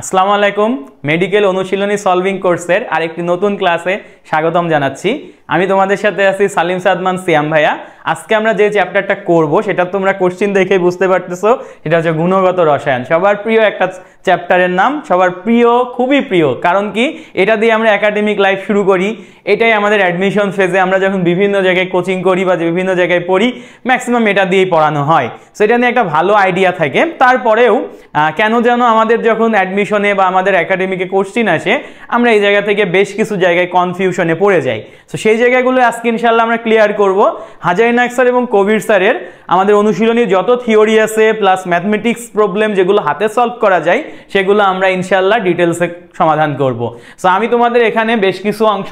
আসসালামু আলাইকুম মেডিকেল অনুশীলনী সলভিং কোর্সের আরেকটি নতুন ক্লাসে স্বাগতম জানাচ্ছি। আমি তোমাদের সাথে আছি সালিম সাদমান সিয়াম ভাইয়া। আজকে আমরা যে চ্যাপ্টারটা করব সেটা তোমরা কোশ্চেন দেখে বুঝতে পারতেছো, এটা হচ্ছে গুণগত রসায়ন। সবার প্রিয় একটা চ্যাপ্টারের নাম, সবার প্রিয়, খুবই প্রিয়। কারণ কি, এটা দিয়ে আমরা একাডেমিক লাইফ শুরু করি। এটাই আমাদের অ্যাডমিশন ফেজে আমরা যখন বিভিন্ন জায়গায় কোচিং করি বা বিভিন্ন জায়গায় পড়ি, ম্যাক্সিমাম এটা দিয়েই পড়ানো হয়। সো এটা নিয়ে একটা ভালো আইডিয়া থাকে। তারপরেও কেন যেন আমাদের যখন অ্যাডমিশনে বা আমাদের একাডেমিকে কোশ্চেন আসে, আমরা এই জায়গা থেকে বেশ কিছু জায়গায় কনফিউশনে পড়ে যাই। সো সেই জায়গাগুলো আজকে ইনশাল্লাহ আমরা ক্লিয়ার করব। হাজারি নায়েক স্যার এবং কবির স্যারের আমাদের অনুশীলনীর যত থিওরি আছে প্লাস ম্যাথমেটিক্স প্রবলেম যেগুলো হাতে সলভ করা যায়, সেগুলো আমরা ইনশাল্লাহ ডিটেলসে সমাধান করব। সো আমি তোমাদের এখানে বেশ কিছু অংশ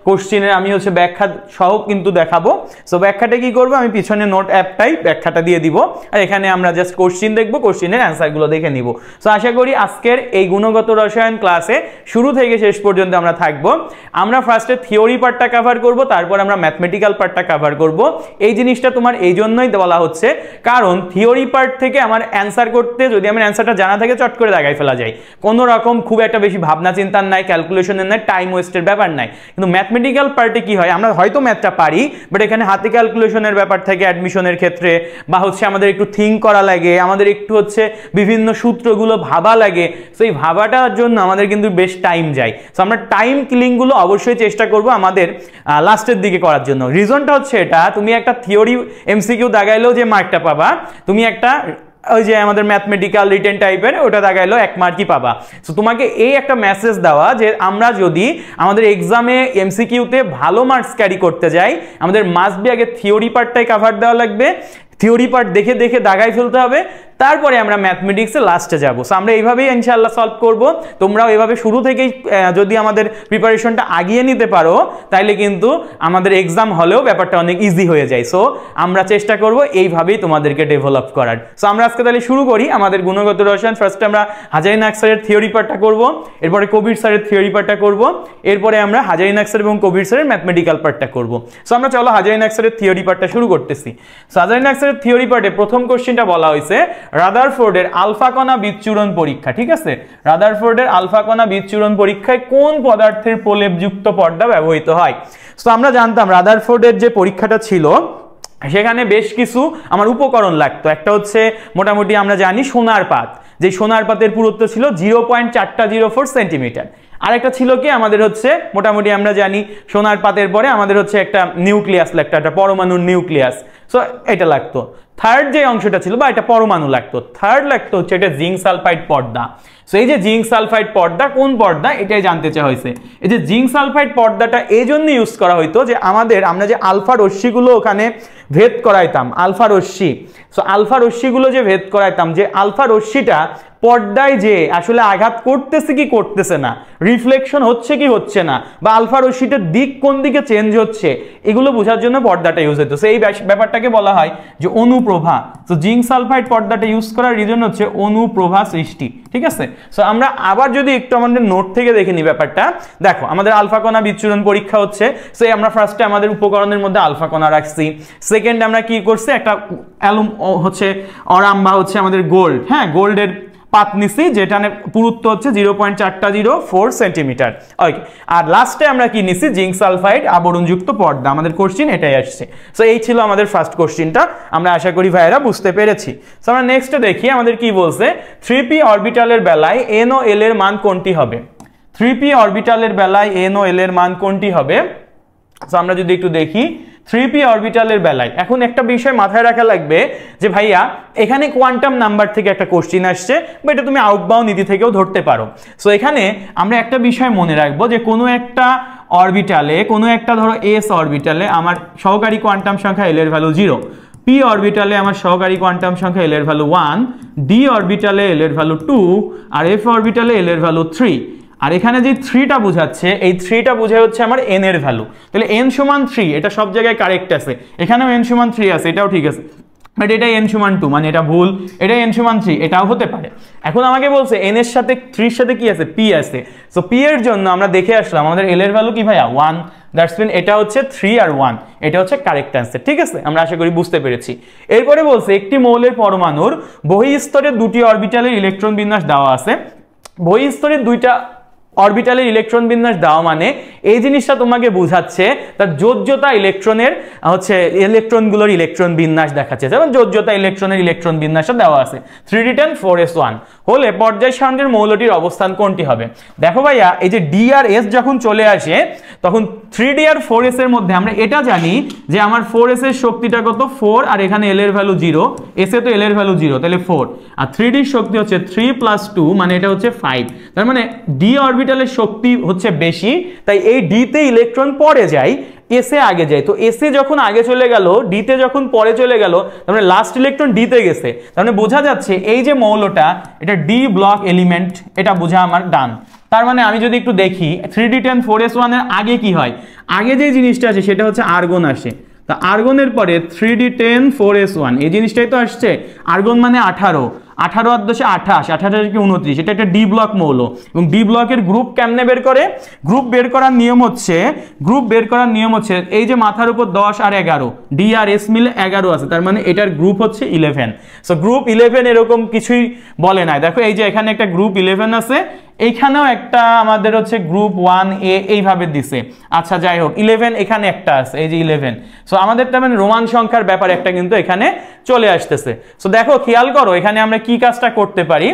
কোশ্চেনের আমি ব্যাখ্যা সহ কিন্তু দেখাবো। সো ব্যাখ্যাটা কি করবো, আমি পিছনে নোট অ্যাপটাই ব্যাখ্যাটা দিয়ে দিব, আর এখানে আমরা জাস্ট কোশ্চেন দেখবো, কোশ্চেনের অ্যান্সারগুলো দেখে নিব। সো আশা করি আজকের এই গুণগত রসায়ন ক্লাসে শুরু থেকে শেষ পর্যন্ত আমরা থাকবো। আমরা ফার্স্টে থিওরি পার্টটা কভার করব, তারপর আমরা ম্যাথমেটিক্যাল পার্টটা কভার করব। এই জিনিসটা তোমার এই জন্যই বলা হচ্ছে, কারণ থিওরি পার্ট থেকে আমার অ্যান্সার করতে যদি আমার অ্যান্সারটা জানা থাকে চট করে দাগাই ফেলা যায়, কোনো রকম খুব একটা বেশি ভাবনা চিন্তার নাই, ক্যালকুলেশনের নাই, টাইম ওয়েস্টের ব্যাপার নাই। কিন্তু ম্যাথমেটিক্যাল পার্টে কি হয়, আমরা হয়তো ম্যাথটা পারি, বাট এখানে হাতে ক্যালকুলেশনের ব্যাপার থাকে অ্যাডমিশনের ক্ষেত্রে, বা আমাদের একটু থিঙ্ক করা লাগে, আমাদের একটু বিভিন্ন সূত্রগুলো ভাবা লাগে। সো এই ভাবাটার জন্য আমাদের কিন্তু বেশ টাইম যায়। সো আমরা টাইম কিলিংগুলো অবশ্যই চেষ্টা করব আমাদের লাস্টের দিকে করার জন্য। রিজনটা হচ্ছে এটা, তুমি একটা থিওরি এমসিকিউ দাগাইলেও যে মার্কটা পাবা, তুমি একটা ওই যে আমাদের ম্যাথমেটিক্যাল রিটেন টাইপের ওটা দাগাইলো 1 মার্কই পাবা। সো তোমাকে এই একটা মেসেজ দেওয়া যে আমরা যদি আমাদের এক্সামে এমসিকিউতে ভালো মার্কস ক্যারি করতে যাই, আমাদের মাস্ট বি আগে থিওরি পার্টটাই কভার দেওয়া লাগবে। থিওরি পার্ট দেখে দেখে দাগাই ফেলতে হবে, তারপরে আমরা ম্যাথমেটিক্সে লাস্টে যাব। সো আমরা এইভাবেই ইনশাআল্লাহ সলভ করব। তোমরাও এইভাবে শুরু থেকেই যদি আমাদের প্রিপারেশনটা আগিয়ে নিতে পারো, তাইলে কিন্তু আমাদের এক্সাম হলেও ব্যাপারটা অনেক ইজি হয়ে যায়। সো আমরা চেষ্টা করব এইভাবেই তোমাদেরকে ডেভেলপ করার। সো আমরা আজকে তাহলে শুরু করি আমাদের গুণগত রসায়ন। ফার্স্টে আমরা হাজারি নায়েক স্যারের থিওরি পার্টটা করব, এরপরে কবির স্যারের থিওরি পার্টটা করব, এরপরে আমরা হাজারি নায়েক স্যার এবং কবির স্যারের ম্যাথমেটিক্যাল পার্টটা করব। সো আমরা চলো হাজারি নায়েক স্যারের থিওরি পার্টটা শুরু করতেছি। সো হাজারি নায়েক স্যারের থিওরি পার্টে প্রথম কোশ্চেনটা বলা হয়েছে রাদারফোর্ডের আলফা কণা বিচ্ছুরণ পরীক্ষা। ঠিক আছে, রাদারফোর্ডের আলফা কণা বিচ্ছুরণ পরীক্ষায় কোন পদার্থের প্রলেপযুক্ত পর্দা ব্যবহৃত হয়? সো আমরা জানতাম রাদারফোর্ডের যে পরীক্ষাটা ছিল সেখানে বেশ কিছু আমার উপকরণ লাগতো। একটা মোটামুটি আমরা জানি সোনার পাত, যে সোনার পাতের পুরুত্ব ছিল 0.404 সেন্টিমিটার। আরেকটা ছিল কি আমাদের মোটামুটি আমরা জানি সোনার পাতের পরে আমাদের একটা নিউক্লিয়াস লাগতো, একটা পরমাণুর নিউক্লিয়াস। সো এটা লাগতো। থার্ড যে অংশটা ছিল বা এটা পরমাণু লাগতো, থার্ড লাগতো এটা জিঙ্ক সালফাইড পর্দা। সো এই যে জিঙ্ক সালফাইড পর্দা কোন পর্দা, এটাই জানতে চাওয়া হয়েছে। এই যে জিঙ্ক সালফাইড পর্দাটা এই জন্য ইউজ করা হইতো যে আমরা যে আলফা রশ্মিগুলো ওখানে ভেদ করাইতাম, আলফা রশ্মি। সো আলফা রশ্মিগুলো যে ভেদ করাইতাম, যে আলফা রশ্মিটা পর্দায় যে আসলে আঘাত করতেছে কি করতেছে না, রিফ্লেকশন হচ্ছে কি হচ্ছে না, বা আলফা রশ্মিটার দিক কোন দিকে চেঞ্জ হচ্ছে, এগুলো বোঝার জন্য পর্দাটা ইউজ হতো। সো এই ব্যাপারটাকে বলা হয় যে অনুপ্রভা। তো জিঙ্ক সালফাইড পর্দাটা ইউজ করার রিজন হচ্ছে অনুপ্রভা সৃষ্টি। ঠিক আছে, সো আমরা আবার যদি একটু আমাদের নোট থেকে দেখে নিই ব্যাপারটা, দেখো আমাদের আলফা কণা বিচ্ছুরণ পরীক্ষা হচ্ছে। সো আমরা ফার্স্টে আমাদের উপকরণের মধ্যে আলফা কণা রাখছি। সেকেন্ড আমরা কি করছি, একটা অরাম বা আমাদের গোল্ড, হ্যাঁ গোল্ডের পাত নিছি, যেটা পুরুত্ব 0.404 সেন্টিমিটার। ওকে, আর লাস্টে আমরা কি নিছি, জিঙ্ক সালফাইড আবরণযুক্ত পর্দা। আমাদের কোশ্চেন এটাই আসছে। সো এই ছিল আমাদের ফার্স্ট কোশ্চেনটা, আমরা আশা করি ভাইয়েরা বুঝতে পেরেছি। সো আমরা নেক্সটে দেখি আমাদের কি বলছে। 3p অরবিটালের বেলায় n ও l এর মান কোনটি হবে? 3p অরবিটালের বেলায় n ও l এর মান কোনটি হবে? সো আমরা যদি একটু দেখি 3p অরবিটালের বেলায়, এখন একটা বিষয় মাথায় রাখা লাগবে যে ভাইয়া এখানে কোয়ান্টাম নাম্বার থেকে একটা কোশ্চেন আসছে, বা এটা তুমি আউটবাউন্ড নীতি থেকেও ধরতে পারো। সো এখানে আমরা একটা বিষয় মনে রাখবো যে কোনো একটা অরবিটালে, কোনো একটা ধরো s অরবিটালে আমার সহকারী কোয়ান্টাম সংখ্যা l এর ভ্যালু 0, p অরবিটালে আমার সহকারী কোয়ান্টাম সংখ্যা l এর ভ্যালু 1, d অরবিটালে l এর ভ্যালু 2, আর f অরবিটালে l এর ভ্যালু 3। আর এখানে যে 3টা বোঝাচ্ছে, এই 3টা বোঝায় আমার n এর ভ্যালু। তাহলে n সমান 3, এটা সব জায়গায় কারেক্ট আছে। এখানেও n সমান 3 আছে, এটাও ঠিক আছে। বাট এটা n সমান 2, মানে এটা ভুল। এটা n সমান 3, এটাও হতে পারে। এখন আমাকে বলছে n এর সাথে 3 এর সাথে কি আছে, p আছে। সো p এর জন্য আমরা দেখে আসলাম আমাদের l এর ভ্যালু কি ভাইয়া 1, দ্যাটস মিন এটা 3 আর 1, এটা কারেক্ট অ্যান্সার। ঠিক আছে, আমরা আশা করি বুঝতে পেরেছি। এরপরে বলছে একটি মৌলের পরমাণুর বহিঃস্তরে দুটি অরবিটালের ইলেকট্রন বিন্যাস দেওয়া আছে, বহিঃস্তরের দুইটা অরবিটালের ইলেকট্রন বিন্যাস দেওয়া মানে এই জিনিসটা তোমাকে বোঝাচ্ছে তার যোজ্যতা ইলেকট্রনের হচ্ছে ইলেকট্রনগুলোর ইলেকট্রন বিন্যাস দেখাচ্ছে, যেমন যোজ্যতা ইলেকট্রনের ইলেকট্রন বিন্যাসটা দেওয়া আছে 3d10 4s1 হলে পর্যায় সারণীর মৌলটির অবস্থান কোনটি হবে। দেখো ভাইয়া এই যে ডি আর এস যখন চলে আসে তখন 3d আর 4s এর মধ্যে আমরা এটা জানি যে আমার 4s এর শক্তিটা কত 4 আর এখানে l এর ভ্যালু 0, s এ তো l এর ভ্যালু 0 তাহলে 4 আর 3d এর শক্তি হচ্ছে 3 + 2 মানে এটা হচ্ছে 5, তার মানে d অরবিটালের শক্তি হচ্ছে বেশি, তাই এই d তে ইলেকট্রন পরে যায় s এ আগে যায়। তো s এ যখন আগে চলে গেল d তে যখন পরে চলে গেল তার মানে লাস্ট ইলেকট্রন d তে গেছে, তার মানে বোঝা যাচ্ছে এই যে মৌলটা এটা d ব্লক এলিমেন্ট, এটা বোঝা আমার ডান। তার মানে আমি যদি একটু দেখি 3d10 4s1 এর আগে কি হয়, আগে যে জিনিসটা আছে সেটা হচ্ছে আর্গন আসে, তা আর্গনের পরে 3d10 4s1 এই জিনিসটাই তো আসছে, আর্গন মানে 18 18 আর 10 28 28 কি 29, এটা একটা ডি ব্লক মৌল এবং ডি ব্লকের গ্রুপ কেমনে বের করে, গ্রুপ বের করার নিয়ম হচ্ছে এই যে মাথার উপর 10 আর 11 ডি আর এস মিলে 11 আছে, তার মানে এটার গ্রুপ হচ্ছে 11। সো গ্রুপ 11 এরকম কিছুই বলে নাই, দেখো এই যে এখানে একটা গ্রুপ 11 আছে, এইখানেও একটা আমাদের হচ্ছে গ্রুপ 1a এইভাবে দিছে। আচ্ছা যাই হোক 11 এখানে একটা আছে, এই যে 11। সো আমাদের তার মানে রোমান সংখ্যার ব্যাপার একটা কিন্তু এখানে চলে আসতেছে। সো দেখো খেয়াল করো এখানে আমরা কি কাজটা করতে পারি,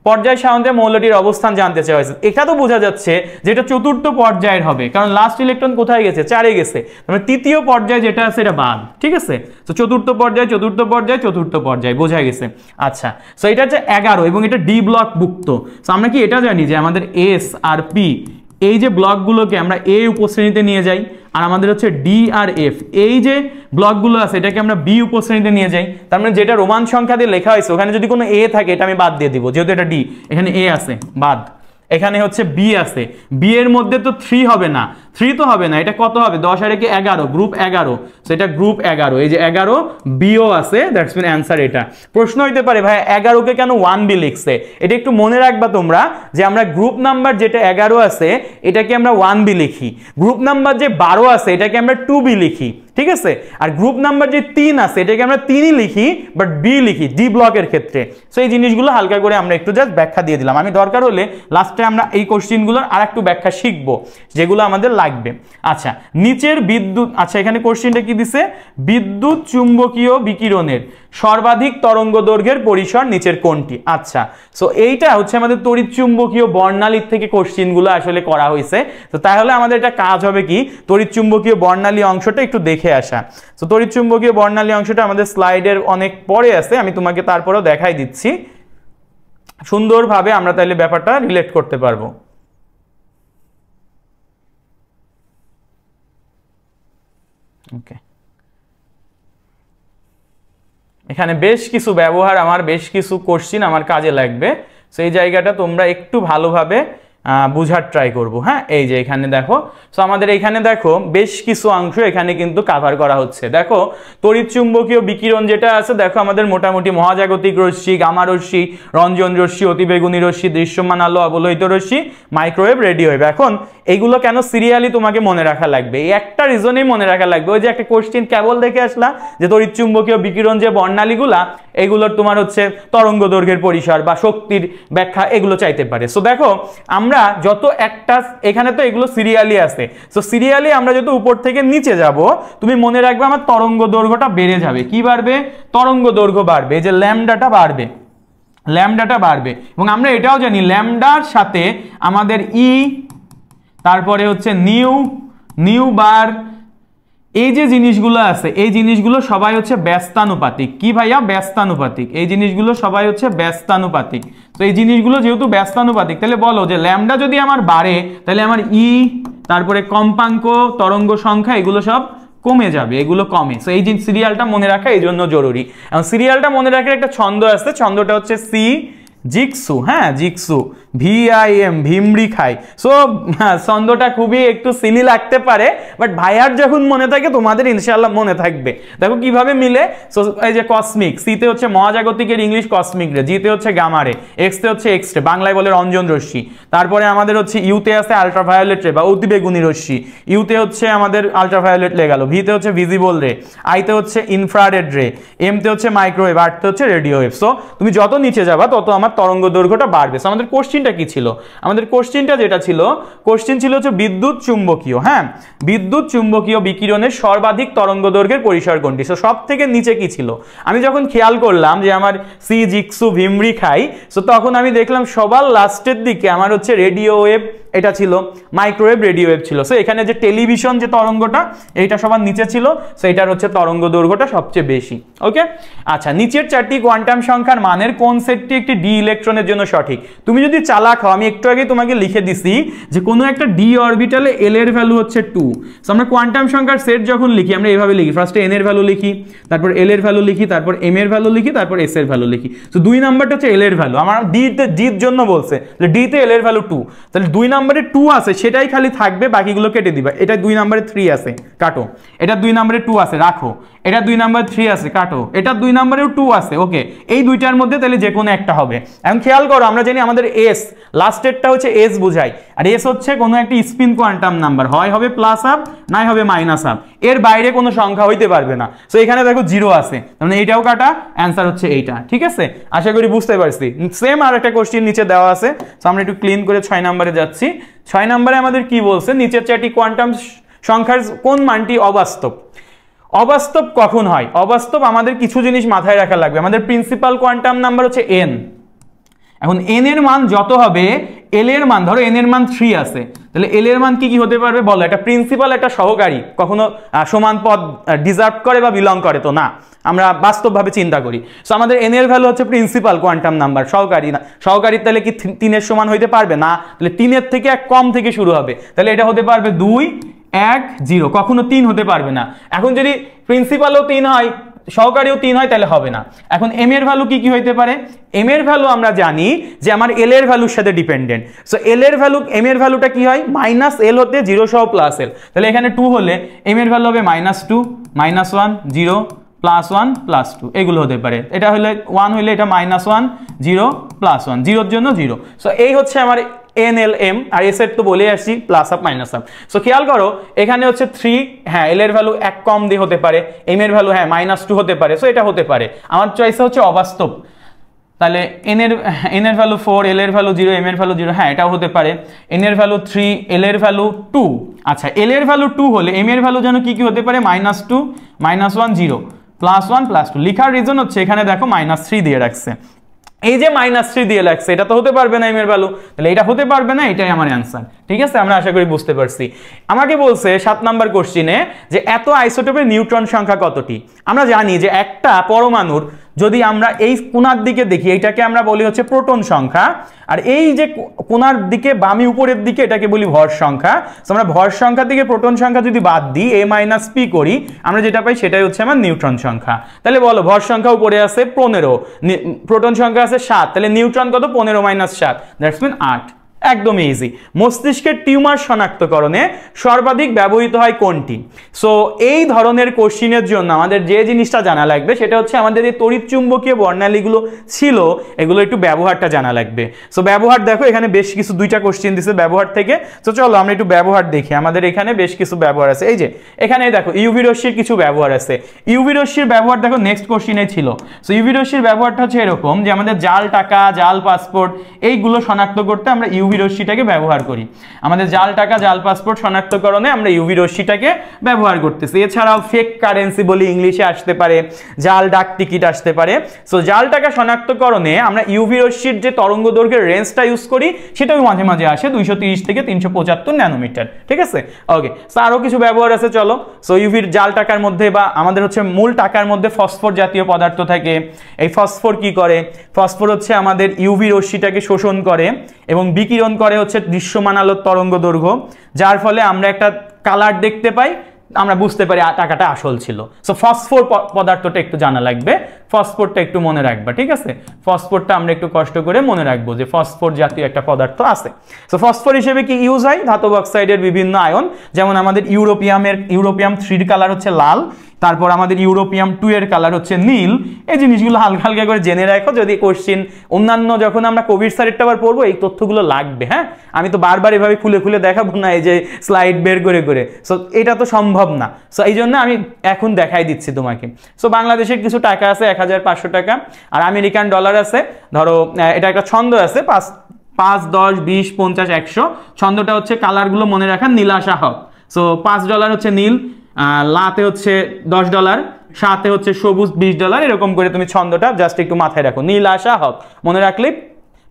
পর্যায় সারণীতে মৌলটির অবস্থান জানতে চাওয়া হয়েছে, এটা তো বোঝা যাচ্ছে যে এটা চতুর্থ পর্যায়ের হবে, কারণ লাস্ট ইলেকট্রন কোথায় গেছে 4 এ গেছে, মানে তৃতীয় পর্যায় যেটা আছে এটা বাদ, ঠিক আছে। তো চতুর্থ পর্যায় বোঝা গেছে। আচ্ছা সো এটা হচ্ছে 11 এবং এটা ডি ব্লক ভুক্ত। সো আমরা কি এটা জানি যে আমাদের এস আর পি এই যে ব্লকগুলোকে আমরা এ উপশ্রেণীতে নিয়ে যাই, আর আমাদের হচ্ছে ডি আর এফ এই যে ব্লকগুলো আছে এটাকে আমরা বি উপশ্রেণীতে নিয়ে যাই, তার মানে যেটা রোমান সংখ্যা দিয়ে লেখা হয়েছে ওখানে যদি কোনো এ থাকে এটা আমি বাদ দিয়ে দিব, যেহেতু এটা ডি এখানে এ আছে বাদ, এখানে হচ্ছে বি আছে, বি এর মধ্যে তো 3 হবে না, 3 তো হবে না, এটা কত হবে 10 আর 11 গ্রুপ 11, সো এটা গ্রুপ 11, এই যে 11 বিও আছে, দ্যাটস মিন অ্যানসার এটা। প্রশ্ন হইতে পারে ভাই 11 কে কেন 1b লিখছে, এটা একটু মনে রাখবা তোমরা যে আমরা গ্রুপ নাম্বার যেটা 11 আছে এটাকে আমরা 1b লিখি, গ্রুপ নাম্বার যে 12 আছে এটাকে আমরা 2b লিখি, ঠিক আছে, আর গ্রুপ নাম্বার যে 3 আছে এটাকে আমরা 3ই লিখি বাট বি লিখি ডি ব্লকের ক্ষেত্রে। সো এই জিনিসগুলো হালকা করে আমরা একটু জাস্ট ব্যাখ্যা দিয়ে দিলাম, আমি দরকার হলে লাস্টে আমরা এই কোশ্চেনগুলোর আরেকটু ব্যাখ্যা শিখবো যেগুলো আমাদের লাগবে। আচ্ছা নিচের বিদ্যুৎ, আচ্ছা এখানে কোশ্চেনটা কি দিছে, বিদ্যুৎ চুম্বকীয় বিকিরণের সর্বাধিক তরঙ্গ দৈর্ঘ্যের পরিসর নিচের কোনটি। আচ্ছা সো এইটা হচ্ছে আমাদের তড়িৎ চুম্বকীয় বর্ণালীর থেকে কোশ্চেনগুলো আসলে করা হয়েছে, তো তাহলে আমাদের এটা কাজ হবে কি তড়িৎ চুম্বকীয় বর্ণালী অংশটা একটু দেখে আসা। তো তড়িৎ চুম্বকীয় বর্ণালী অংশটা আমাদের স্লাইডের অনেক পরে আছে, আমি তোমাকে তারপরেও দেখাই দিচ্ছি, সুন্দরভাবে আমরা তাহলে ব্যাপারটা রিলেট করতে পারবো। ওকে এখানে বেশ কিছু ব্যবহার আমার, বেশ কিছু কোশ্চেন আমার কাজে লাগবে, সেই জায়গাটা তোমরা একটু ভালোভাবে বুঝার ট্রাই করবো। হ্যাঁ এই যে এখানে দেখো, সো আমাদের এখানে দেখো বেশ কিছু অংশ এখানে কিন্তু কাভার করা হচ্ছে। দেখো তড়িৎ চুম্বকীয় বিকিরণ যেটা আছে, দেখো আমাদের মোটামুটি মহাজাগতিক রশ্মি, গামা রশ্মি, রঞ্জন রশ্মি, অতিবেগুনি রশ্মি, দৃশ্যমান আলো, অবলোহিত রশ্মি, মাইক্রোওয়েভ, রেডিওওয়েভ। এখন এইগুলো কেন সিরিয়ালি তোমাকে মনে রাখা লাগবে, এই একটা রিজনেই মনে রাখা লাগবে, ওই যে একটা কোশ্চেন কেবল দেখে আসলা যে তড়িৎ চুম্বকীয় বিকিরণ যে বর্ণালীগুলা এগুলোর তোমার হচ্ছে তরঙ্গ দৈর্ঘ্যের পরিসর বা শক্তির ব্যাখ্যা এগুলো চাইতে পারে। সো দেখো আমরা যত একটা এখানে তো এগুলো সিরিয়ালি আছে, সো সিরিয়ালি আমরা যত উপর থেকে নিচে যাব তুমি মনে রাখবে আমার তরঙ্গ দৈর্ঘ্যটা বেড়ে যাবে, কি বাড়বে তরঙ্গ দৈর্ঘ্য বাড়বে, যে ল্যামডাটা বাড়বে এবং আমরা এটাও জানি ল্যামডার সাথে আমাদের ই তারপরে হচ্ছে নিউ বার এই যে জিনিসগুলো আছে এই জিনিসগুলো সবাই হচ্ছে ব্যস্তানুপাতিক। কি ভাইয়া ব্যস্তানুপাতিক, এই জিনিসগুলো সবাই হচ্ছে ব্যস্তানুপাতিক। তো এই জিনিসগুলো যেহেতু ব্যস্তানুপাতিক তাহলে বলো যে ল্যামডা যদি আমার বাড়ে তাহলে আমার ই তারপরে কম্পাঙ্ক তরঙ্গ সংখ্যা এগুলো সব কমে যাবে, এগুলো কমে। সো এই যে সিরিয়ালটা মনে রাখা এই জন্য জরুরি। এবং সিরিয়ালটা মনে রাখার একটা ছন্দ আছে, ছন্দটা হচ্ছে সি জিক্সু, হ্যাঁ জিক্সু, VIM ভিমড়ি খাই। সো ছন্দটা খুবই একটু সিলি লাগতে পারে, বাট ভাইয়ার যখন মনে থাকে তোমাদের ইনশাআল্লাহ মনে থাকবে। দেখো কিভাবে মিলে, সো এই যে কসমিক, সিতে হচ্ছে মহাজাগতিকের ইংলিশ কসমিক রে, জিতে হচ্ছে গামা রে, এক্সতে হচ্ছে এক্স রে, বাংলায় বলে রঞ্জন রশ্মি, তারপরে আমাদের হচ্ছে ইউতে আছে আলট্রাভায়োলেট রে বা অতিবেগুনি রশ্মি, ইউতে হচ্ছে আমাদের আলট্রাভায়োলেট লে গেল, ভিতে হচ্ছে ভিজিবল রে, আইতে হচ্ছে ইনফ্রারেড রে, এমতে হচ্ছে মাইক্রোওয়েভ, আরতে হচ্ছে রেডিওওয়েভ। সো তুমি যত নিচে যাবা তত আমার তরঙ্গ দৈর্ঘ্যটা বাড়বে। সো আমাদের কোশ্চেন কোশ্চিনটা কি ছিল, আমাদের কোশ্চিনটা যেটা ছিল, কোশ্চিন ছিল হচ্ছে বিদ্যুৎ চুম্বকীয়, হ্যাঁ বিদ্যুৎ চুম্বকীয় বিকিরণের সর্বাধিক তরঙ্গ দৈর্ঘ্যের পরিসর কোনটি। সো সব থেকে নিচে কি ছিল, আমি যখন খেয়াল করলাম যে আমার সি জিক্সু ভিমরি খাই, সো তখন আমি দেখলাম সবার লাস্টের দিকে আমার হচ্ছে রেডিও ওয়েভ এটা ছিল, মাইক্রোওয়েভ রেডিও ওয়েভ ছিল। সো এখানে যে টেলিভিশন যে তরঙ্গটা এইটা সবার নিচে ছিল, সো এটার হচ্ছে তরঙ্গ দৈর্ঘ্যটা সবচেয়ে বেশি। ওকে, আচ্ছা নিচের চারটি কোয়ান্টাম সংখ্যার মানের কোন সেটটি একটি ডি ইলেকট্রনের জন্য সঠিক। তুমি যদি চালাক হও, আমি একটু আগে তোমাকে লিখে দিছি যে কোনো একটা ডি অরবিটালে এল এর ভ্যালু হচ্ছে 2। সো আমরা কোয়ান্টাম সংখ্যার সেট যখন লিখি আমরা এইভাবে লিখি, ফার্স্টে এন এর ভ্যালু লিখি, তারপর এল এর ভ্যালু লিখি, তারপর এম এর ভ্যালু লিখি, তারপর এস এর ভ্যালু লিখি। সো 2 নাম্বারটা হচ্ছে এল এর ভ্যালু, আমার ডির জন্য বলছে যে ডিতে এল এর ভ্যালু 2, তাহলে 2 নাম্বারে 2 আছে সেটাই খালি থাকবে, বাকিগুলো কেটে দিবা। এটা 2 নাম্বারে 3 আছে কাটো, এটা 2 নাম্বারে 2 আছে রাখো, এটা 2 নাম্বারে 3 আছে কাটো, এটা 2 নাম্বারেও 2 আছে, ওকে এই দুইটার মধ্যে তাহলে যে কোনো একটা হবে। এখন খেয়াল করো আমরা জানি আমাদের এস লাস্টেরটা হচ্ছে এস বোঝায়, আর এস হচ্ছে কোনো একটা স্পিন কোয়ান্টাম নাম্বার, হয় হবে প্লাস আপ নাই হবে মাইনাস আপ, এর বাইরে কোনো সংখ্যা হইতে পারবে না। সো এখানে দেখো 0 আছে, মানে এইটাও কাটা, অ্যান্সার হচ্ছে এইটা। ঠিক আছে, আশা করি বুঝতে পারছি। সেম আর একটা কোশ্চেন নিচে দেওয়া আছে, সো আমরা একটু ক্লিন করে 6 নম্বরে যাচ্ছি। 6 নম্বরে আমাদের কি বলছে, নিচের চারটি কোয়ান্টাম সংখ্যার কোন মানটি অবাস্তব। অবাস্তব কখন হয়, অবাস্তব আমাদের কিছু জিনিস মাথায় রাখা লাগবে। আমাদের প্রিন্সিপাল কোয়ান্টাম নাম্বার হচ্ছে এন, এখন এন এর মান যত হবে এল এর মান, ধরো এন এর মান 3 আছে, তাহলে এল এর মান কি কি হতে পারবে বলো। একটা প্রিন্সিপাল একটা সহকারী কখনো সমান পদ ডিজার্ভ করে বা বিলং করে তো না, আমরা বাস্তবভাবে চিন্তা করি। সো আমাদের এন এর ভ্যালু হচ্ছে প্রিন্সিপাল কোয়ান্টাম নাম্বার, সহকারী না, সহকারী তাহলে কি 3 এর সমান হইতে পারবে না, তাহলে 3 এর থেকে এক কম থেকে শুরু হবে, তাহলে এটা হতে পারবে 2 1 0, কখনো 3 হতে পারবে না। এখন যদি প্রিন্সিপালও 3 হয় সহকারীও 3 হয় তাহলে হবে না। এখন এম এর ভ্যালু কি কি হইতে পারে, এম এর ভ্যালু আমরা জানি যে আমার এল এর ভ্যালুর সাথে ডিপেন্ডেন্ট। সো এল এর ভ্যালু, এম এর ভ্যালুটা কি হয় মাইনাস এল হতে 0 সহ প্লাস এল, তাহলে এখানে 2 হলে এম এর ভ্যালু হবে -2 -1 0 +1 +2 এগুলো হতে পারে। এটা হলে 1 হলে এটা -1 0 +1, 0 এর জন্য 0। সো এই হচ্ছে আমার এন এল এম, আর এস এর তো বলে আসছি plus up minus up. So খেয়াল করো এখানে হচ্ছে 3, হ্যাঁ এল এর ভ্যালু 1 কম দিয়ে হতে পারে, এম এর ভ্যালু হ্যাঁ -2 হতে পারে। সো এটা হতে পারে, আমার চয়েস হচ্ছে অবাস্তব। তাহলে এন এর ভ্যালু 4, এল এর ভ্যালু 0, এম এর ভ্যালু 0, হ্যাঁ এটাও হতে পারে। এন এর ভ্যালু 3, এল এর ভ্যালু 2, আচ্ছা এল এর ভ্যালু 2 হলে এম এর ভ্যালু যেন কি কি হতে পারে -2 -1 0 +1 +2। লিখার রিজন হচ্ছে এখানে দেখো -3 দিয়ে রাখছে, এই যে -3 দিয়ে রাখছে এটা তো হতে পারবে না এম এর ভ্যালু, তাহলে এটা হতে পারবে না, এটাই আমার অ্যান্সার। ঠিক আছে, আমরা আশা করি বুঝতে পারছি। আমাকে বলছে 7 নাম্বার কোশ্চিনে যে এত আইসোটোপের নিউট্রন সংখ্যা কতটি। আমরা জানি যে একটা পরমাণুর যদি আমরা এই কোণার দিকে দেখি এটাকে আমরা বলি হচ্ছে প্রোটন সংখ্যা, আর এই যে কোণার দিকে বামে উপরের দিকে এটাকে বলি ভর সংখ্যা। তো আমরা ভর সংখ্যা থেকে প্রোটন সংখ্যা যদি বাদ দিই a - p করি, আমরা যেটা পাই সেটাই হচ্ছে আমার নিউট্রন সংখ্যা। তাহলে বলো ভর সংখ্যা উপরে আছে 15, প্রোটন সংখ্যা আছে 7, তাহলে নিউট্রন কত 15 - 7, দ্যাটস মিন 8। একদম ইজি। মস্তিষ্কের টিউমার শনাক্তকরণে সর্বাধিক ব্যবহৃত হয় কোনটি। সো এই ধরনের কোশ্চিনের জন্য আমাদের যে জিনিসটা জানা লাগবে সেটা হচ্ছে আমাদের এই তড়িৎচুম্বকীয় বর্ণালীগুলো ছিল এগুলো একটু ব্যবহারটা জানা লাগবে। সো ব্যবহার দেখো এখানে বেশ কিছু 2টা কোশ্চিন দিছে ব্যবহার থেকে। তো চলো আমরা একটু ব্যবহার দেখি, আমাদের এখানে বেশ কিছু ব্যবহার আছে। এই যে এখানে দেখো ইউভি রশ্মির কিছু ব্যবহার আছে। ইউভি রশ্মির ব্যবহার দেখো নেক্সট কোশ্চিনে ছিল। সো ইউভি রশ্মির ব্যবহারটা হচ্ছে এরকম যে আমাদের জাল টাকা, জাল পাসপোর্ট এইগুলো শনাক্ত করতে আমরা ইউভি রশ্মিটাকে ব্যবহার করি। আমাদের জাল টাকা, জাল পাসপোর্ট শনাক্তকরণে আমরা ইউভি রশ্মিটাকে ব্যবহার করতেছি। এছাড়াও ফেক কারেন্সি বলি ইংলিশে আসতে পারে, জাল ডাক টিকিট আসতে পারে। সো জাল টাকা শনাক্তকরণে আমরা ইউভি রশ্মির যে তরঙ্গ দৈর্ঘ্যের রেঞ্জটা ইউজ করি সেটাও মাঝে মাঝে আসে 230 থেকে 375 ন্যানোমিটার। ঠিক আছে, ওকে। সো আরও কিছু ব্যবহার আছে চলো। সো ইউভির জাল টাকার মধ্যে বা আমাদের হচ্ছে মূল টাকার মধ্যে ফসফর জাতীয় পদার্থ থাকে। এই ফসফর কি করে, ফসফর হচ্ছে আমাদের ইউভি রশ্মিটাকে শোষণ করে এবং বিকিরণ করে হচ্ছে দৃশ্যমান আলোর তরঙ্গ দৈর্ঘ্য, যার ফলে আমরা একটা কালার দেখতে পাই, আমরা বুঝতে পারি টাকাটা আসল ছিল। সো ফসফর পদার্থটা একটু জানা লাগবে, ফসফরটা একটু মনে রাখবা। ঠিক আছে, ফসফরটা আমরা একটু কষ্ট করে মনে রাখবো যে ফসফর জাতীয় একটা পদার্থ আছে। সো ফসফর হিসেবে কি ইউজ হয়, ধাতব অক্সাইডের বিভিন্ন আয়ন, যেমন আমাদের ইউরোপিয়াম 3 এর কালার হচ্ছে লাল, তারপর আমাদের ইউরোপিয়াম 2 এর কালার হচ্ছে নীল। এই জিনিসগুলো হালকা হালকা করে জেনে রাখো, যদি কোশ্চিন অন্যান্য যখন আমরা কোভিড সারেরটা আবার পড়বো এই তথ্যগুলো লাগবে। হ্যাঁ, আমি তো বারবার এভাবে খুলে খুলে দেখাবো না এই যে স্লাইড বের করে করে, সো এটা তো সম্ভব না। সো এই জন্য আমি এখন দেখাই দিচ্ছি তোমাকে। সো বাংলাদেশের কিছু টাকা আছে 1500 টাকা, আর আমেরিকান ডলার আছে, ধরো এটা একটা ছন্দ আছে 5, 10, 20, 50, 100। ছন্দটা হচ্ছে কালারগুলো মনে রাখার, নীলাশা হক। সো $5 হচ্ছে নীল, লাতে হচ্ছে $10, সাথে হচ্ছে সবুজ $20, এরকম করে তুমি ছন্দটা জাস্ট একটু মাথায় রাখো, নীলাশা হক মনে রাখলে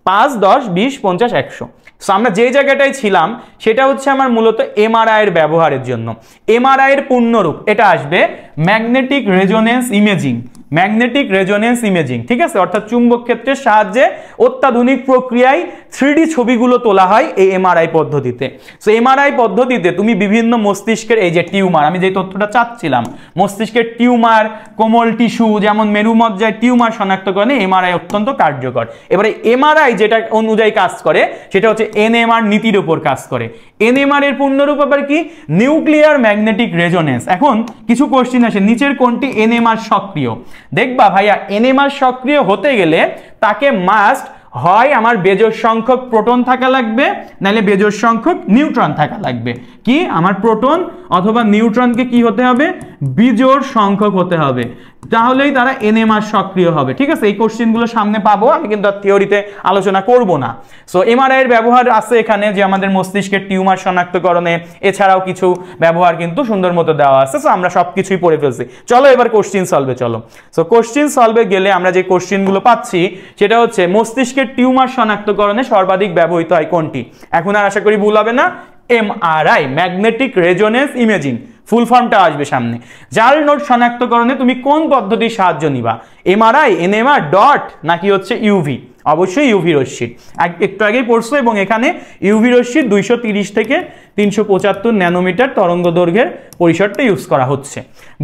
5, 10, 20, 50, 100। সো আমরা যে জায়গাটায় ছিলাম সেটা হচ্ছে আমার মূলত এমআরআই এর ব্যবহারের জন্য। এমআরআই এর পূর্ণরূপ এটা আসবে magnetic resonance imaging, magnetic resonance imaging, ঠিক আছে, অর্থাৎ চুম্বক ক্ষেত্রের সাহায্যে অত্যাধুনিক প্রক্রিয়ায় 3D ছবিগুলো তোলা হয় এই এমআরআই পদ্ধতিতে। সো এমআরআই পদ্ধতিতে তুমি বিভিন্ন মস্তিষ্কের এই যে টিউমার, আমি যে তথ্যটা চাচ্ছিলাম, মস্তিষ্কের টিউমার, কোমল টিস্যু যেমন মেরুমজ্জায় টিউমার শনাক্তকরণে এমআরআই অত্যন্ত কার্যকর। এবারে এমআরআই যেটা অনুযায়ী কাজ করে সেটা হচ্ছে এনএমআর নীতির উপর কাজ করে। এনএমআর এর পূর্ণরূপ আবার কি? Nuclear magnetic resonance. এখন কিছু কোশ্চেন আসে, নিচের কোনটি এনএমআর সক্রিয়? দেখবা ভাইয়া, এনএমআর সক্রিয় হতে গেলে তাকে মাস্ট হয় আমার বেজোড় সংখ্যক প্রোটন থাকা লাগবে, নাহলে বেজোড় সংখ্যক নিউট্রন থাকা লাগবে। কি আমার প্রোটন অথবা নিউট্রনকে কি হতে হবে? বিজোড় সংখ্যক হতে হবে, তাহলেই তারা এনএমআর সক্রিয় হবে। ঠিক আছে, এই কোশ্চেনগুলো সামনে পাবো, আমি কিন্তু থিওরিতে আলোচনা করব না। সো এমআরআই এর ব্যবহার আছে এখানে, যে আমাদের মস্তিষ্কের টিউমার শনাক্তকরণে, এছাড়াও কিছু ব্যবহার কিন্তু সুন্দর মতো দেওয়া আছে। সো আমরা সবকিছুই পড়ে ফেলছি, চলো এবার কোশ্চেন সলভে চলো। সো কোশ্চেন সলভে গেলে আমরা যে কোশ্চেনগুলো পাচ্ছি সেটা হচ্ছে মস্তিষ্কের টিউমার শনাক্তকরণে সর্বাধিক ব্যবহৃত হয় কোনটি? এখন আর আশা করি ভুল হবে না, এমআরআই, ম্যাগনেটিক রেজোনেন্স ইমেজিং, ফুল ফর্মটা আসবে সামনে। জাল নোট শনাক্তকরণে তুমি কোন পদ্ধতির সাহায্য নিবা? এমআরআই, এনএমআর, ডট নাকি হচ্ছে ইউভি? অবশ্যই ইউভি রশ্মির, একটু আগেই পড়ছো, এবং এখানে ইউভি রশ্মির 230 থেকে 375 ন্যানোমিটার তরঙ্গ দৈর্ঘ্যের পরিসরটা ইউজ করা হচ্ছে।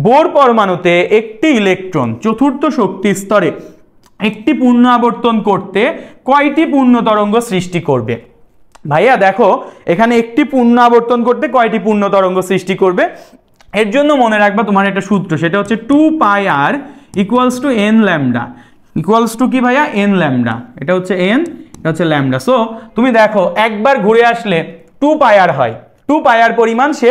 বোর পরমাণুতে একটি ইলেকট্রন চতুর্থ শক্তি স্তরে একটি পূর্ণ আবর্তন করতে কয়টি পূর্ণ তরঙ্গ সৃষ্টি করবে? ভাইয়া দেখো, এখানে একটি পূর্ণ আবর্তন করতে কয়টি পূর্ণ তরঙ্গ সৃষ্টি করবে? এর জন্য মনে রাখবা তোমার একটা সূত্র, সেটা হচ্ছে 2πr equals to n lambda, equals to কি ভাইয়া? n lambda. এটা হচ্ছে n, এটা হচ্ছে ল্যামডা। সো তুমি দেখো একবার ঘুরে আসলে 2πr হয়, 2πr পরিমাণ সে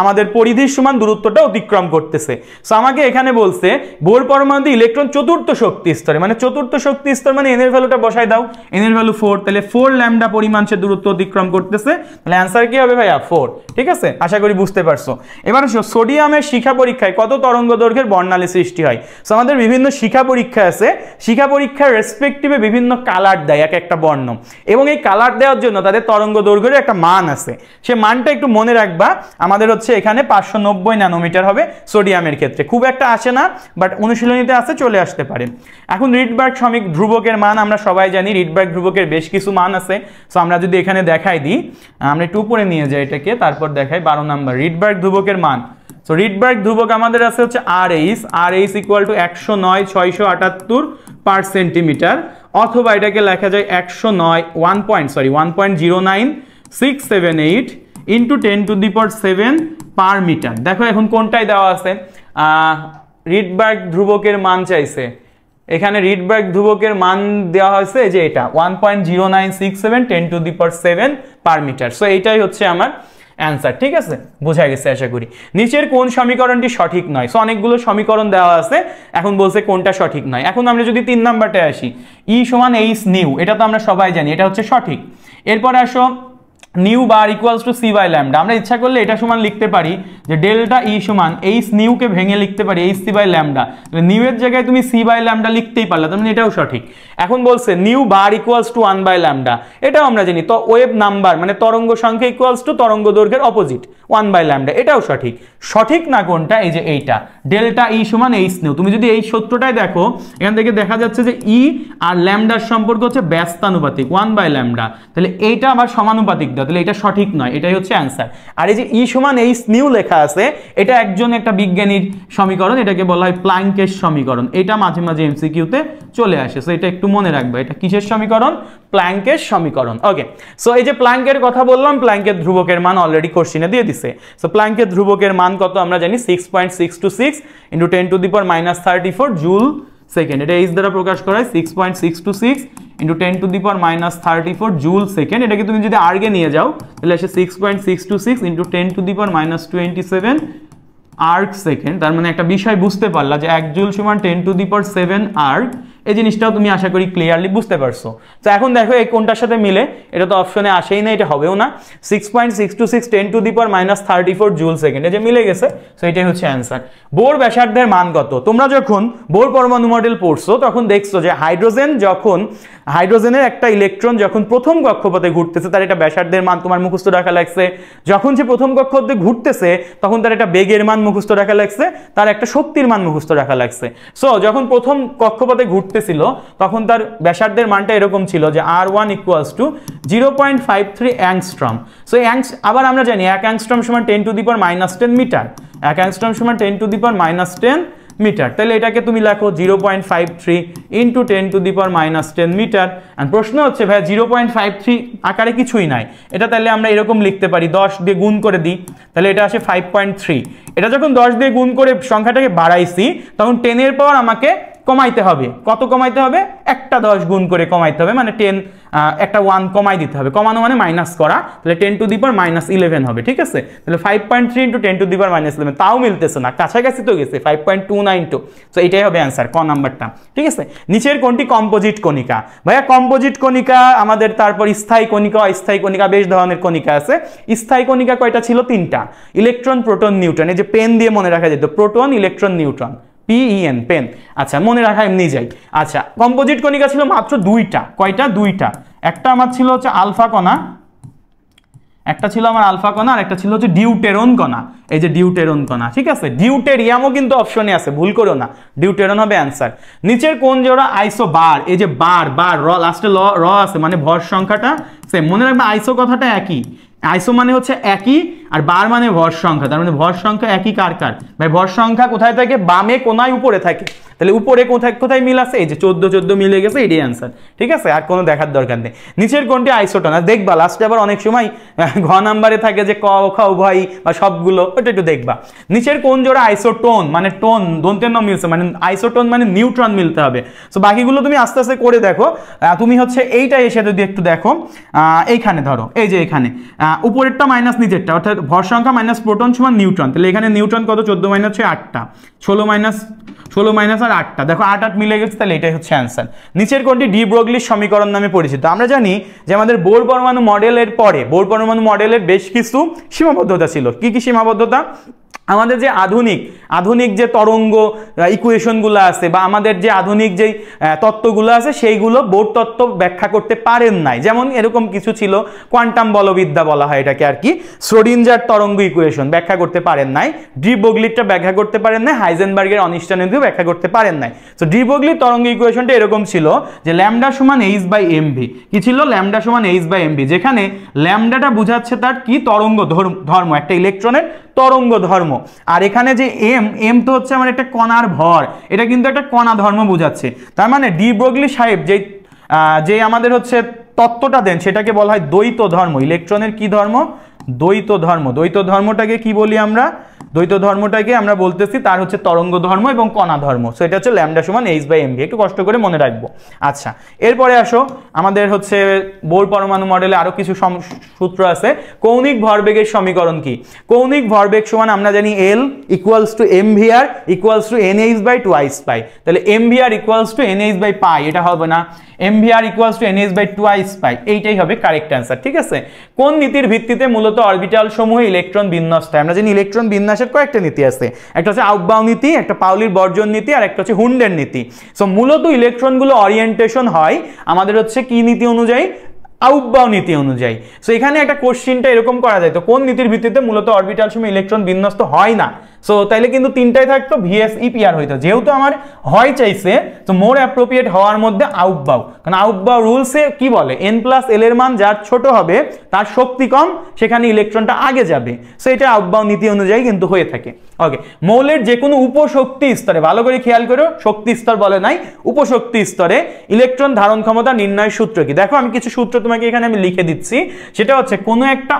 আমাদের পরিধির সমান দূরত্বটা অতিক্রম করতেছে। সো আমাকে এখানে বলছে বোর পরমাণুতে ইলেকট্রন চতুর্থ শক্তি স্তরে, মানে চতুর্থ শক্তি স্তর মানে এন এর ভ্যালুটা বসাই দাও, এন এর ভ্যালু 4, তাহলে 4 ল্যামডা পরিমাণ সে দূরত্ব অতিক্রম করতেছে, তাহলে অ্যান্সার কি হবে ভাইয়া? 4। ঠিক আছে, আশা করি বুঝতে পারছো। এবার সোডিয়ামের শিখা পরীক্ষায় কত তরঙ্গ দৈর্ঘ্যের বর্ণালী সৃষ্টি হয়? সো আমাদের বিভিন্ন শিখা পরীক্ষা আছে, শিখা পরীক্ষার রেসপেক্টিভে বিভিন্ন কালার দেয় এক একটা বর্ণ, এবং এই কালার দেওয়ার জন্য তাদের তরঙ্গ দৈর্ঘ্যের একটা মান আছে, সে মানটা একটু মনে রাখবা। আমাদের হচ্ছে এখানে 590 ন্যানোমিটার হবে সোডিয়ামের ক্ষেত্রে, খুব একটা আসে না, বাট অনুশীলনীতে আছে, চলে আসতে পারে। এখন রিডবার্গ সমীক ধ্রুবকের মান আমরা সবাই জানি, রিডবার্গ ধ্রুবকের বেশ কিছু মান আছে। সো আমরা যদি এখানে দেখাই দিই, আমরা একটু উপরে নিয়ে যাই এটাকে, তারপর দেখাই 12 নাম্বার রিডবার্গ ধ্রুবকের মান। সো রিডবার্গ ধ্রুবক আমাদের আছে হচ্ছে RH equal to 109,678 per centimetre, অথবা এটাকে লেখা যায় 1.09678 ইন্টু 10⁻7 পার মিটার। দেখো এখন কোনটাই দেওয়া আছে? রিডবার্গ ধ্রুবকের মান চাইছে, এখানে রিডবার্গ ধ্রুবকের মান দেওয়া হয়েছে যে এটা 1.0967 10⁻7 পার মিটার। সো এইটাই হচ্ছে আমার অ্যান্সার। ঠিক আছে, বোঝা গেছে আশা করি। নিচের কোন সমীকরণটি সঠিক নয়? সো অনেকগুলো সমীকরণ দেওয়া আছে, এখন বলছে কোনটা সঠিক নয়। এখন আমরা যদি 3 নাম্বারটায় আসি, E সমান H নিউ, এটা তো আমরা সবাই জানি, এটা হচ্ছে সঠিক। এরপরে আসো nu bar equals to c by lambda, আমরা ইচ্ছা করলে এটা সমান লিখতে পারি যে ডেল্টা ই সমান এইচ নিউকে ভেঙে লিখতে পারি h c by lambda, nu এর জায়গায় তুমি সি বাই ল্যামডা লিখতেই পারলে, তার মানে এটাও সঠিক। এখন বলছে nu bar equals to 1 by lambda, এটাও আমরা জানি, তো ওয়েভ নাম্বার মানে তরঙ্গ সংখ্যা ইকুয়ালস টু তরঙ্গ দৈর্ঘ্যের অপোজিট 1 বাই ল্যামডা, এটাও সঠিক। সঠিক না কোনটা? এই যে এইটা, ডেল্টা ই সমান এইচ নিউ। তুমি যদি এই সূত্রটাই দেখো, এখান থেকে দেখা যাচ্ছে যে ই আর ল্যামডার সম্পর্ক হচ্ছে ব্যস্তানুপাতিক 1 বাই ল্যামডা, তাহলে এইটা আবার সমানুপাতিক দাও, তাহলে এটা সঠিক নয়, এটাই হচ্ছে অ্যান্সার। আর এই যে ই সমান এইচ নিউ লেখা আছে, এটা একটা বিজ্ঞানীর সমীকরণ, এটাকে বলা হয় প্ল্যাঙ্কের সমীকরণ, এটা মাঝে মাঝে এমসিকিউতে চলে আসে। সো এটা একটু মনে রাখবে, এটা কিসের সমীকরণ? প্ল্যাঙ্কের সমীকরণ। ওকে, সো এই যে প্ল্যাঙ্কের কথা বললাম, প্ল্যাঙ্কের ধ্রুবকের মান অলরেডি কোশ্চেনে দিয়ে দিছে। সো প্ল্যাঙ্কের ধ্রুবকের মান কত আমরা জানি? 6.626 ইন্টু 10⁻34 জুল সেকেন্ড। এটা এইচ দ্বারা প্রকাশ করা হয়, 6.626 ইন্টু 10⁻34 জুল সেকেন্ড। এটাকে তুমি যদি আর্গে নিয়ে যাও তাহলে আসে 6.626 ইন্টু 10⁻27 আর্গ সেকেন্ড। তার মানে একটা বিষয় বুঝতে পারলা যে 1 জুল সমান 10⁻7 আর্গ এই জিনিসটাও তুমি আশা করি ক্লিয়ারলি বুঝতে পারছো। তো এখন দেখো এই কোনটার সাথে মিলে, এটা তো অপশনে আসেই না, এটা হবেও না। 6.626 10⁻34 জুল সেকেন্ড, এই যে মিলে গেছে। সো এটাই হচ্ছে অ্যান্সার। বোর ব্যাসার্ধের মান কত? তোমরা যখন বোর পরমাণু মডেল পড়ছো তখন দেখছো যে হাইড্রোজেনের একটা ইলেকট্রন যখন প্রথম কক্ষপথে ঘুরতেছে তার এটা ব্যাসার্ধের মান তোমার মুখস্থ রাখা লাগছে। যখন সে প্রথম কক্ষপথে ঘুরতেছে তখন তার একটা বেগের মান মুখস্থ রাখা লাগছে, তার একটা শক্তির মান মুখস্থ রাখা লাগছে। সো যখন প্রথম কক্ষপথে ঘুরতেছিল তখন তার ব্যাসার্ধের মানটা এরকম ছিল যে R1 = 0.53 অ্যাংস্ট্রম। সো আবার আমরা জানি 1 অ্যাংস্ট্রম সমান 10⁻10 মিটার, 1 অ্যাংস্ট্রম সমান 10⁻10 মিটার। তাহলে এটাকে তুমি লেখো 0.53 × 10⁻10 মিটার। আর প্রশ্ন হচ্ছে ভাই 0.53 আকারে কিছুই নাই, এটা তাহলে আমরা এরকম লিখতে পারি, 10 দিয়ে গুণ করে দিই, তাহলে এটা আসে 5.3। এটা যখন 10 দিয়ে গুণ করে সংখ্যাটাকে বাড়াইছি তখন 10 এর পাওয়ার আমাকে কমাইতে হবে। কত কমাইতে হবে? একটা 10 গুণ করে কমাইতে হবে, মানে 10 একটা 1 কমাই দিতে হবে। কমানো মানে মাইনাস করা, তাহলে 10⁻11 হবে। ঠিক আছে, তাহলে 5.3 × 10⁻11, তাও মিলতেছে না, কাছাকাছি তো গেছে 5.292। তো এটাই হবে অ্যান্সার, ক নাম্বারটা। ঠিক আছে, নিচের কোনটি কম্পোজিট কণিকা? ভাইয়া কম্পোজিট কণিকা আমাদের, তারপর স্থায়ী কণিকা, অস্থায়ী কণিকা, বেশ ধরনের কণিকা আছে। স্থায়ী কণিকা কয়টা ছিল? 3টা, ইলেকট্রন, প্রোটন, নিউট্রন। এই যে পেন দিয়ে মনে রাখা যেত, proton, electron, neutron, PEN, pen. আচ্ছা, মনে রাখা এমনি যাই। আচ্ছা, কম্পোজিট কণিকা ছিল মাত্র 2টা। কয়টা? 2টা। একটা আমার ছিল হচ্ছে আলফা কণা, একটা ছিল আমার আলফা কণা, আর একটা ছিল হচ্ছে ডিউটেরন কণা। এই যে ডিউটেরন কণা। ঠিক আছে, ডিউটেরিয়ামও কিন্তু অপশনে আছে, ভুল করো না, ডিউটেরন হবে অ্যান্সার। নিচের কোন জোড়া আইসো বার? এই যে বার র, লাস্টে র আছে, মানে ভর সংখ্যাটা সেম। মনে রাখবে আইসো কথাটা একই, আইসো মানে হচ্ছে একই, আর বার মানে ভর সংখ্যা, তার মানে ভর সংখ্যা একই কার কার? ভাই ভর সংখ্যা কোথায় থাকে? বামে কোনায় উপরে থাকে। তাহলে উপরে কোথায় কোথায় মিল আছে? এই যে 14 মিলে গেছে, এটাই অ্যান্সার। ঠিক আছে, আর কোনো দেখার দরকার নেই। নিচের কোনটি আইসোটোন? আর দেখবা লাস্টে আবার অনেক সময় ঘ নাম্বারে থাকে যে ক, খ, উভয় বা সবগুলো, ওটা একটু দেখবা। নিচের কোন জোড়া আইসোটোন? মানে টোন, দন্তের ন মিলছে, মানে আইসোটোন মানে নিউট্রন মিলতে হবে। সো বাকিগুলো তুমি আস্তে আস্তে করে দেখো। তুমি হচ্ছে এইটা এসে যদি একটু দেখো, এইখানে ধরো, এই যে এখানে উপরেরটা মাইনাস নিচেরটা, অর্থাৎ ভর সংখ্যা মাইনাস প্রোটন সমান নিউট্রন। তাহলে এখানে নিউট্রন কত? 14 - 6 8টা, 16 মাইনাস আর 8টা, দেখো 8 8 মিলে গেছে, তাহলে এটাই হচ্ছে অ্যান্সার। নিচের কোনটি ডি ব্রগলির সমীকরণ নামে পরিচিত? আমরা জানি যে আমাদের বোর পরমাণু মডেলের পরে বোর পরমাণু মডেলের বেশ কিছু সীমাবদ্ধতা ছিল। কি কি সীমাবদ্ধতা? আমাদের যে আধুনিক যে তরঙ্গ ইকুয়েশনগুলো আছে, বা আমাদের যে আধুনিক যেই তত্ত্বগুলো আছে, সেইগুলো বোর তত্ত্ব ব্যাখ্যা করতে পারেন নাই। যেমন এরকম কিছু ছিল, কোয়ান্টাম বলবিদ্যা বলা হয় এটাকে আর কি, শ্রোডিঞ্জার তরঙ্গ ইকুয়েশন ব্যাখ্যা করতে পারেন নাই, ডি ব্রগলিটা ব্যাখ্যা করতে পারেন নাই, হাইজেনবার্গের অনিষ্টান ব্যাখ্যা করতে পারেন নাই। তো ডি ব্রগলির তরঙ্গ ইকুয়েশনটা এরকম ছিল যে ল্যামডা সমান h/mv। কি ছিল? ল্যামডা সমান h/mv, যেখানে ল্যামডাটা বোঝাচ্ছে তার কি? তরঙ্গ ধর্ম, একটা ইলেকট্রনের তরঙ্গ ধর্ম। আর এখানে যে এম তো হচ্ছে আমার একটা কণার ভর, এটা কিন্তু একটা কণা ধর্ম বোঝাচ্ছে। তার মানে ডি ব্রগলি সাহেব যে আমাদের হচ্ছে তত্ত্বটা দেন, সেটাকে বলা হয় দ্বৈত ধর্ম। ইলেকট্রনের কি ধর্ম? দ্বৈত ধর্ম। দ্বৈত ধর্মটাকে কি বলি আমরা? দ্বৈত ধর্মটাকে আমরা বলতেছি তার হচ্ছে তরঙ্গ ধর্ম এবং কণা ধর্ম। সো এটা হচ্ছে ল্যামডা সমান h/mv, একটু কষ্ট করে মনে রাখবো। আচ্ছা, এরপরে আসো, আমাদের হচ্ছে বোর পরমাণু মডেলে আরো কিছু সূত্র আছে। কৌণিক ভরবেগের সমীকরণ কি? কৌণিক ভরবেগ সমান আমরা জানি L = mvr = nh/2π। তাহলে mvr = nh/π, এটা হবে না, mvr = nh/2π, এইটাই হবে কারেক্ট অ্যান্সার। ঠিক আছে, কোন নীতির ভিত্তিতে মূলত অরবিটাল সমূহে ইলেকট্রন বিন্যস্ত হয়? আমরা জানি ইলেকট্রন বিন্যাসের কয়েকটা নীতি আছে, একটা হচ্ছে আউটবাউ নীতি, একটা পাউলির বর্জন নীতি, আর একটা হচ্ছে হুন্ডের নীতি। সো মূলত ইলেকট্রনগুলো অরিয়েন্টেশন হয় আমাদের হচ্ছে কি নীতি অনুযায়ী? আউটবাউ নীতি অনুযায়ী। সো এখানে একটা কোশ্চেনটা এরকম করা যায়, তো কোন নীতির ভিত্তিতে মূলত অরবিটাল সমূহে ইলেকট্রন বিন্যস্ত হয় না? সো তাইলে কিন্তু তিনটাই থাকতো, VS/EPR হইতো। যেহেতু আমার হয় চাইছে, তো মোর অ্যাপ্রোপ্রিয়েট হওয়ার মধ্যে আউটবাউ, কারণ আউটবাউ রুলসে কি বলে? n+l এর মান যার ছোট হবে তার শক্তি কম, সেখানে ইলেকট্রনটা আগে যাবে। সো এটা আউটবাউ নীতি অনুযায়ী কিন্তু হয়ে থাকে। ওকে, মৌলের যে কোনো উপশক্তি স্তরে, ভালো করে খেয়াল করো, শক্তি স্তর বলে নাই, উপশক্তি স্তরে ইলেকট্রন ধারণ ক্ষমতা নির্ণয়ের সূত্র কি? দেখো আমি কিছু সূত্র তোমাকে এখানে আমি লিখে দিচ্ছি। সেটা হচ্ছে কোনো একটা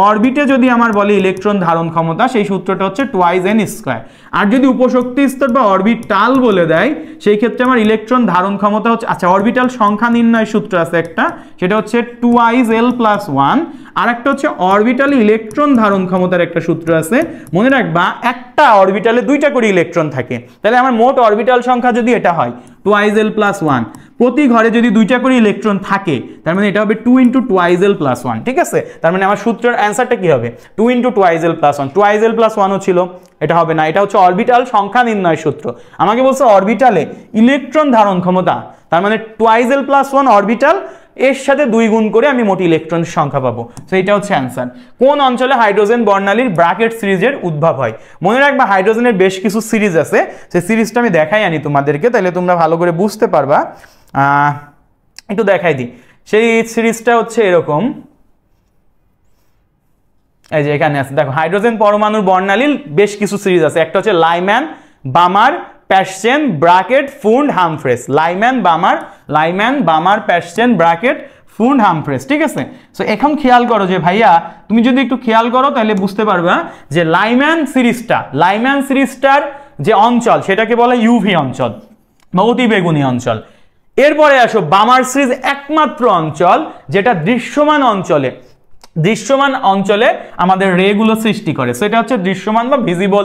অরবিটে যদি আমার বলে ইলেকট্রন ধারণ ক্ষমতা, সেই সূত্রটা হচ্ছে 2n²। আর যদি উপশক্তি স্তর বা অরবিটাল বলে দেয়, সেই ক্ষেত্রে আমার ইলেকট্রন ধারণ ক্ষমতা হচ্ছে, আচ্ছা অরবিটাল সংখ্যা নির্ণয় সূত্র আছে একটা, সেটা হচ্ছে 2l + 1। আর একটা হচ্ছে অরবিটালে ইলেকট্রন ধারণ ক্ষমতার একটা সূত্র আছে, মনে রাখবা একটা অরবিটালে 2টা করে ইলেকট্রন থাকে, তাহলে আমার মোট অরবিটাল সংখ্যা যদি এটা হয় 2l + 1, প্রতি ঘরে যদি 2টা করে ইলেকট্রন থাকে তার মানে এটা হবে 2 × 2l + 1, ঠিক আছে? তার মানে আমার সূত্রের অ্যান্সারটা কি হবে 2 × 2l + 1, 2l + 1 ও ছিল, এটা হবে না, এটা হচ্ছে অরবিটাল সংখ্যা নির্ণয় সূত্র। আমাকে বলছে অরবিটালে ইলেকট্রন ধারণ ক্ষমতা, তার মানে 2l + 1 অরবিটাল, এর সাথে 2 গুণ করে আমি মোট ইলেকট্রনের সংখ্যা পাবো। তো এটা হচ্ছে অ্যান্সার। কোন অঞ্চলে হাইড্রোজেন বর্ণালীর ব্র্যাকেট সিরিজের উদ্ভব হয়? মনে রাখবা হাইড্রোজেনের বেশ কিছু সিরিজ আছে, সেই সিরিজটা আমি দেখাই আনি তোমাদেরকে, তাহলে তোমরা ভালো করে বুঝতে পারবা। একটু দেখাই দিই, সেই সিরিজটা হচ্ছে এরকম, এই যে এখানে আছে দেখো, হাইড্রোজেন পরমাণুর বর্ণালীর বেশ কিছু সিরিজ আছে। একটা হচ্ছে Lyman, Balmer, Paschen, Brackett, Pfund, Humphreys. Lyman, Balmer, Paschen, Brackett, Pfund, Humphreys, ঠিক আছে? সো এখন খেয়াল করো যে ভাইয়া, তুমি যদি একটু খেয়াল করো তাহলে বুঝতে পারবা যে লাইম্যান সিরিজটার যে অঞ্চল সেটাকে বলে ইউভি অঞ্চল বা অতি বেগুনি অঞ্চল। এরপরে আসো বামার সিরিজ একমাত্র অঞ্চল যেটা দৃশ্যমান অঞ্চলে আমাদের রেগুলো সৃষ্টি করে, সেটা হচ্ছে দৃশ্যমান বা ভিজিবল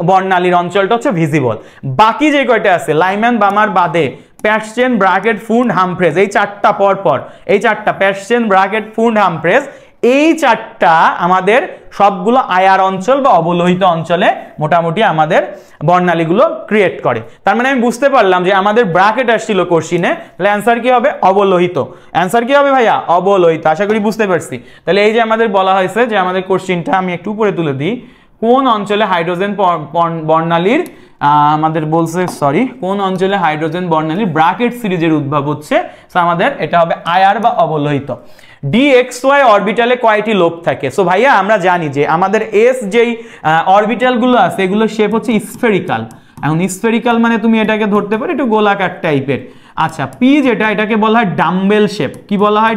বর্ণালীর অঞ্চলটা হচ্ছে ভিজিবল। বাকি যে কয়টা আছে লাইম্যান, বামার বাদে প্যাশচেন, ব্র্যাকেট, ফুন্ড, হামফ্রেস, এই চারটা পরপর, এই চারটা প্যাশচেন, ব্র্যাকেট, ফুন্ড, হামফ্রেস, এই চারটা আমাদের সবগুলো আয়ার অঞ্চল বা অবলোহিত অঞ্চলে মোটামুটি আমাদের বর্ণালীগুলো ক্রিয়েট করে। তার মানে আমি বুঝতে পারলাম যে আমাদের ব্র্যাকেট আসছিল কোশ্চিনে, তাহলে অ্যান্সার কি হবে অবলোহিত। অ্যান্সার কি হবে ভাইয়া অবলোহিত, আশা করি বুঝতে পারছি। তাহলে এই যে আমাদের বলা হয়েছে যে আমাদের কোশ্চিনটা আমি একটু উপরে তুলে দিই, কোন অঞ্চলে হাইড্রোজেন বর্ণালীর আমাদের বলছে কোন অঞ্চলে হাইড্রোজেন বর্ণালীর ব্র্যাকেট সিরিজের উদ্ভব হচ্ছে, সো আমাদের এটা হবে আয়ার বা অবলোহিত। DXY অরবিটালে কয়টি লোব থাকে? সো ভাইয়া আমরা জানি যে আমাদের S যেই অরবিটালগুলো আছে এগুলো শেপ হচ্ছে স্ফেরিক্যাল। এখন স্ফেরিক্যাল মানে তুমি এটাকে ধরতে পারো একটু গোলাকার টাইপের। আচ্ছা, P যেটা, এটাকে বলা হয় ডাম্বেল শেপ। কি বলা হয়?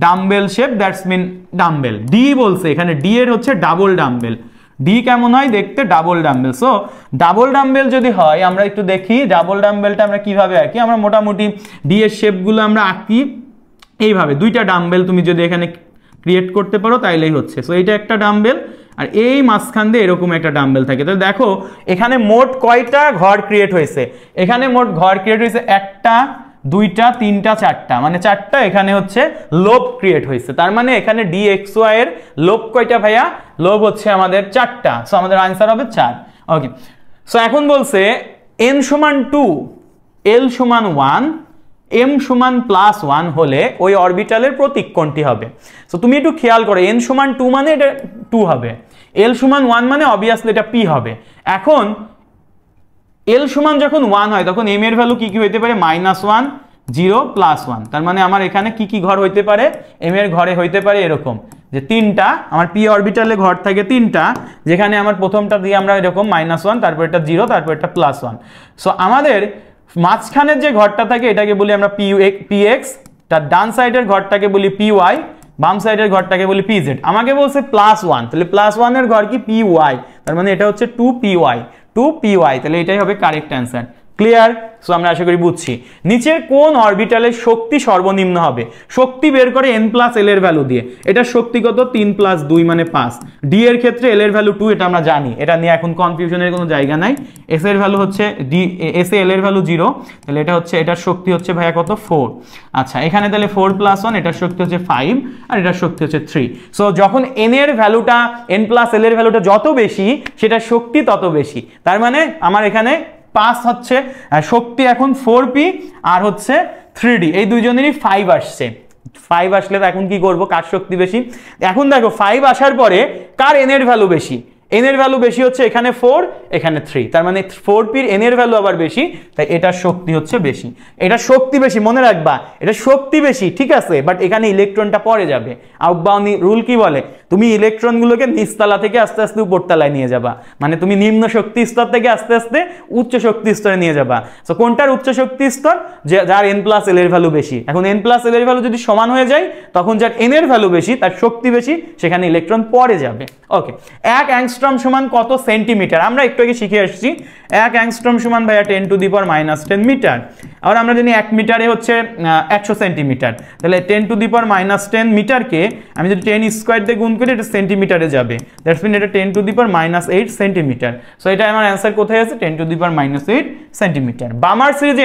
Dumbbell shape, that's mean dumbbell. D বলছে এখানে, D এর হচ্ছে ডাবল ডাম্বেল। D কেমন হয় দেখতে? Double dumbbell. So double dumbbell যদি হয়, আমরা একটু দেখি ডাবল ডাম্বেলটা আমরা কিভাবে আঁকি। আমরা মোটামুটি D এর শেপগুলো আমরা আঁকি এইভাবে, 2টা ডাম্বেল তুমি যদি এখানে ক্রিয়েট করতে পারো তাইলেই হচ্ছে। সো এইটা একটা ডাম্বেল, আর এই মাঝখান দিয়ে এরকম একটা ডাম্বেল থাকে। তো দেখো এখানে মোট কয়টা ঘর ক্রিয়েট হয়েছে? এখানে মোট ঘর ক্রিয়েট হয়েছে 1টা, 2টা, 3টা, 4টা, মানে 4টা এখানে হচ্ছে লোব ক্রিয়েট হয়েছে। তার মানে এখানে DXY এর লোব কয়টা ভাইয়া? লোব হচ্ছে আমাদের 4টা। সো আমাদের আনসার হবে 4। ওকে, সো এখন বলছে n = 2, l = 1, m = +1 হলে ওই অরবিটালের প্রতীক কোনটি হবে? সো তুমি একটু খেয়াল করো, n = 2 মানে এটা 2 হবে, l = 1 মানে অবভিয়াসলি এটা p হবে। এখন l সমান যখন 1 হয় তখন m এর ভ্যালু কি কি হইতে পারে? -1, 0, +1। তার মানে আমার এখানে কি কি ঘর হইতে পারে? m এর ঘরে হইতে পারে এরকম যে 3টা, আমার p অরবিটালে ঘর থাকে 3টা, যেখানে আমার প্রথমটা দিয়ে আমরা এরকম -1, তারপর এটা 0, তারপর এটা +1। সো আমাদের মাঝখানের যে ঘরটা থাকে এটাকে বলি আমরা px, তার ডান সাইডের ঘরটাকে বলি py, বাম সাইডের ঘরটাকে বলি pz। আমাকে বলছে +1, তাহলে +1 এর ঘর কি? py, তার মানে এটা হচ্ছে 2py, তাহলে এটাই হবে কারেক্ট অ্যান্সার। ক্লিয়ার? সো আমরা আশা করি বুঝছি। নিচের কোন অরবিটালের শক্তি সর্বনিম্ন হবে? শক্তি বের করে n + l এর ভ্যালু দিয়ে। এটা শক্তি কত? 3 + 2 মানে 5। d এর ক্ষেত্রে l এর ভ্যালু 2, এটা আমরা জানি, এটা নিয়ে এখন কনফিউশনের কোনো জায়গা নাই। s এর ভ্যালু হচ্ছে s এ l এর ভ্যালু 0, তাহলে এটা হচ্ছে, এটার শক্তি হচ্ছে ভাইয়া কত? 4। আচ্ছা, এখানে তাহলে 4 + 1, এটার শক্তি হচ্ছে 5, আর এটার শক্তি হচ্ছে 3। সো যখন n এর ভ্যালুটা, n + l এর ভ্যালুটা যত বেশি সেটা শক্তি তত বেশি। তার মানে আমার এখানে 5 হচ্ছে শক্তি, এখন 4p আর হচ্ছে 3d, এই দুইজনেরই 5 আসছে। 5 আসলে তো এখন কি করব? কার শক্তি বেশি? এখন দেখো 5 আসার পরে কার n এর ভ্যালু বেশি? n এর ভ্যালু বেশি হচ্ছে এখানে 4, এখানে 3, তার মানে 4p এর n এর ভ্যালু আবার বেশি, তাই এটার শক্তি হচ্ছে বেশি। এটা শক্তি বেশি, মনে রাখবা এটা শক্তি বেশি, ঠিক আছে, বাট এখানে ইলেকট্রনটা পরে যাবে। আউটবাউন্ড রুল কি বলে? তুমি ইলেকট্রনগুলোকে নিচতলা থেকে আস্তে আস্তে উপরতলায় নিয়ে যাবা, মানে তুমি নিম্ন শক্তি স্তর থেকে আস্তে আস্তে উচ্চ শক্তি স্তরে নিয়ে যাবা। সো কোনটার উচ্চ শক্তি স্তর? যার n + l এর ভ্যালু বেশি। এখন n + l এর ভ্যালু যদি সমান হয়ে যায় তখন যার n এর ভ্যালু বেশি, তার শক্তি বেশি, সেখানে ইলেকট্রন পরে যাবে। ওকে, 1 অ্যাংস্ট্রম অ্যাংস্ট্রম সমান কত সেন্টিমিটার, আমরা একটু আগে শিখে আসছি 1 অ্যাংস্ট্রম সমান ভাইয়া 10⁻⁻10 মিটার। আর আমরা জানি 1 মিটারে হচ্ছে 100 সেন্টিমিটার, তাহলে 10⁻⁻10 মিটারকে আমি যদি 10 স্কোয়ার দিয়ে গুণ করি এটা সেন্টিমিটারে যাবে, দ্যাটস মিন এটা 10⁻⁸ সেন্টিমিটার। সো এটা আমার অ্যান্সার কোথায় আছে, 10⁻⁸ সেন্টিমিটার। বামার সিরিজে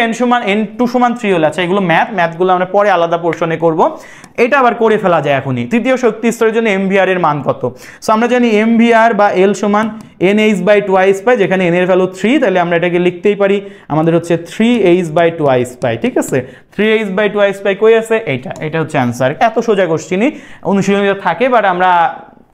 n2 সমান 3 হলে, আচ্ছা এগুলো ম্যাথগুলো আমরা পরে আলাদা পোর্শনে করব, এটা আবার করে ফেলা যায় এখনই। তৃতীয় শক্তি স্তরের জন্য MVR এর মান কত? সো আমরা জানি MVR বা L সমান NH/2 পাই, যেখানে n এর ভ্যালু 3, তাহলে আমরা এটাকে লিখতেই পারি আমাদের হচ্ছে 3H/2 পাই, ঠিক আছে। 3H/2 পাই কই আছে, এটা হচ্ছে অ্যান্সার। এত সোজা কোশ্চেনই অনুশীলনীতে থাকে, বাট আমরা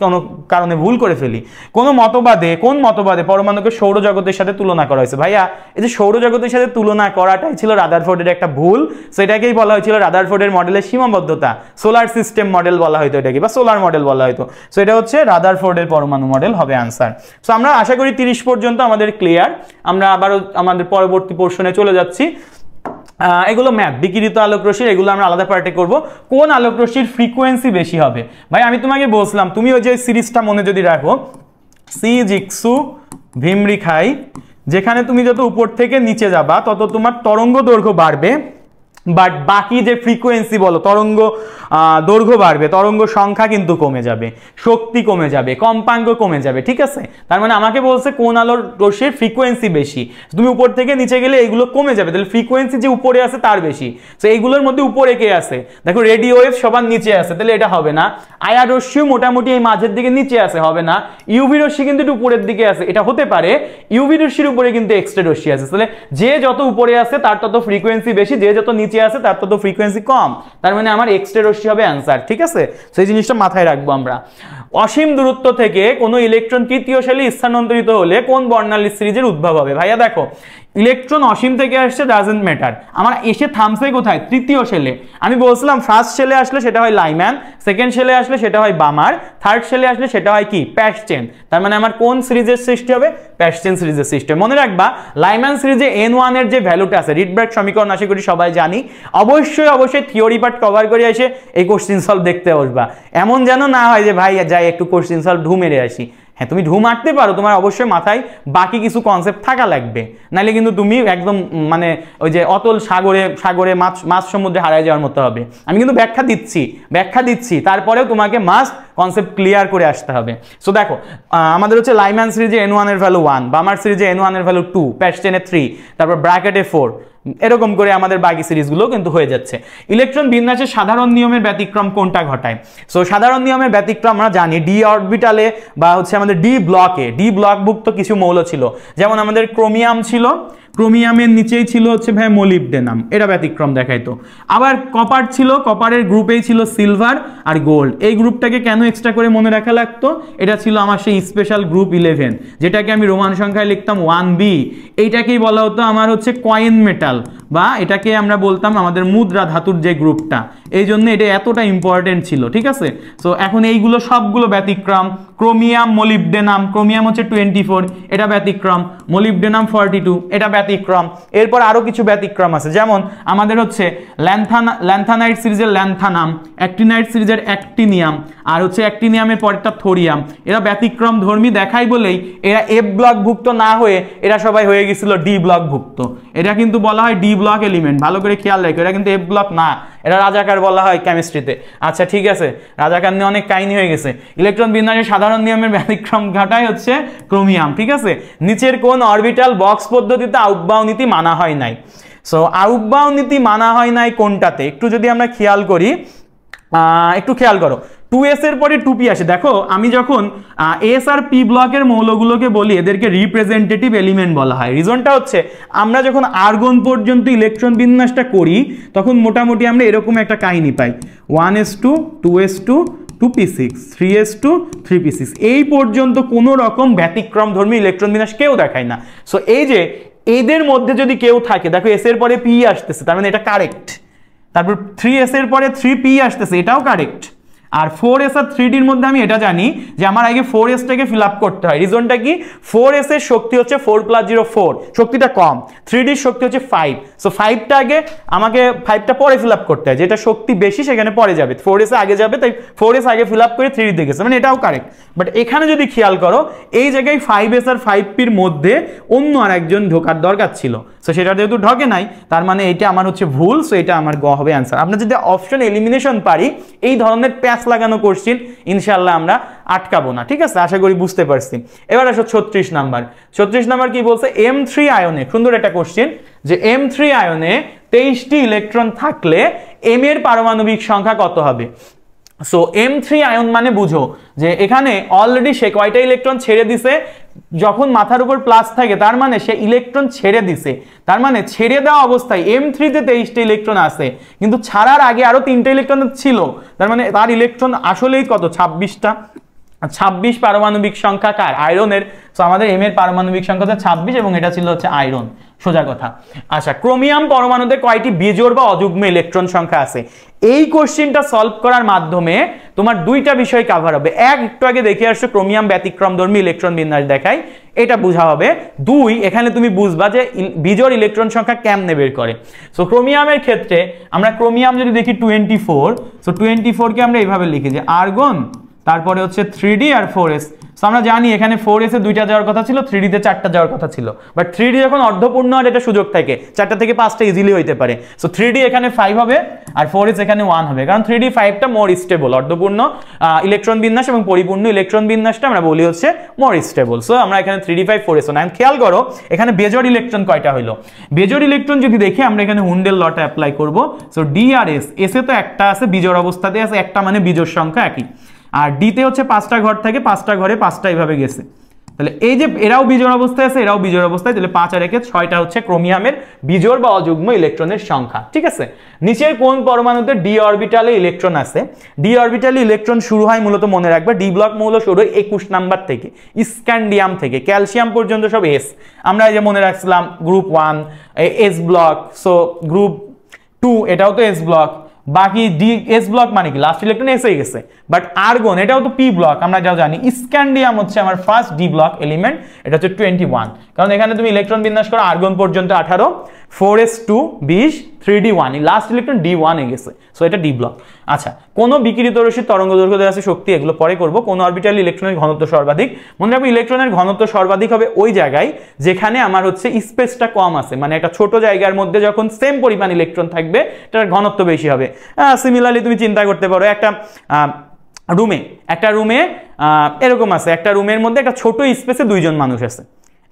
কোনো কারণে ভুল করে ফেলি। কোন মতবাদে পরমাণুকে সৌরজগতের সাথে তুলনা করা হয়েছে? ভাইয়া এই যে সৌরজগতের সাথে তুলনা করাটাই ছিল রাদারফোর্ডের একটা ভুল, সেটাকেই বলা হয়েছিল রাদারফোর্ডের মডেলের সীমাবদ্ধতা, সোলার সিস্টেম মডেল বলা হয়তো এটাকে, বা সোলার মডেল বলা হয়তো। সো এটা হচ্ছে রাদারফোর্ডের পরমাণু মডেল হবে আনসার। সো আমরা আশা করি 30 পর্যন্ত আমাদের ক্লিয়ার। আমরা আবারও আমাদের পরবর্তী পোর্শনে চলে যাচ্ছি। এগুলো ম্যাথ, বিকিরিত আলোক রশ্মি, এগুলো আমরা আলাদা পার্টে করব। কোন আলোক রশ্মির ফ্রিকোয়েন্সি বেশি হবে? ভাই আমি তোমাকে বলছিলাম, তুমি ওই যে সিরিজটা মনে যদি রাখো, সি জিক্সু ভিমরিখাই, যেখানে তুমি যত উপর থেকে নিচে যাবা তত তোমার তরঙ্গ দৈর্ঘ্য বাড়বে, বাট বাকি যে ফ্রিকোয়েন্সি বলো তরঙ্গ দৈর্ঘ্য বাড়বে, তরঙ্গ সংখ্যা কিন্তু কমে যাবে, শক্তি কমে যাবে, কম্পাঙ্ক কমে যাবে, ঠিক আছে। তার মানে আমাকে বলছে কোন আলোর রশ্মির ফ্রিকোয়েন্সি বেশি, তুমি উপর থেকে নিচে গেলে এইগুলো কমে যাবে, তাহলে ফ্রিকোয়েন্সি যে উপরে আছে তার বেশি। তো এইগুলোর মধ্যে উপরে কে আছে, দেখো রেডিও ওয়েভ সবার নিচে আছে, তাহলে এটা হবে না। আয়ার রশ্মিও মোটামুটি এই মাঝের দিকে নিচে আছে, হবে না। ইউভি রশ্মি কিন্তু একটু উপরের দিকে আছে, এটা হতে পারে। ইউভি রশ্মির উপরে কিন্তু এক্সরে রশ্মি আছে, তাহলে যে যত উপরে আছে তার তত ফ্রিকোয়েন্সি বেশি, যে যত নিচে আছে তার তত ফ্রিকোয়েন্সি কম, তার মানে আমার এক্সরে রশ্মি হবে অ্যান্সার, ঠিক আছে। সেই জিনিসটা মাথায় রাখবো আমরা। অসীম দূরত্ব থেকে কোনো ইলেকট্রন তৃতীয় শেলে স্থানান্তরিত হলে কোন বর্ণালী সিরিজের উদ্ভব হবে? ভাইয়া দেখো, ইলেকট্রন অসীম থেকে আসছে, ডাজন্ট ম্যাটার, আমার এসে থামছে কোথায়, তৃতীয় শেলে। আমি বলছিলাম ফার্স্ট শেলে আসলে সেটা হয় লাইম্যান, সেকেন্ড শেলে আসলে সেটা হয় বামার, থার্ড শেলে আসলে সেটা হয় কি, প্যাসচেন। তার মানে আমার কোন সিরিজের সৃষ্টি হবে, প্যাসচেন সিরিজের সৃষ্টি। মনে রাখবা লাইম্যান সিরিজে n1 এর যে ভ্যালুটা আছে, রিডবার্গ সমীকরণ আশা করি সবাই জানি, অবশ্যই থিওরি পার্ট কভার করে এসে এই কোশ্চেন সলভ দেখতে বসবা। এমন যেন না হয় যে ভাই যাই একটু কোশ্চেন সলভ ঢু মেরে আসি। হ্যাঁ তুমি ঢু মারতে পারো, তোমার অবশ্যই মাথায় বাকি কিছু কনসেপ্ট থাকা লাগবে, নাহলে কিন্তু তুমি একদম মানে ওই যে অতল সাগরে মাছ সমুদ্রে হারায় যাওয়ার মতো হবে। আমি কিন্তু ব্যাখ্যা দিচ্ছি, তারপরেও তোমাকে মাস্ট কনসেপ্ট ক্লিয়ার করে আসতে হবে। সো দেখো আমাদের হচ্ছে লাইম্যান সিরিজে n1 এর ভ্যালু 1, বামার সিরিজে n1 এর ভ্যালু 2, প্যাসচেনে 3, তারপর ব্র্যাকেটে 4, এরকম করে আমাদের বাকি সিরিজগুলো কিন্তু হয়ে যাচ্ছে। ইলেকট্রন বিন্যাসের সাধারণ নিয়মের ব্যতিক্রম কোনটা ঘটায়? সো সাধারণ নিয়মের ব্যতিক্রম আমরা জানি ডি অরবিটালে বা হচ্ছে আমাদের ডি ব্লকভুক্ত কিছু মৌল ছিল, যেমন আমাদের ক্রোমিয়াম ছিল, ক্রোমিয়ামের নিচেই ছিল হচ্ছে ভাই মোলিবডেনাম, এটা ব্যতিক্রম দেখাইতো। আবার কপার ছিল, কপারের গ্রুপেই ছিল সিলভার আর গোল্ড। এই গ্রুপটাকে কেন এক্সট্রা করে মনে রাখা লাগতো? এটা ছিল আমার সেই স্পেশাল গ্রুপ 11, যেটাকে আমি রোমান সংখ্যায় লিখতাম 1b। এইটাকেই বলা হতো আমার হচ্ছে কয়েন মেটাল, বা এটাকে আমরা বলতাম আমাদের মুদ্রা ধাতুর যে গ্রুপটা, এই জন্য এটা এতটা ইম্পর্টেন্ট ছিল, ঠিক আছে। সো এখন এইগুলো সবগুলো ব্যতিক্রম। ক্রোমিয়াম মোলিবডেনাম, ক্রোমিয়াম হচ্ছে 24, এটা ব্যতিক্রম, মোলিবডেনাম 42, এটা ব্যতিক্রম। এরপর আরো কিছু ব্যতিক্রম আছে, যেমন আমাদের হচ্ছে ল্যান্থানাইট সিরিজের ল্যান্থানাম, অ্যাক্টিনাইট সিরিজের অ্যাক্টিনিয়াম, আর হচ্ছে অ্যাক্টিনিয়ামের পরেরটা থোরিয়াম। এরা ব্যতিক্রম ধর্মী দেখাই বলেই এরা এফ ব্লকভুক্ত না হয়ে এরা সবাই হয়ে গেছিল ডি ব্লকভুক্ত। এটা কিন্তু বলা হয় ডি ব্লক এলিমেন্ট, ভালো করে খেয়াল রাখো, এটা কিন্তু এফ ব্লক না, এটা রাজাকার বলা হয় কেমিস্ট্রিতে। আচ্ছা ঠিক আছে, রাজাকার নিয়ে অনেক কাহিনী হয়ে গেছে। ইলেকট্রন বিন্যাসের সাধারণ নিয়মের ব্যতিক্রম ঘটায় হচ্ছে ক্রোমিয়াম, ঠিক আছে। নিচের কোন অরবিটাল বক্স পদ্ধতিতে আউটবাউ নীতি মানা হয় নাই? সো আউটবাউ নীতি মানা হয় নাই কোনটাতে, একটু যদি আমরা খেয়াল করি, একটু খেয়াল করো, 2s এর পরে 2p আসে। দেখো আমি যখন s আর p ব্লকের মৌলগুলোকে বলি এদেরকে রিপ্রেজেন্টেটিভ এলিমেন্ট বলা হয়। রিজনটা হচ্ছে আমরা যখন আর্গন পর্যন্ত ইলেকট্রন বিন্যাসটা করি তখন মোটামুটি আমরা এরকম একটা কাহিনী পাই, 1s2 2s2 2p6 3s2 3p6, এই পর্যন্ত কোনো রকম ব্যতিক্রম ধর্মী ইলেকট্রন বিন্যাস কেউ দেখায় না। সো এই যে এদের মধ্যে যদি কেউ থাকে, দেখো s এর পরে p আসতেছে, তার মানে এটা কারেক্ট। তারপর 3s এর পরে 3p আসতেছে, এটাও কারেক্ট। আর 4s আর 3dর মধ্যে আমি এটা জানি যে আমার আগে 4sটাকে ফিল আপ করতে হয়। রিজনটা কি, 4s এর শক্তি হচ্ছে 4 + 0 4, শক্তিটা কম। 3dর শক্তি হচ্ছে 5, সো 5টা আগে আমাকে 5টা পরে ফিল আপ করতে হয়, যেটা শক্তি বেশি সেখানে পরে যাবে, 4s আগে যাবে, তাই 4s আগে ফিল আপ করে 3d তে গেছে, মানে এটাও কারেক্ট। বাট এখানে যদি খেয়াল করো এই জায়গায় 5s আর 5pর মধ্যে অন্য আর একজন ঢোকার দরকার ছিল, সো সেটা যেহেতু ঢোকে নাই তার মানে এটা আমার হচ্ছে ভুল, সো এটা আমার গ হবে অ্যান্সার। আমরা যদি অপশন এলিমিনেশন পারি এই ধরনের প্যাচ লাগানো কোশ্চেন ইনশাআল্লাহ আমরা আটকাবো না, ঠিক আছে? আশা করি বুঝতে পারছি। এবার আসো 36 নাম্বার। 36 নাম্বার কি বলছে, M3 আয়নে, সুন্দর একটা কোশ্চেন, যে M3 আয়নে 23টি ইলেকট্রন থাকলে M এর পারমাণবিক সংখ্যা কত হবে? সো M3 আয়ন মানে বুঝো যে এখানে অলরেডি সে কয়টা ইলেকট্রন ছেড়ে দিছে, যখন মাথার উপর প্লাস থাকে তার মানে সে ইলেকট্রন ছেড়ে দিছে, তার মানে ছেড়ে দেওয়া অবস্থায় M3 তে 23টা ইলেকট্রন আছে, কিন্তু ছাড়ার আগে আরো 3টা ইলেকট্রন ছিল, তার মানে তার ইলেকট্রন আসলেই কত, 26টা। 26 পারমাণবিক সংখ্যা কার, আয়রনের। সো আমাদের M এর পারমাণবিক সংখ্যা হচ্ছে 26 এবং এটা ছিল হচ্ছে আয়রন, সোজা কথা। আচ্ছা, ক্রোমিয়াম পরমাণুতে কয়টি বিজোড় বা অযুগ্ম ইলেকট্রন সংখ্যা আছে? এই কোশ্চেনটা সলভ করার মাধ্যমে তোমার দুইটা বিষয় কভার হবে। এক, একটু আগে দেখে আসছো ক্রোমিয়াম ব্যতিক্রমধর্মী ইলেকট্রন বিন্যাস দেখায়, এটা বোঝা হবে। দুই, এখানে তুমি বুঝবা যে বিজোড় ইলেকট্রন সংখ্যা কেমনে বের করে। সো ক্রোমিয়ামের ক্ষেত্রে আমরা ক্রোমিয়াম যদি দেখি 24, সো 24 কে আমরা এইভাবে লিখি যে আর্গন, তারপরে হচ্ছে 3d আর 4s। সো আমরা জানি এখানে 4s এ 2টা যাওয়ার কথা ছিল, 3d তে 4টা যাওয়ার কথা ছিল, বাট 3d যখন অর্ধপূর্ণ আর এটা সুযোগ থাকে 4টা থেকে 5টা ইজিলি হইতে পারে। সো 3d এখানে 5 হবে আর 4s এখানে 1 হবে, কারণ 3d 5টা মোর স্টেবল। অর্ধপূর্ণ ইলেকট্রন বিন্যাস এবং পরিপূর্ণ ইলেকট্রন বিন্যাসটা আমরা বলি হচ্ছে মোর স্টেবল। সো আমরা এখানে 3d 5 4s 1। খেয়াল করো এখানে বেজোড় ইলেকট্রন কয়টা হইলো? বেজোড় ইলেকট্রন যদি দেখি আমরা এখানে হুন্ডেল লটা অ্যাপ্লাই করব। সো d আর s, s এ তো একটা আছে বিজোড় অবস্থাতে আছে, একটা মানে বিজোড় সংখ্যা একই। আর ডিতে হচ্ছে 5টা ঘর থাকে, 5টা ঘরে 5টা এইভাবে গেছে, তাহলে এই যে এরাও বিজোড় অবস্থায় আছে, এরাও বিজোড় অবস্থায়, তাহলে 5 আর 1 6টা হচ্ছে ক্রোমিয়ামের বিজোড় বা অযুগ্ম ইলেকট্রনের সংখ্যা, ঠিক আছে? নিচের কোন পরমাণুতে ডি অরবিটালে ইলেকট্রন আছে? ডি অরবিটালে ইলেকট্রন শুরু হয় মূলত মনে রাখবে, ডি ব্লক মৌল শুরু হয় 21 নাম্বার থেকে, স্ক্যান্ডিয়াম থেকে ক্যালসিয়াম পর্যন্ত সব এস। আমরা এই যে মনে রাখছিলাম group 1 S block, so group 2 এটাও তো এস ব্লক, বাকি ডি এস ব্লক মানে কি লাস্ট ইলেকট্রন এসে গেছে। বাট আর্গন এটাও তো পি ব্লক, আমরা যাও জানি। স্ক্যান্ডিয়াম হচ্ছে আমার ফার্স্ট ডি ব্লক এলিমেন্ট, এটা হচ্ছে 21, কারণ এখানে তুমি ইলেকট্রন বিন্যাস করো আর্গন পর্যন্ত 18, 4s2 20, 3d 1, last electron d1 এ গেছে, সো এটা ডি ব্লক। আচ্ছা, কোন বিকিরিত রশ্মির তরঙ্গ দৈর্ঘ্য দেওয়া আছে শক্তি, এগুলো পরে করব। কোন অরবিটাল ইলেকট্রনের ঘনত্ব সর্বাধিক? মনে রাখবে ইলেকট্রনের ঘনত্ব সর্বাধিক হবে ওই জায়গায় যেখানে আমার হচ্ছে স্পেসটা কম আছে, মানে একটা ছোট জায়গার মধ্যে যখন সেম পরিমাণ ইলেকট্রন থাকবে তার ঘনত্ব বেশি হবে। সিমিলারলি তুমি চিন্তা করতে পারো একটা রুমে এরকম আছে, একটা রুমের মধ্যে একটা ছোট স্পেসে 2 জন মানুষ আছে,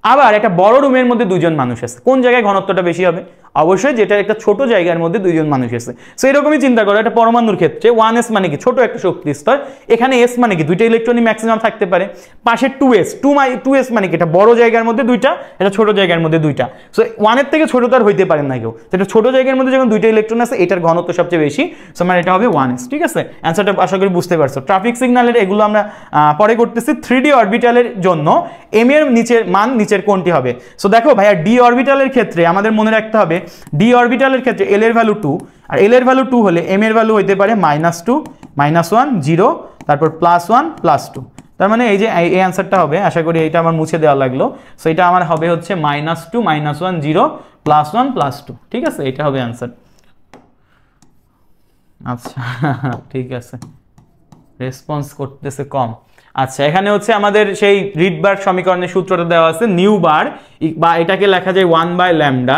আবার একটা বড় রুমের মধ্যে 2 জন মানুষ আছে, কোন জায়গায় ঘনত্বটা বেশি হবে? অবশ্যই যেটা একটা ছোট জায়গার মধ্যে 2 জন মানুষ আছে। সো এরকমই চিন্তা করো একটা পরমাণুর ক্ষেত্রে 1s মানে কি ছোট একটা শক্তি স্তর, এখানে s মানে কি 2টা ইলেকট্রনই ম্যাক্সিমাম থাকতে পারে, পাশে 2s মানে কি এটা বড় জায়গার মধ্যে 2টা, এটা ছোট জায়গার মধ্যে 2টা। সো 1 এর থেকে ছোট তো আর হইতে পারে না কেউ, এটা ছোট জায়গার মধ্যে যখন 2টা ইলেকট্রন আছে এটার ঘনত্ব সবচেয়ে বেশি, সো মানে এটা হবে 1s, ঠিক আছে? অ্যান্সারটা আশা করি বুঝতে পারছো। ট্রাফিক সিগন্যালের এগুলো আমরা পরে করতেছি। 3d অরবিটালের জন্য m এর নিচের মান নিচের কোনটি হবে? সো দেখো ভাইয়া d অরবিটালের ক্ষেত্রে আমাদের মনে রাখতে হবে d অরবিটালের ক্ষেত্রে l এর ভ্যালু 2, আর l এর ভ্যালু 2 হলে m এর ভ্যালু হইতে পারে -2 -1 0, তারপর +1 +2। তার মানে এই যে এই অ্যান্সারটা হবে, আশা করি এটা আমার মুছে দেওয়া লাগলো। সো এটা আমার হবে হচ্ছে -2 -1 0 +1 +2, ঠিক আছে? এটা হবে অ্যান্সার। আচ্ছা ঠিক আছে, রেসপন্স করতেছে কম। আচ্ছা, এখানে হচ্ছে আমাদের সেই রিডবার্গ সমীকরণের সূত্রটা দেওয়া আছে, নিউ বার বা এটাকে লেখা যায় 1/λ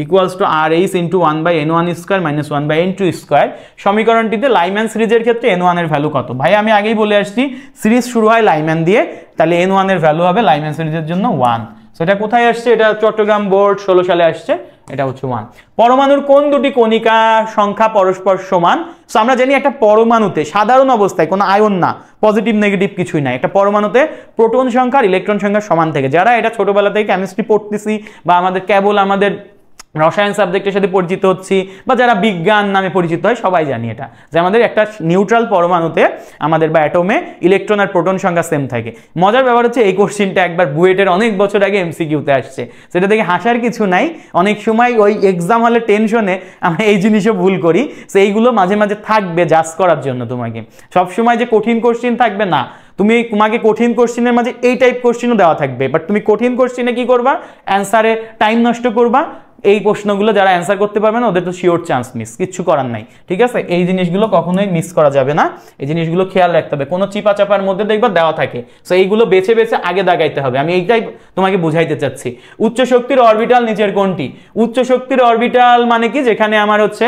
equals to RH into 1/n1 square minus 1/n2 square. সমীকরণটিতে লাইম্যান সিরিজের ক্ষেত্রে n1 এর ভ্যালু কত? ভাই আমি আগেই বলে আসছি সিরিজ শুরু হয় লাইম্যান দিয়ে, তাহলে n1 এর ভ্যালু হবে লাইম্যান সিরিজের জন্য 1। সো এটা কোথায় আসছে? এটা চট্টগ্রাম বোর্ড 16 সালে আসছে, এটা হচ্ছে 1। পরমাণুর কোন দুটি কণিকা সংখ্যা পরস্পর সমান? সো আমরা জানি একটা পরমাণুতে সাধারণ অবস্থায় কোনো আয়ন না, পজিটিভ নেগেটিভ কিছুই নাই, একটা পরমাণুতে প্রোটন সংখ্যা আর ইলেকট্রন সংখ্যা সমান থাকে। যারা এটা ছোটবেলা থেকে কেমিস্ট্রি পড়তেছি বা আমাদের কেবল আমাদের রসায়ন সাবজেক্টের সাথে পরিচিত হচ্ছি বা যারা বিজ্ঞান নামে পরিচিত হয় সবাই জানি এটা যে আমাদের একটা নিউট্রাল পরমাণুতে আমাদের বা অ্যাটমে ইলেকট্রন আর প্রোটন সংখ্যা সেম থাকে। মজার ব্যাপার হচ্ছে এই কোশ্চেনটা একবার বুয়েটের অনেক বছর আগে এমসিকিউতে আসছে, সেটা থেকে হাসার কিছু নাই। অনেক সময় ওই এক্সাম হলে টেনশনে আমরা এই জিনিসও ভুল করি, সো এইগুলো মাঝে মাঝে থাকবে জাজ করার জন্য। তোমাকে সবসময় যে কঠিন কোশ্চেন থাকবে না, তোমাকে কঠিন কোশ্চেনের মাঝে এই টাইপ কোশ্চেনও দেওয়া থাকবে, বাট তুমি কঠিন কোশ্চেনে কি করবা, অ্যান্সারে টাইম নষ্ট করবা। এই প্রশ্নগুলো যারা অ্যান্সার করতে পারবে না ওদের তো শিওর চান্স মিস, কিচ্ছু করার নাই, ঠিক আছে? এই জিনিসগুলো কখনোই মিস করা যাবে না, এই জিনিসগুলো খেয়াল রাখতে হবে। কোনো চিপা চাপার মধ্যে দেখবা দেওয়া থাকে, সো এইগুলো বেছে বেছে আগে দাগাইতে হবে। আমি এইটাই তোমাকে বুঝাইতে চাচ্ছি। উচ্চ শক্তির অরবিটাল নিচের কোনটি? উচ্চ শক্তির অরবিটাল মানে কি, যেখানে আমার হচ্ছে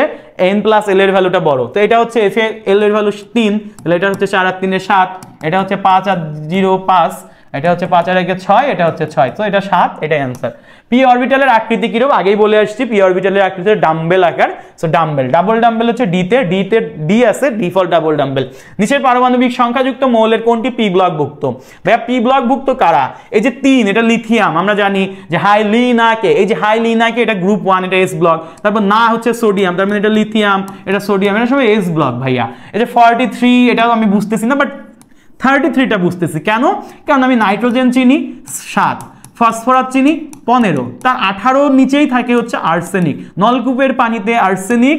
n+l এর ভ্যালুটা বড়। তো এটা হচ্ছে f এর l এর ভ্যালু 3, তাহলে এটা হচ্ছে 4 আর 3 7, এটা হচ্ছে 5 আর 0 5, এটা হচ্ছে 5 আর 1 6, এটা হচ্ছে 6, তো এটা 7, এটাই অ্যান্সার। পি অরবিটালের আকৃতি কিরকম আগেই বলে আসছি, পি অরবিটালের আকৃতি ডাম্বেল আকার, সো ডাম্বেল, ডাবল ডাম্বেল হচ্ছে ডিতে ডি আছে, ডিফল্ট ডাবল ডাম্বেল। নিচের পারমাণবিক সংখ্যাযুক্ত মৌলের কোনটি পি ব্লকভুক্ত? ভাইয়া পি ব্লকভুক্ত কারা? এই যে 3, এটা লিথিয়াম, আমরা জানি যে হাইলিনাকে, এই যে হাইলিনাকে এটা গ্রুপ 1, এটা এস ব্লক। তারপর না হচ্ছে সোডিয়াম, তার মানে এটা লিথিয়াম, এটা সোডিয়াম, এটা সব এস ব্লক ভাইয়া। এই যে 43, এটাও আমি বুঝতেছি না, বাট 33টা বুঝতেছি। কেন? কারণ আমি নাইট্রোজেন চিনি 7, ফসফরাস চিনি 15, তার 18 নিচেই থাকে হচ্ছে আর্সেনিক। নলকূপের পানিতে আর্সেনিক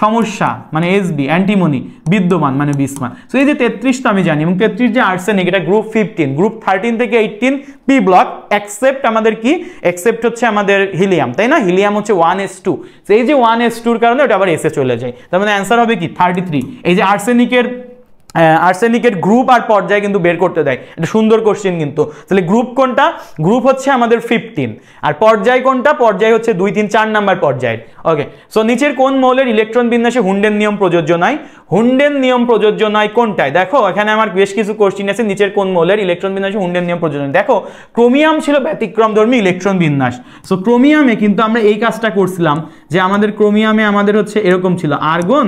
সমস্যা মানে এসবি অ্যান্টিমনি বিদ্যমান মানে বিসমান। সো এই যে 33টা আমি জানি, এবং 33 যে আর্সেনিক এটা গ্রুপ 15, গ্রুপ 13 থেকে 18 পি ব্লক, এক্সেপ্ট আমাদের কি, এক্সেপ্ট হচ্ছে আমাদের হিলিয়াম, তাই না? হিলিয়াম হচ্ছে 1s2, সো এই যে 1s2 এর কারণে ওটা আবার এসে চলে যায়, তার মানে অ্যান্সার হবে কি 33। এই যে আর্সেনিকের গ্রুপ আর পর্যায় কিন্তু বের করতে দেয়, এটা সুন্দর কোশ্চেন কিন্তু। তাহলে গ্রুপ কোনটা? গ্রুপ হচ্ছে আমাদের 15, আর পর্যায় কোনটা? পর্যায় হচ্ছে 2 3 4 নাম্বার পর্যায়ের। ওকে, সো নিচের কোন মৌলের ইলেকট্রন বিন্যাসে হুন্ডেন নিয়ম প্রযোজ্য নয়? হুন্ডেন নিয়ম প্রযোজ্য নয় কোনটায়? দেখো এখানে আমার বেশ কিছু কোশ্চেন আছে, নিচের কোন মৌলের ইলেকট্রন বিন্যাসে হুন্ডেন নিয়ম প্রযোজ্য নয়। দেখো ক্রোমিয়াম ছিল ব্যতিক্রমধর্মী ইলেকট্রন বিন্যাস, সো ক্রোমিয়ামে কিন্তু আমরা এই কাজটা করছিলাম যে আমাদের ক্রোমিয়ামে আমাদের হচ্ছে এরকম ছিল, আর্গন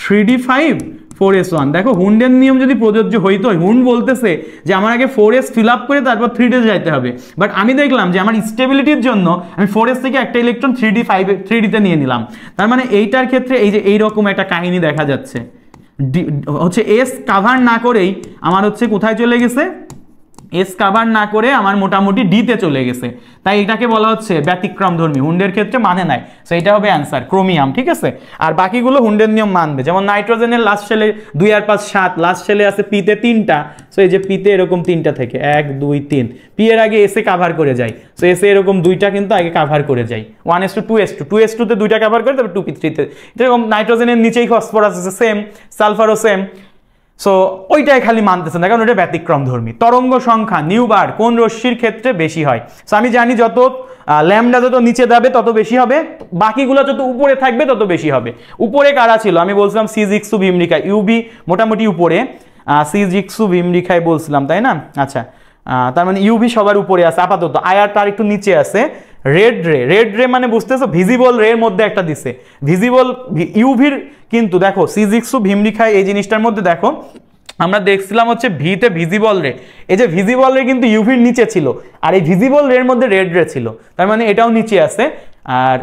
3d5 4s1। দেখো হুন্ডের নিয়ম যদি প্রযোজ্য হইতো, হুন্ড বলতেছে যে আমার আগে 4s ফিল আপ করে তারপর 3d যাইতে হবে, বাট আমি দেখলাম যে আমার স্টেবিলিটির জন্য আমি 4s থেকে একটা ইলেকট্রন 3d তে নিয়ে নিলাম। তার মানে এইটার ক্ষেত্রে এই যে এইরকম একটা কাহিনী দেখা যাচ্ছে, হচ্ছে এস কাভার না করেই আমার হচ্ছে কোথায় চলে গেছে, এস কাভার না করে আমার মোটামুটি ডিতে চলে গেছে, তাই এটাকে বলা হচ্ছে ব্যতিক্রমধর্মী, হুন্ডের ক্ষেত্রে মানে নাই। সো এটা হবে অ্যান্সার ক্রোমিয়াম, ঠিক আছে? আর বাকিগুলো হুন্ডের নিয়ম মানবে, যেমন নাইট্রোজেনের লাস্ট শেলে 2 আর 5 7, লাস্ট শেলে আছে পিতে 3টা, সো এই যে পিতে এরকম 3টা থেকে 1 2 3, পি এর আগে এসে কাভার করে যায়, সো এসে এরকম 2টা কিন্তু আগে কাভার করে যায়, 1s2 2s2, 2s2 তে 2টা কাভার করে তারপর 2p3 তে, এরকম নাইট্রোজেনের নিচেই ফসফরাস আছে সেম, সালফারও সেম, সো ওইটাই খালি মানতেছে না কারণ ওটা ব্যতিক্রমধর্মী। তরঙ্গ সংখ্যা নিউবার কোন রশ্মির ক্ষেত্রে বেশি হয়? সো আমি জানি যত ল্যামডা যত নিচে যাবে তত বেশি হবে, বাকিগুলো যত উপরে থাকবে তত বেশি হবে। উপরে কারা ছিল? আমি বলছিলাম সিজিক্সু ভীমরেখা, ইউবি মোটামুটি উপরে, সিজিক্সু ভীমরেখায় বলছিলাম, তাই না? আচ্ছা, তার মানে ইউভি সবার উপরে আছে আপাতত, আয়ার তার একটু নিচে আছে। রেড রে মানে বুঝতেছো ভিজিবল রে এর মধ্যে একটা দিছে, ভিজিবল ইউভির, কিন্তু দেখো সিজিক্সু ভীমরেখায় এই জিনিসটার মধ্যে দেখো আমরা দেখছিলাম হচ্ছে ভিতে ভিজিবল রে, এই যে ভিজিবল রে কিন্তু ইউভির নিচে ছিল, আর এই ভিজিবল রে এর মধ্যে রেড রে ছিল, তার মানে এটাও নিচে আছে, আর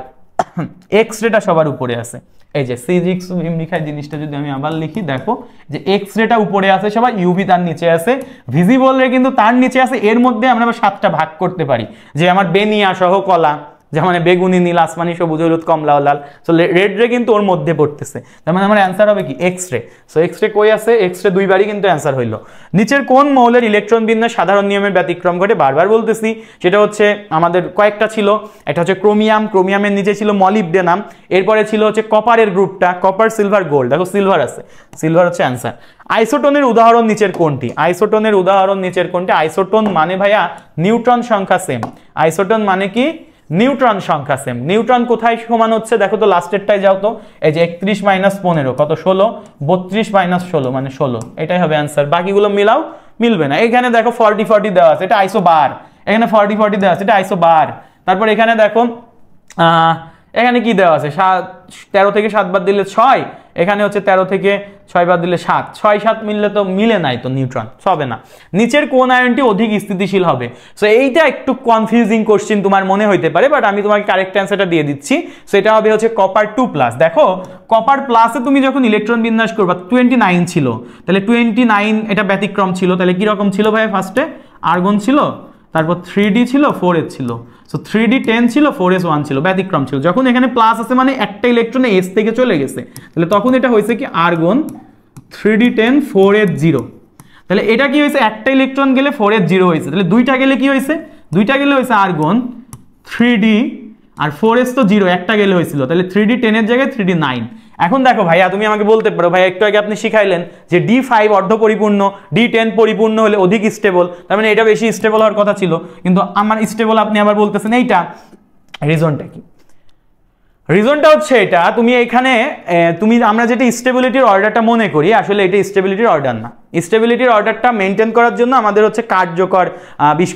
এক্স রেটা সবার উপরে আছে। এই যে সিজিক্সু ভীমরেখায় জিনিসটা যদি আমি আবার লিখি, দেখো যে এক্স রেটা উপরে আছে সবার, ইউভি তার নিচে আছে, ভিজিবল রে কিন্তু তার নিচে আছে। এর মধ্যে আমরা আবার 7টা ভাগ করতে পারি, যে আমার বেনিয়া সহ কলা, যেমন বেগুনি নীল আসমানি সবুজ হলুদ কমলা লাল, সো রেড রে কিন্তু ওর মধ্যে পড়তেছে, তার মানে আমার অ্যান্সার হবে কি X ray. So X ray কই আছে? এক্স রে দুইবারই কিন্তু অ্যান্সার হইলো। নিচের কোন মৌলের ইলেকট্রন বিন্যাস সাধারণ নিয়মের ব্যতিক্রম ঘটে? বারবার বলতেছি, সেটা হচ্ছে আমাদের কয়েকটা ছিল, এটা হচ্ছে ক্রোমিয়াম, ক্রোমিয়ামের নিচে ছিল মলিবডেনাম, এরপরে ছিল হচ্ছে কপারের গ্রুপটা, কপার সিলভার গোল্ড, দেখো সিলভার আছে, সিলভার হচ্ছে অ্যান্সার। আইসোটোনের উদাহরণ নিচের কোনটি? আইসোটোনের উদাহরণ নিচের কোনটি? আইসোটোন মানে ভাইয়া নিউট্রন সংখ্যা সেম, আইসোটোন মানে কি নিউট্রন সংখ্যা সেম। নিউট্রন কোথায় সমান হচ্ছে দেখো তো, লাস্টেরটাই যাও তো, এই যে 31 - 15 কত 16, 32 - 16 মানে 16, এটাই হবে অ্যান্সার। বাকিগুলো মিলাও, মিলবে না। এখানে দেখো 40 40 দেওয়া আছে, এটা আইসো বার, এখানে 40 40 দেওয়া আছে, এটা আইসো বার। তারপর এখানে দেখো এখানে কি দেওয়া আছে, 13 থেকে 7 বাদ দিলে 6, এখানে হচ্ছে 13 থেকে 6 বাদ দিলে 7, 6 7 মিললে তো মিলে নাই তো নিউট্রন, হবে না। নিচের কোন আয়নটি অধিক স্থিতিশীল হবে? সো এইটা একটু কনফিউজিং কোশ্চেন তোমার মনে হইতে পারে, বাট আমি তোমাকে কারেক্ট অ্যান্সারটা দিয়ে দিচ্ছি। সো এটা হবে হচ্ছে কপার 2+। দেখো কপার প্লাসে তুমি যখন ইলেকট্রন বিন্যাস করবা 29 ছিল, তাহলে 29 এটা ব্যতিক্রম ছিল। তাহলে কিরকম ছিল ভাই? ফার্স্টে আর্গন ছিল, তারপর 3d ছিল, 4s ছিল। সো 3d 10 ছিল, 4s 1 ছিল, ব্যতিক্রম ছিল। যখন এখানে প্লাস আছে মানে একটা ইলেকট্রনে s থেকে চলে গেছে, তাহলে তখন এটা হয়েছে কি আর্গন 3d 10 4s 0। তাহলে এটা কি হয়েছে? একটা ইলেকট্রন গেলে 4s 0 হয়েছে। তাহলে দুইটা গেলে কি হয়েছে? দুইটা গেলে হয়েছে আর্গন 3d আর 4s তো 0, একটা গেলে হয়েছিল। তাহলে 3d 10 এর জায়গায় 3d 9। এখন দেখো ভাইয়া, তুমি আমাকে বলতে পারো ভাইয়া একটু আগে আপনি শিখাইলেন যে d5 অর্ধ পরিপূর্ণ, d10 পরিপূর্ণ হলে অধিক স্টেবল, তার মানে এটা বেশি স্টেবল হওয়ার কথা ছিল, কিন্তু আমার স্টেবল আপনি আবার বলতেছেন এইটা। রিজনটা কি? রিজনটা হচ্ছে এটা, তুমি এখানে আমরা যেটা স্টেবিলিটির অর্ডারটা মনে করি, আসলে এটা স্টেবিলিটির অর্ডার না। স্টেবিলিটির অর্ডারটা মেনটেন করার জন্য আমাদের হচ্ছে কার্যকর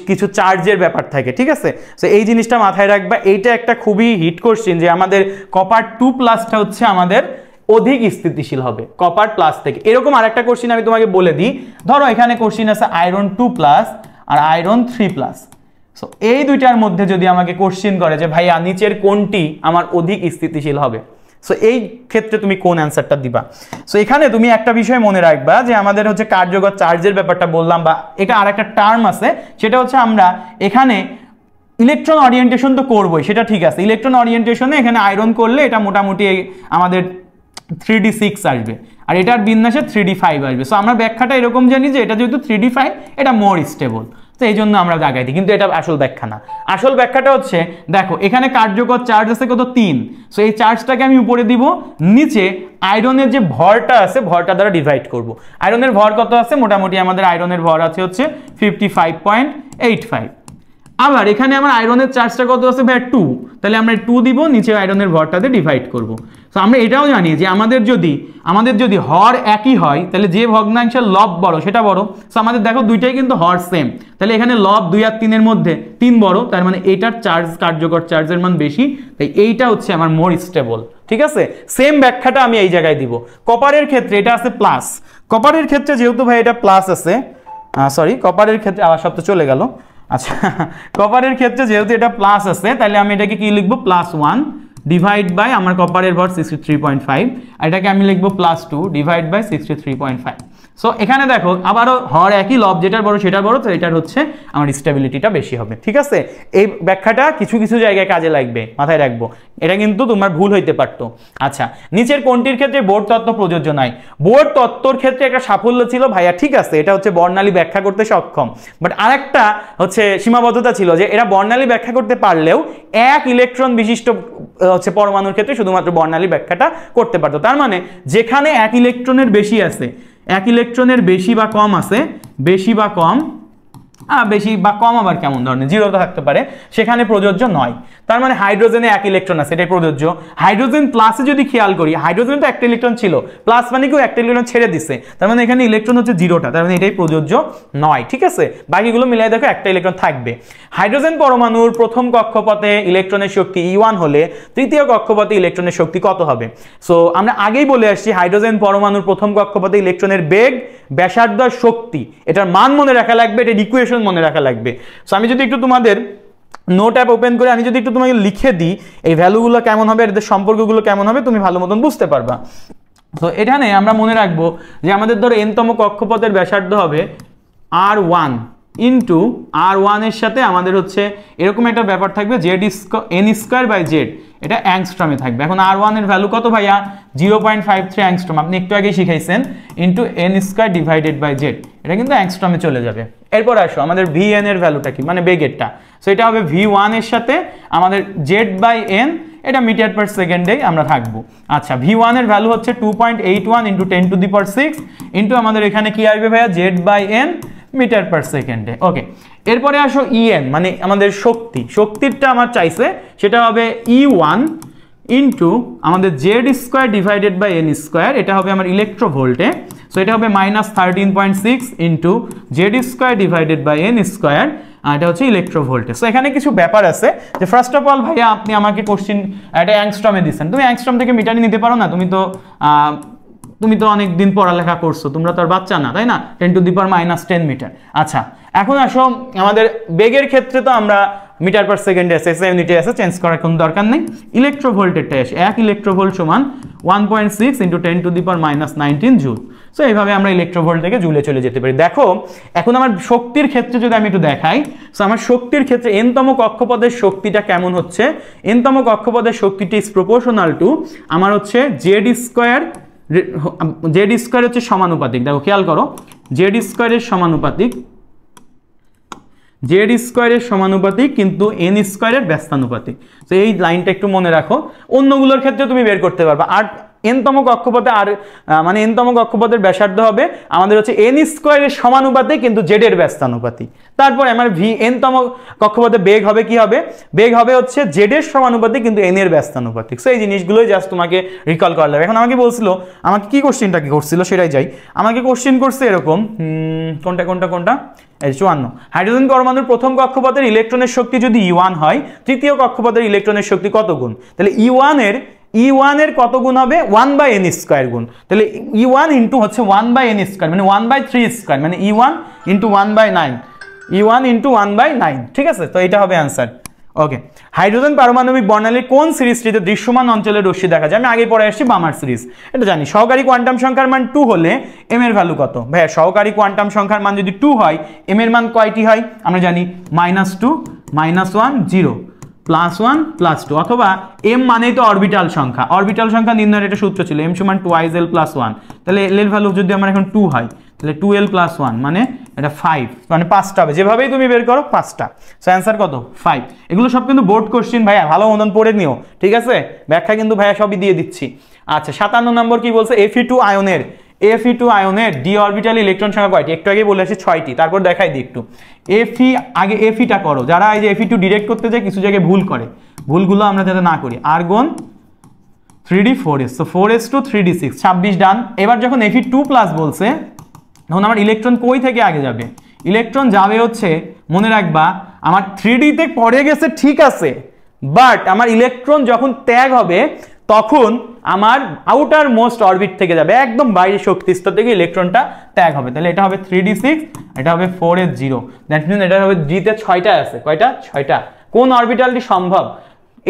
কিছু চার্জের ব্যাপার থাকে, ঠিক আছে? সো এই জিনিসটা মাথায় রাখবা। এইটা একটা খুবই হিট কোশ্চেন যে আমাদের কপার 2+টা হচ্ছে আমাদের অধিক স্থিতিশীল হবে কপার প্লাস থেকে। এরকম আরেকটা কোশ্চেন আমি তোমাকে বলে দিই। ধরো এখানে কোশ্চেন আছে আয়রন 2+ আর আয়রন 3+। সো এই দুইটার মধ্যে যদি আমাকে কোশ্চেন করে যে ভাইয়া নিচের কোনটি আমার অধিক স্থিতিশীল হবে, সো এই ক্ষেত্রে তুমি কোন অ্যান্সারটা দিবা? সো এখানে তুমি একটা বিষয় মনে রাখবা যে আমাদের হচ্ছে কার্যকর চার্জের ব্যাপারটা বললাম, বা এটা আরেকটা টার্ম আছে, সেটা হচ্ছে আমরা এখানে ইলেকট্রন অরিয়েন্টেশন তো করবোই, সেটা ঠিক আছে। ইলেকট্রন অরিয়েন্টেশনে এখানে আয়রন করলে এটা মোটামুটি আমাদের 3d6 আসবে, আর এটার বিন্যাসে 3d5 আসবে। সো আমরা ব্যাখ্যাটা এরকম জানি যে এটা যেহেতু 3d5, এটা মোর স্টেবল, তো এই জন্য আমরা দাগাই দিই, কিন্তু এটা আসল ব্যাখ্যা না। আসল ব্যাখ্যাটা হচ্ছে দেখো এখানে কার্যকর চার্জ আছে কত? 3। সো এই চার্জটাকে আমি উপরে দিব, নিচে আয়রনের যে ভরটা আছে ভরটা দ্বারা ডিভাইড করব। আয়রনের ভর কত আছে? মোটামুটি আমাদের আয়রনের ভর আছে হচ্ছে 55.85। আবার এখানে আমার আয়রনের চার্জটা কত আছে ভাই? 2। তাহলে আমরা 2 দিব, নিচে আয়রনের ভরটাতে ডিভাইড করব। তো আমরা এটাও জানি যে আমাদের যদি হর একই হয় তাহলে যে ভগ্নাংশের লব বড় সেটা বড়। সো আমাদের দেখো দুইটাই কিন্তু হর সেম, তাহলে এখানে লব 2 আর 3 এর মধ্যে 3 বড়, তার মানে এইটার চার্জ কার্যকর চার্জের মান বেশি, তাই এইটা হচ্ছে আমার মোর স্টেবল, ঠিক আছে? সেম ব্যাখ্যাটা আমি এই জায়গায় দিব। কপারের ক্ষেত্রে এটা আছে প্লাস। কপারের ক্ষেত্রে যেহেতু ভাই এটা প্লাস আছে, সরি কপারের ক্ষেত্রে আবার শব্দ চলে গেল। আচ্ছা, কপারের ক্ষেত্রে যেহেতু এটা প্লাস আছে, তাহলে আমি এটাকে কি লিখবো? +1 ডিভাইড বাই আমার কপারের ভর 63.5, আর এটাকে আমি লিখবো +2 ডিভাইড বাই 63.5। সো এখানে দেখো আবারও হর একই, লব যেটার বড় সেটার বড়, তো এটার হচ্ছে আমার স্টেবিলিটিটা বেশি হবে, ঠিক আছে? এই ব্যাখ্যাটা কিছু কিছু জায়গায় কাজে লাগবে, মাথায় রাখবো। এটা কিন্তু তোমার ভুল হইতে পারতো। আচ্ছা, নিচের কোনটির ক্ষেত্রে বোর তত্ত্ব প্রযোজ্য নয়? বোর তত্ত্বর ক্ষেত্রে একটা সাফল্য ছিল ভাইয়া, ঠিক আছে, এটা হচ্ছে বর্ণালী ব্যাখ্যা করতে সক্ষম, বাট আরেকটা হচ্ছে সীমাবদ্ধতা ছিল যে এরা বর্ণালী ব্যাখ্যা করতে পারলেও এক ইলেকট্রন বিশিষ্ট হচ্ছে পরমাণুর ক্ষেত্রে শুধুমাত্র বর্ণালী ব্যাখ্যাটা করতে পারতো। তার মানে যেখানে এক ইলেকট্রনের বেশি আছে, এক ইলেকট্রনের বেশি বা কম আছে, বেশি বা কম আবার কেমন ধরনের 0 থাকতে পারে, সেখানে প্রযোজ্য নয়। তার মানে হাইড্রোজেনে এক ইলেকট্রন আছে, এটাই প্রযোজ্য। হাইড্রোজেন প্লাসে যদি খেয়াল করি, হাইড্রোজেন তো একটা ইলেকট্রন ছিল, প্লাস মানে কেউ একটা ইলেকট্রন ছেড়ে দিছে, তার মানে এখানে ইলেকট্রন হচ্ছে 0টা, তার মানে এটাই প্রযোজ্য নয়, ঠিক আছে? বাকিগুলো মিলাই দেখো একটা ইলেকট্রন থাকবে। হাইড্রোজেন পরমাণুর প্রথম কক্ষপথে ইলেকট্রনের শক্তি E1 হলে তৃতীয় কক্ষপথে ইলেকট্রনের শক্তি কত হবে? সো আমরা আগেই বলে আসছি হাইড্রোজেন পরমাণুর প্রথম কক্ষপথে ইলেকট্রনের বেগ, ব্যাসার্ধ, শক্তি, এটার মান মনে রাখা লাগবে, এটার ইকুয়েশন মনে রাখা লাগবে। সো আমি যদি একটু তোমাদের নোট অ্যাপ ওপেন করে আমি যদি একটু তোমাকে লিখে দিই এই ভ্যালুগুলো কেমন হবে, এদের সম্পর্কগুলো কেমন হবে, তুমি ভালো মতন বুঝতে পারবা। তো এখানে আমরা মনে রাখবো যে আমাদের ধরো n-তম কক্ষপথের ব্যাসার্ধ হবে R1 ইন্টু R1 এর সাথে আমাদের হচ্ছে এরকম একটা ব্যাপার থাকবে n²/z, এটা অ্যাংস্ট্রমে থাকবে। এখন R1 এর ভ্যালু কত ভাইয়া? 0.53 অ্যাংস্ট্রম, আপনি একটু আগে শিখাইছেন, ইন্টু n²/z, এটা কিন্তু অ্যাংস্ট্রমে চলে যাবে। এরপর আসো আমাদের Vn এর ভ্যালুটা কি, মানে বেগেরটা। সো এটা হবে V1 এর সাথে আমাদের z/n, এটা মিটার পার সেকেন্ডেই আমরা থাকবো। আচ্ছা, V1 এর ভ্যালু হচ্ছে 2.81 ইন্টু 10⁶ ইন্টু আমাদের এখানে কি আসবে ভাইয়া? z/n মিটার পার সেকেন্ডে। ওকে, এরপরে আসো En, মানে আমাদের শক্তিরটা আমার চাইছে, সেটা হবে E1 ইন্টু আমাদের z²/n², এটা হবে আমার ইলেকট্রোভোল্টে। সো এটা হবে -13.6 ইন্টু z²/n², এটা হচ্ছে ইলেকট্রোভোল্টে। সো এখানে কিছু ব্যাপার আছে যে ফার্স্ট অফ অল ভাইয়া আপনি আমাকে কোশ্চেন এটা অ্যাংস্ট্রমে দিচ্ছেন, তুমি অ্যাংস্ট্রম থেকে মিটারে নিতে পারো না, তুমি তো তুমি তো অনেক দিন পড়ালেখা করছো, তোমরা তো আর বাচ্চা না, তাই না? 10⁻⁻10 মিটার। আচ্ছা, এখন আসো আমাদের বেগের ক্ষেত্রে তো আমরা মিটার পার সেকেন্ডে আছে, এসআই ইউনিটে আছে, চেঞ্জ করার কোনো দরকার নেই। ইলেকট্রোভোল্টেরটা আসে, 1 ইলেকট্রোভোল্ট সমান 1.6 × 10⁻⁻19 জুল। সো এইভাবে আমরা ইলেকট্রোভোল্ট থেকে জুলে চলে যেতে পারি। দেখো এখন আমার শক্তির ক্ষেত্রে যদি আমি একটু দেখাই, সো আমার শক্তির ক্ষেত্রে এনতম কক্ষপথের শক্তিটা কেমন হচ্ছে, এনতম কক্ষপথের শক্তিটি ইজ প্রপোর্শনাল টু আমার হচ্ছে জেড স্কোয়ার, জেড স্কোয়ার হচ্ছে সমানুপাতিক। দেখো খেয়াল করো, জেড স্কোয়ারের সমানুপাতিক, জেড স্কোয়ারের সমানুপাতিক কিন্তু এন স্কোয়ারের ব্যস্তানুপাতিক। তো এই লাইনটা একটু মনে রাখো, অন্যগুলোর ক্ষেত্রে তুমি বের করতে পারবা। আর এনতম কক্ষপথে আর মানে এনতম কক্ষপথের ব্যাসার্ধ হবে আমাদের হচ্ছে এন স্কোয়ারের সমানুপাতিক কিন্তু জেড এর ব্যস্তানুপাতিক। তারপরে আমার ভি এনতম কক্ষপথে বেগ হবে কি হবে, বেগ হবে হচ্ছে জেড এর সমানুপাতিক কিন্তু এন এর ব্যস্তানুপাতিক। সো এই জিনিসগুলোই জাস্ট তোমাকে রিকল করা লাগবে। এখন আমাকে বলছিল, আমাকে কি কোশ্চেনটা কি করছিল সেটাই যাই। আমাকে কোশ্চেন করছে এরকম, কোনটা কোনটা কোনটা, এই 54। হাইড্রোজেন পরমাণুর প্রথম কক্ষপথের ইলেকট্রনের শক্তি যদি E1 হয়, তৃতীয় কক্ষপথের ইলেকট্রনের শক্তি কত গুণ? তাহলে E1 এর কত গুণ হবে? 1/n স্কয়ার গুণ। তাহলে E1 ইন্টু হচ্ছে 1/n স্কয়ার মানে 1/3 স্কয়ার মানে E1 ইন্টু 1/9, E1 ইন্টু 1/9। ঠিক আছে, তো এটা হবে অ্যান্সার। ওকে, হাইড্রোজেন পারমাণবিক বর্ণালীর কোন সিরিজটিতে দৃশ্যমান অঞ্চলের রশ্মি দেখা যায়? আমি আগে পড়ে আসছি বামার সিরিজ, এটা জানি। সহকারী কোয়ান্টাম সংখ্যার মান 2 হলে এম এর ভ্যালু কত? ভাইয়া সহকারী কোয়ান্টাম সংখ্যার মান যদি 2 হয়, এম এর মান কয়টি হয়? আমরা জানি -2, -1, 0, +1, +2, অথবা এম মানেই তো অরবিটাল সংখ্যা। অরবিটাল সংখ্যা নির্ণয়ের একটা সূত্র ছিল m = 2l + 1। তাহলে এল এর ভ্যালু যদি আমার এখন 2 হয়, তাহলে 2l + 1 মানে এটা 5, মানে 5টা হবে। যেভাবেই তুমি বের করো 5টা। সো অ্যান্সার কত? 5। এগুলো সব কিন্তু বোর্ড কোশ্চেন ভাইয়া, ভালো মতন পড়ে নিও, ঠিক আছে? ব্যাখ্যা কিন্তু ভাইয়া সবই দিয়ে দিচ্ছি। আচ্ছা, 57 নম্বর কি বলছে? Fe2 আয়নের ডি অরবিটাল ইলেকট্রন সংখ্যা কয়টি? একটু আগে বলে আসি 6টি। তারপর দেখাই দিই একটু। আগে Fe-টা করো। যারা এই যে Fe2 ডিরেক্ট করতে যায় কিছু জায়গায় ভুল করে, ভুলগুলো আমরা যাতে না করি। Argon 3d4s, so 4s to 3d6, 26 ডান। এবার যখন Fe2+ বলছে, তখন আমার ইলেকট্রন কই থেকে আগে যাবে? ইলেকট্রন যাবে হচ্ছে, মনে রাখবা, আমার 3d তে পড়ে গেছে ঠিক আছে, বাট আমার ইলেকট্রন যখন ত্যাগ হবে তখন আমার আউটার মোস্ট অরবিট থেকে যাবে, একদম বাইরের শক্তি স্তর থেকে ইলেকট্রনটা ত্যাগ হবে। তাহলে এটা হবে 3d6, এটা হবে 4s0। দ্যাট মিন এটা হবে ডিতে 6টা আছে। কয়টা? 6টা। কোন অরবিটালটি সম্ভব?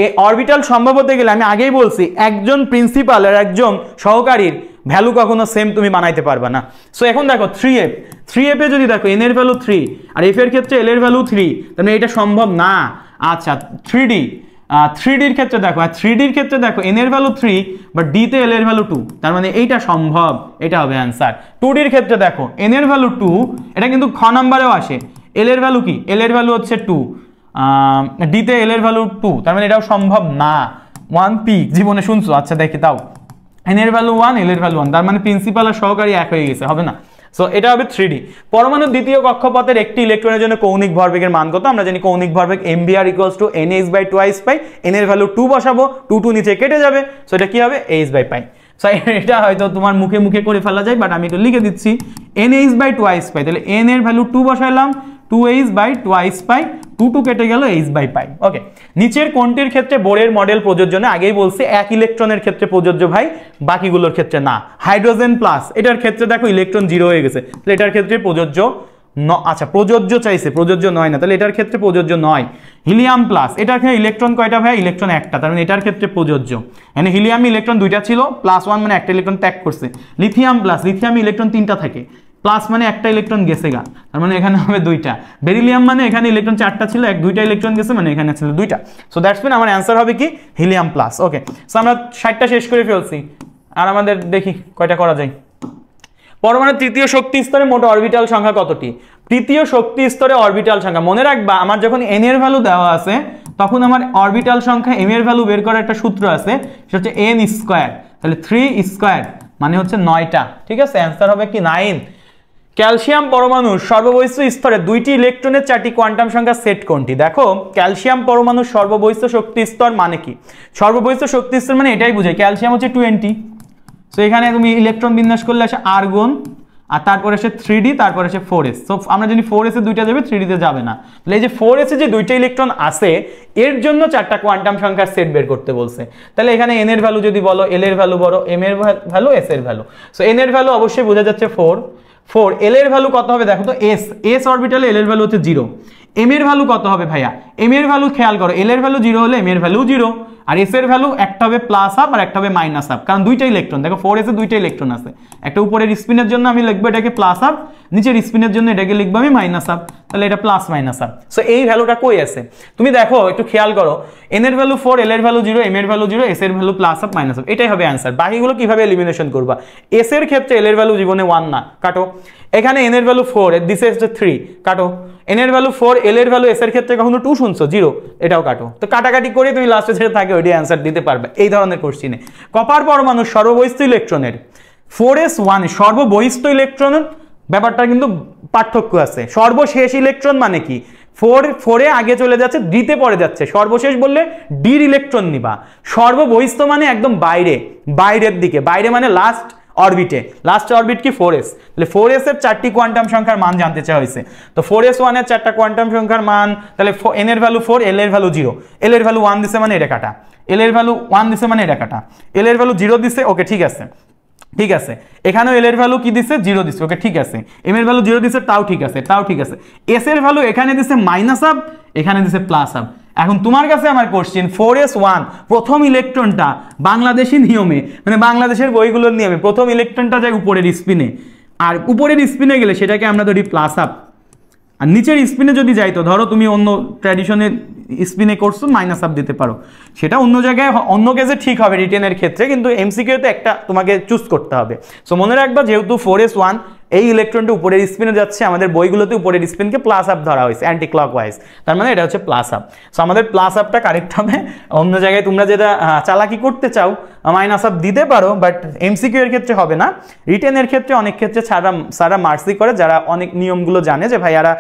এই অরবিটাল সম্ভব হতে গেলে আমি আগেই বলছি, একজন প্রিন্সিপাল আর একজন সহকারীর ভ্যালু কখনো সেম তুমি বানাইতে পারবে না। সো এখন দেখো 3f এ যদি দেখো n এর ভ্যালু 3 আর f এর ক্ষেত্রে l এর ভ্যালু 3, তাহলে এটা সম্ভব না। আচ্ছা, 3d-র ক্ষেত্রে দেখো, আর 3d-র ক্ষেত্রে দেখো n এর ভ্যালু 3 বাট d তে l এর ভ্যালু 2, তার মানে এইটা সম্ভব, এটা হবে অ্যান্সার। 2d-র ক্ষেত্রে দেখো n এর ভ্যালু 2, এটা কিন্তু খ নাম্বারেও আসে। l এর ভ্যালু কি? l এর ভ্যালু হচ্ছে 2, d তে l এর ভ্যালু 2, তার মানে এটাও সম্ভব না। 1p জীবনে শুনছো? আচ্ছা দেখি তাও, n এর ভ্যালু 1, l এর ভ্যালু 1, তার মানে প্রিন্সিপাল আর সহকারী এক হয়ে গেছে, হবে না। সো এটা হবে 3d। পরমাণুর দ্বিতীয় কক্ষপথের একটি ইলেকট্রনের জন্য কৌণিক ভরবেগের মান কত? আমরা জানি কৌণিক ভরবেগ mvr = nh/2 n এর ভ্যালু 2 বসাবো, 2 নিচে কেটে যাবে, সো এটা কি হবে? h/π। সো এটা হয়তো তোমার মুখে মুখে করে ফেলা যায়, বাট আমি একটু লিখে দিচ্ছি nh/2 তাহলে n এর ভ্যালু 2 বসাইলাম, 2h/2 2 কেটে গেল h/π। ওকে, নিচের কোনটির ক্ষেত্রে বোরের মডেল প্রযোজ্য না? আগেই বলছি এক ইলেকট্রনের ক্ষেত্রে প্রযোজ্য ভাই, বাকিগুলোর ক্ষেত্রে না। হাইড্রোজেন প্লাস, এটার ক্ষেত্রে দেখো ইলেকট্রন 0 হয়ে গেছে, তাহলে এটার ক্ষেত্রে প্রযোজ্য আচ্ছা প্রযোজ্য চাইছে, প্রযোজ্য নয় না, তাহলে এটার ক্ষেত্রে প্রযোজ্য নয়। হিলিয়াম প্লাস, এটার ক্ষেত্রে ইলেকট্রন কয়টা ভাই? ইলেকট্রন একটা, তার মানে এটার ক্ষেত্রে প্রযোজ্য। মানে হিলিয়ামে ইলেকট্রন 2টা ছিল, +1 মানে একটা ইলেকট্রন ত্যাগ করছে। লিথিয়াম প্লাস, লিথিয়ামে ইলেকট্রন 3টা থাকে, প্লাস মানে একটা ইলেকট্রন গেছে গা, তার মানে এখানে হবে 2টা। বেরিলিয়াম মানে এখানে ইলেকট্রন 4টা ছিল, 2টা ইলেকট্রন গেছে, মানে এখানে ছিল 2টা। সো দ্যাটস মিন আমার অ্যান্সার হবে কি? Helium plus. ওকে, সো আমরা 60টা শেষ করে ফেলছি, আর আমাদের দেখি কয়টা করা যায়। পরমাণুর তৃতীয় শক্তি স্তরে মোট অরবিটাল সংখ্যা কতটি? তৃতীয় শক্তি স্তরে অরবিটাল সংখ্যা, মনে রাখবা আমার যখন n এর ভ্যালু দেওয়া আছে তখন আমার অরবিটাল সংখ্যা m এর ভ্যালু বের করার একটা সূত্র আছে, সেটা হচ্ছে n স্কয়ার। তাহলে 3 স্কয়ার মানে হচ্ছে 9টা, ঠিক আছে? অ্যান্সার হবে কি? 9। ক্যালসিয়াম পরমাণুর সর্ববহিঃস্থ স্তরে 2টি ইলেকট্রনের 4টি কোয়ান্টাম সংখ্যা সেট কোনটি? দেখো ক্যালসিয়াম পরমাণুর সর্ববহিঃস্থ শক্তি স্তর মানে কি? সর্ববহিঃস্থ শক্তি স্তর মানে এটাই বোঝায়, ক্যালসিয়াম হচ্ছে 20। সো এখানে তুমি ইলেকট্রন বিন্যাস করলে আসে আর্গন, আর তারপরে সে 3d, তারপরে সে 4s। সো আমরা জানি 4s এ দুইটা যাবে, 3d তে যাবে না। তাহলে এই যে 4s এ যে দুইটা ইলেকট্রন আছে এর জন্য চারটা কোয়ান্টাম সংখ্যার সেট বের করতে বলছে। তাহলে এখানে n এর ভ্যালু যদি বলো, l এর ভ্যালু বলো, m এর ভ্যালু, s এর ভ্যালু। সো n এর ভ্যালু অবশ্যই বোঝা যাচ্ছে 4, l এর ভ্যালু কত হবে দেখো তো, s অরবিটালে l এর ভ্যালু হচ্ছে 0। m এর ভ্যালু কত হবে ভাইয়া, m এর ভ্যালু খেয়াল করো, l এর ভ্যালু 0 হলে m এর ভ্যালু 0, আর s এর ভ্যালু একটা হবে প্লাস হাফ আর একটা হবে মাইনাস হাফ, কারণ দুইটা ইলেকট্রন দেখো 4s এ দুইটা ইলেকট্রন আছে। একটা উপরের স্পিনের জন্য আমি লিখবো এটাকে প্লাস হাফ, নিচের স্পিনের জন্য এটাকে লিখবো আমি মাইনাস হাফ, তাহলে এটা প্লাস মাইনাস হাফ। সো এই ভ্যালুটা কই আছে তুমি দেখো একটু খেয়াল করো, n এর ভ্যালু 4, l এর ভ্যালু 0, m এর ভ্যালু 0, s এর value plus half minus half, এটাই হবে অ্যান্সার। বাকিগুলো কিভাবে এলিমিনেশন করবা, s এর ক্ষেত্রে l এর ভ্যালু জীবনে 1 না, কাটো। এখানে n এর ভ্যালু 4, দিস ইজ 3, কাটো। n এর ভ্যালু 4, l এর ভ্যালু s এর ক্ষেত্রে কখনো 2 শুনছো, 0, এটাও কাটো। তো কাটাকাটি করে তুমি লাস্টে যেটা থাকে ওইটাই অ্যান্সার দিতে পারবে এই ধরনের কোশ্চেনে। কপার পরমাণু সর্ববহিস্থ ইলেকট্রনের 4s1 সর্ববহিস্থ ইলেকট্রন ব্যাপারটা কিন্তু পার্থক্য আছে। সর্বশেষ ইলেকট্রন মানে কি, 4 আগে চলে যাচ্ছে, ডিতে পরে যাচ্ছে। সর্বশেষ বললে ডির ইলেকট্রন নিবা। সর্ববহিস্থ মানে একদম বাইরের দিকে, বাইরে মানে লাস্ট অরবিটে। লাস্ট অরবিট কি 4s, তাহলে 4s এর 4টি কোয়ান্টাম সংখ্যার মান জানতে চাওয়া হয়েছে। তো 4s1 এর 4টা কোয়ান্টাম সংখ্যার মান, তাহলে n এর ভ্যালু 4, l এর ভ্যালু 0, l এর ভ্যালু 1 দিছে মানে এটা কাটা, l এর ভ্যালু 1 দিছে মানে এটা কাটা, l এর ভ্যালু 0 দিছে, ওকে ঠিক আছে, ঠিক আছে। এখানেও l এর ভ্যালু কি দিছে, 0 দিছে, ওকে ঠিক আছে। m এর ভ্যালু 0 দিছে, তাও ঠিক আছে, তাও ঠিক আছে। s এর ভ্যালু এখানে দিছে মাইনাস হাফ, এখানে দিছে প্লাস হাফ। এখন তোমার কাছে আমার কোশ্চেন, 4s1 প্রথম ইলেকট্রনটা বাংলাদেশি নিয়মে, মানে বাংলাদেশের বইগুলোর নিয়মে প্রথম ইলেকট্রনটা যায় উপরের স্পিনে, আর উপরের স্পিনে গেলে সেটাকে আমরা ধরি প্লাস হাফ, আর নিচের স্পিনে যদি যাই তো ধরো তুমি অন্য ট্র্যাডিশনের স্পিনে করছো, মাইনাস হাফ দিতে পারো। সেটা অন্য জায়গায় অন্য কেসে ঠিক হবে রিটেনের ক্ষেত্রে, কিন্তু এমসিকিউতে একটা তোমাকে চুজ করতে হবে। সো মনে রাখবা, যেহেতু 4s1 এই ইলেকট্রনটা উপরের স্পিনে যাচ্ছে, আমাদের বইগুলোতে উপরের স্পিনকে প্লাস হাফ ধরা হয়েছে অ্যান্টি ক্লকওয়াইজ, তার মানে এটা হচ্ছে প্লাস হাফ। সো আমাদের প্লাস হাফটা কারেক্ট হবে। অন্য জায়গায় তোমরা যেটা চালাকি করতে চাও মাইনাস হাফ দিতে পারো, বাট এমসিকিউ এর ক্ষেত্রে হবে না। রিটেনের ক্ষেত্রে অনেক ক্ষেত্রে সারা মার্সি করে, যারা অনেক নিয়মগুলো জানে যে ভাই এরা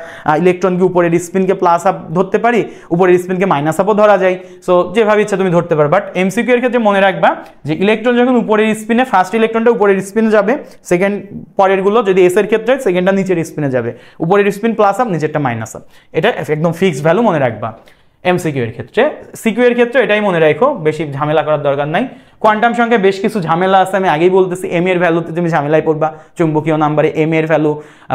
ইলেকট্রনকে উপরের স্পিনকে প্লাস হাফ ধরতে পারি, উপরের স্পিনকে মাইনাস হাফও ধরা যায়। সো যেভাবে ইচ্ছা তুমি ধরতে পারো, বাট এমসিকিউ এর ক্ষেত্রে মনে রাখবা যে ইলেকট্রন যখন উপরের স্পিনে, ফার্স্ট ইলেকট্রনটা উপরের স্পিনে যাবে, সেকেন্ড পরেরগুলো যদি এস এর ক্ষেত্রে সেকেন্ডটা নিচের স্পিনে যাবে, উপরের স্পিন প্লাস হাফ, নিচেরটা মাইনাস হাফ। এটা একদম ফিক্সড ভ্যালু মনে রাখবা এমসিকিউ এর ক্ষেত্রে। সিকিউ এর ক্ষেত্রে এটাই মনে রাখো, বেশি ঝামেলা করার দরকার নাই। কোয়ান্টাম সংখ্যায় বেশ কিছু ঝামেলা আছে, আমি আগেই বলতেছি। এম এর ভ্যালুতে তুমি ঝামেলায় পড়বা, চুম্বকীয় নাম্বারে এম এর ভ্যালু,